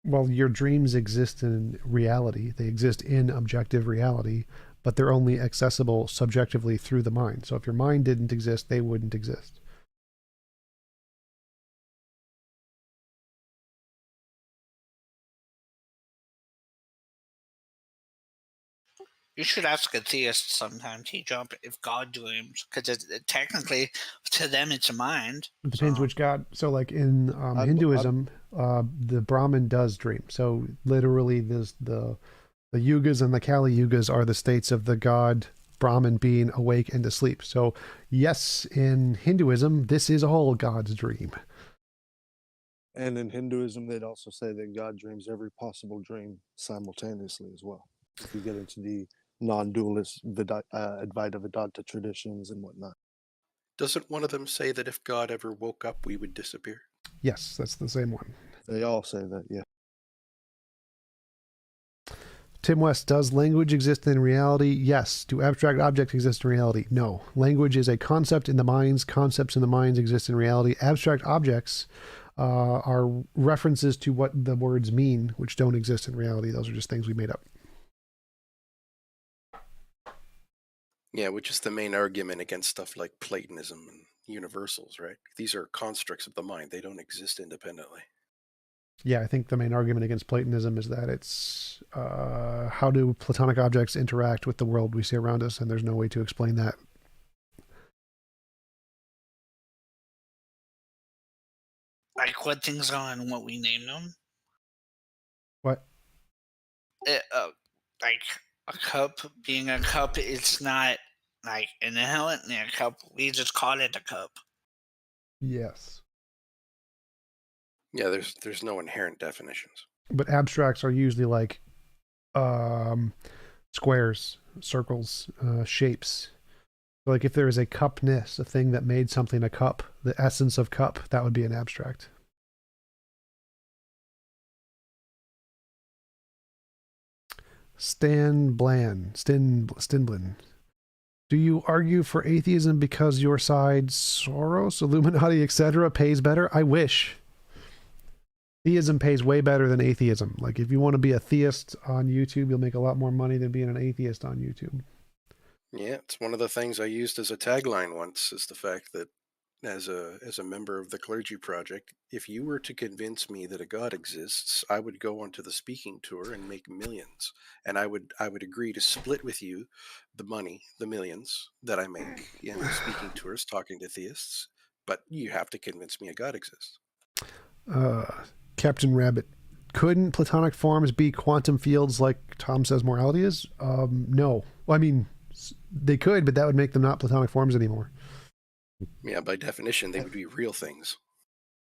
Well, your dreams exist in reality. They exist in objective reality, but they're only accessible subjectively through the mind. So if your mind didn't exist, they wouldn't exist. You should ask a theist sometime, Jump, if God dreams, because technically, to them, it's a mind. It depends so. which God. So, like in Hinduism, the Brahmin does dream. So, literally, the yugas and the Kali yugas are the states of the god Brahmin being awake and asleep. So, yes, in Hinduism, this is all God's dream. And in Hinduism, they'd also say that God dreams every possible dream simultaneously as well. If you get into the non-dualist Advaita Vedanta traditions and whatnot. Doesn't one of them say that if God ever woke up, we would disappear? Yes, that's the same one. They all say that, yeah. Tim West, does language exist in reality? Yes. Do abstract objects exist in reality? No. Language is a concept in the minds. Concepts in the minds exist in reality. Abstract objects are references to what the words mean, which don't exist in reality. Those are just things we made up. Yeah, which is the main argument against stuff like Platonism and universals, right? These are constructs of the mind. They don't exist independently. Yeah, I think the main argument against Platonism is that it's how do Platonic objects interact with the world we see around us, and there's no way to explain that. Like what things are and what we name them? What? Like a cup being a cup, it's not like inherently a cup. We just call it a cup. Yes. Yeah, there's no inherent definitions. But abstracts are usually like squares, circles, shapes. Like if there is a cupness, a thing that made something a cup, the essence of cup, that would be an abstract. Stinblin. Do you argue for atheism because your side, Soros, Illuminati, etc., pays better? I wish. Theism pays way better than atheism. Like if you want to be a theist on YouTube, you'll make a lot more money than being an atheist on YouTube. Yeah, it's one of the things I used as a tagline once, is the fact that as a member of the clergy project, if you were to convince me that a God exists, I would go onto the speaking tour and make millions. And I would agree to split with you the money, the millions that I make in speaking tours talking to theists, but you have to convince me a God exists. Captain Rabbit, couldn't Platonic forms be quantum fields like Tom says morality is? No. Well, I mean, they could, but that would make them not Platonic forms anymore. Yeah, by definition, they would be real things.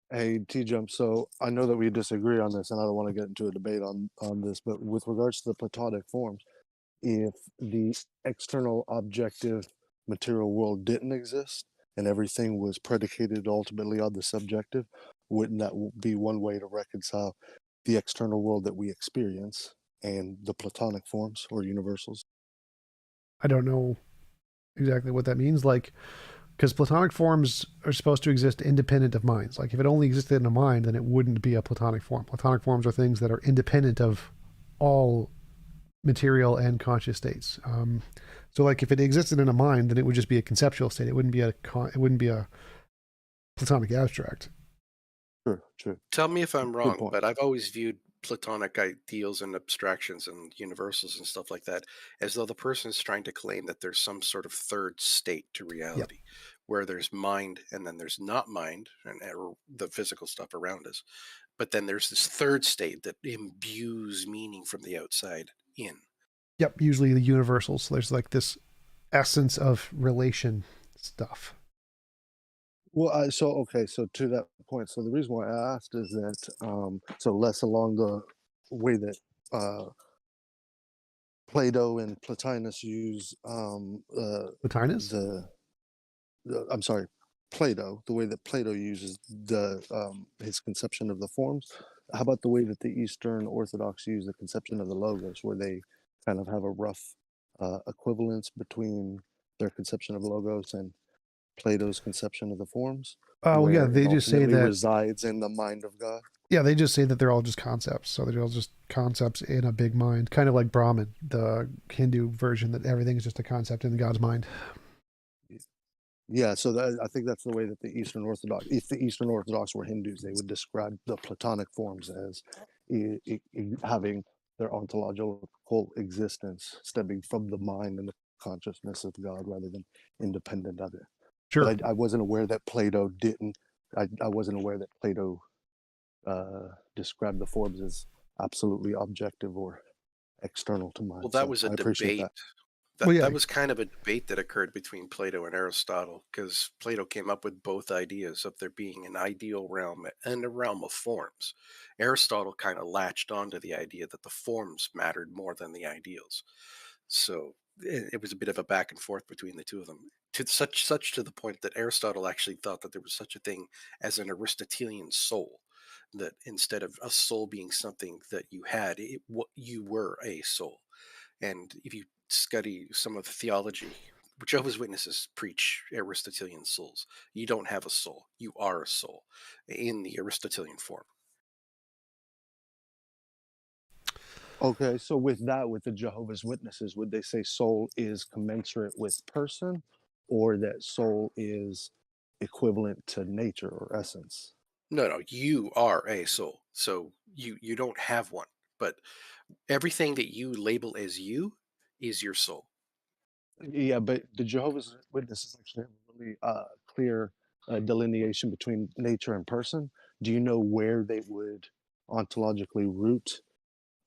Hey, T-Jump, so I know that we disagree on this, and I don't want to get into a debate on this, but with regards to the Platonic forms, if the external objective material world didn't exist and everything was predicated ultimately on the subjective, wouldn't that be one way to reconcile the external world that we experience and the Platonic forms or universals? I don't know exactly what that means. Like, because Platonic forms are supposed to exist independent of minds. Like if it only existed in a mind, then it wouldn't be a Platonic form. Platonic forms are things that are independent of all material and conscious states. So like if it existed in a mind, then it would just be a conceptual state. It wouldn't be a Platonic abstract. True. Tell me if I'm wrong, but I've always viewed Platonic ideals and abstractions and universals and stuff like that as though the person is trying to claim that there's some sort of third state to reality, where there's mind and then there's not mind and the physical stuff around us, but then there's this third state that imbues meaning from the outside in. Yep, usually the universals. So there's like this essence of relation stuff. Well, so to that point, so the reason why I asked is that so less along the way that Plato and Plotinus use Plotinus? I'm sorry, Plato, the way that Plato uses his conception of the forms. How about the way that the Eastern Orthodox use the conception of the logos, where they kind of have a rough equivalence between their conception of logos and Plato's conception of the forms? Oh, yeah, they just say that resides in the mind of God. Yeah, they just say that they're all just concepts. So they're all just concepts in a big mind, kind of like Brahman, the Hindu version, that everything is just a concept in God's mind. Yeah, so I think that's the way that the Eastern Orthodox, if the Eastern Orthodox were Hindus, they would describe the Platonic forms as having their ontological existence stemming from the mind and the consciousness of God rather than independent of it. Sure. But I wasn't aware that Plato didn't. I wasn't aware that Plato described the forms as absolutely objective or external to mind. Well, that So was a I appreciate debate. that. Well, yeah. That was kind of a debate that occurred between Plato and Aristotle, because Plato came up with both ideas of there being an ideal realm and a realm of forms. Aristotle kind of latched onto the idea that the forms mattered more than the ideals. So it was a bit of a back and forth between the two of them, to such to the point that Aristotle actually thought that there was such a thing as an Aristotelian soul, that instead of a soul being something that you had, you were a soul. And if you study some of the theology, Jehovah's Witnesses preach Aristotelian souls. You don't have a soul. You are a soul in the Aristotelian form. Okay, so with that, with the Jehovah's Witnesses, would they say soul is commensurate with person, or that soul is equivalent to nature or essence? No, you are a soul. So you don't have one, but everything that you label as you is your soul. Yeah, but the Jehovah's Witnesses actually have a really clear delineation between nature and person. Do you know where they would ontologically root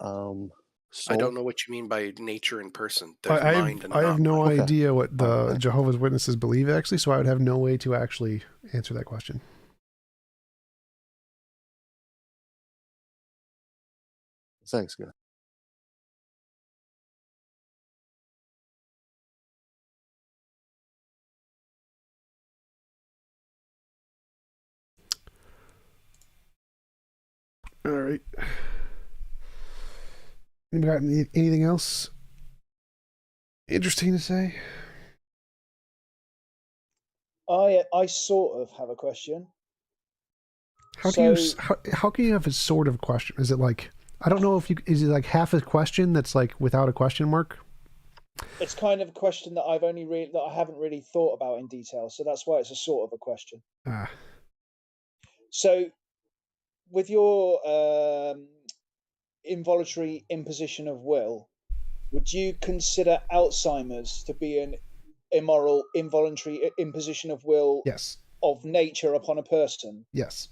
I don't soul? know what you mean by nature and person. There's mind and I have not no mind. Okay. idea what the Okay. Jehovah's Witnesses believe, actually, so I would have no way to actually answer that question. Thanks, guys. All right. Anybody got anything else interesting to say? I sort of have a question. How can you have a sort of question? Is it like, I don't know if you, is it like half a question that's like without a question mark? It's kind of a question that that I haven't really thought about in detail, so that's why it's a sort of a question. Ah. So, with your involuntary imposition of will, would you consider Alzheimer's to be an immoral, involuntary imposition of will Yes. of nature upon a person? Yes.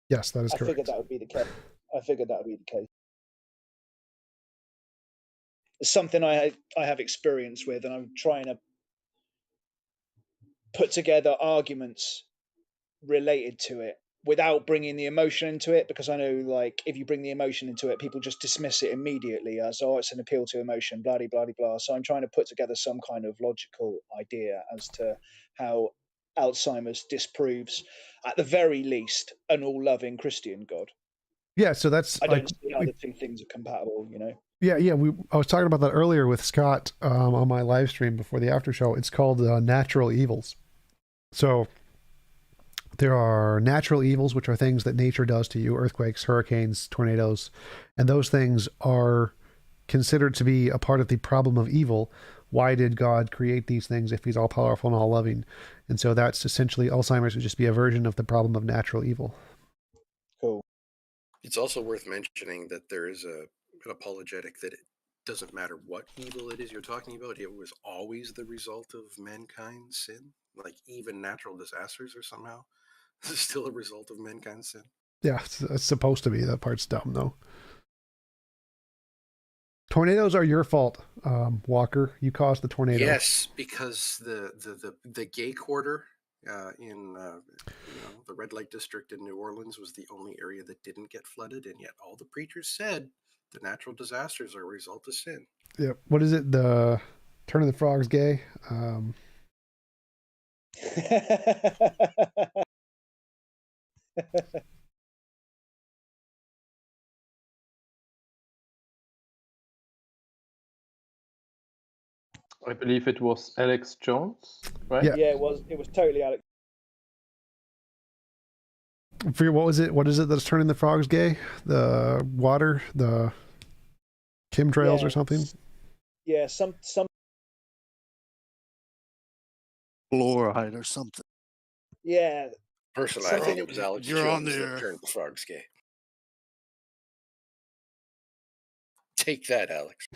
Yes, that is I correct. figured that would be the case. It's something I have experience with, and I'm trying to put together arguments related to it without bringing the emotion into it, because I know, like, if you bring the emotion into it, people just dismiss it immediately as, oh, it's an appeal to emotion, blah blah blah. So I'm trying to put together some kind of logical idea as to how Alzheimer's disproves, at the very least, an all-loving Christian God. Yeah, so that's I like, don't see how the two things are compatible, you know. yeah. I was talking about that earlier with Scott on my live stream before the after show. It's called natural evils. So there are natural evils, which are things that nature does to you: earthquakes, hurricanes, tornadoes, and those things are considered to be a part of the problem of evil. Why did God create these things if he's all powerful and all loving? And so that's essentially, Alzheimer's would just be a version of the problem of natural evil. Cool. It's also worth mentioning that there is an apologetic that it doesn't matter what evil it is you're talking about, it was always the result of mankind's sin. Like even natural disasters are somehow still a result of mankind's sin. Yeah, it's supposed to be. That part's dumb, though. Tornadoes are your fault, Walker. You caused the tornado. Yes, because the gay quarter in the red light district in New Orleans was the only area that didn't get flooded, and yet all the preachers said the natural disasters are a result of sin. Yeah. What is it? The Turn of the Frogs gay? I believe it was Alex Jones, right? Yeah. Yeah, it was totally Alex. forget what was it? What is it that's turning the frogs gay? The water, the chemtrails or something? Yeah, some Fluoride or something. yeah. Personally, I think it was Alex You're on Jones there. that turned the frogs gay. Take that, Alex.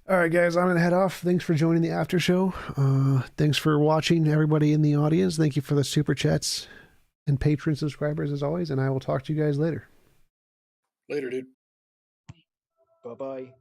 All right, guys, I'm going to head off. Thanks for joining the after show. Thanks for watching, everybody in the audience. Thank you for the super chats and patron subscribers, as always, and I will talk to you guys later. Later, dude. Bye-bye.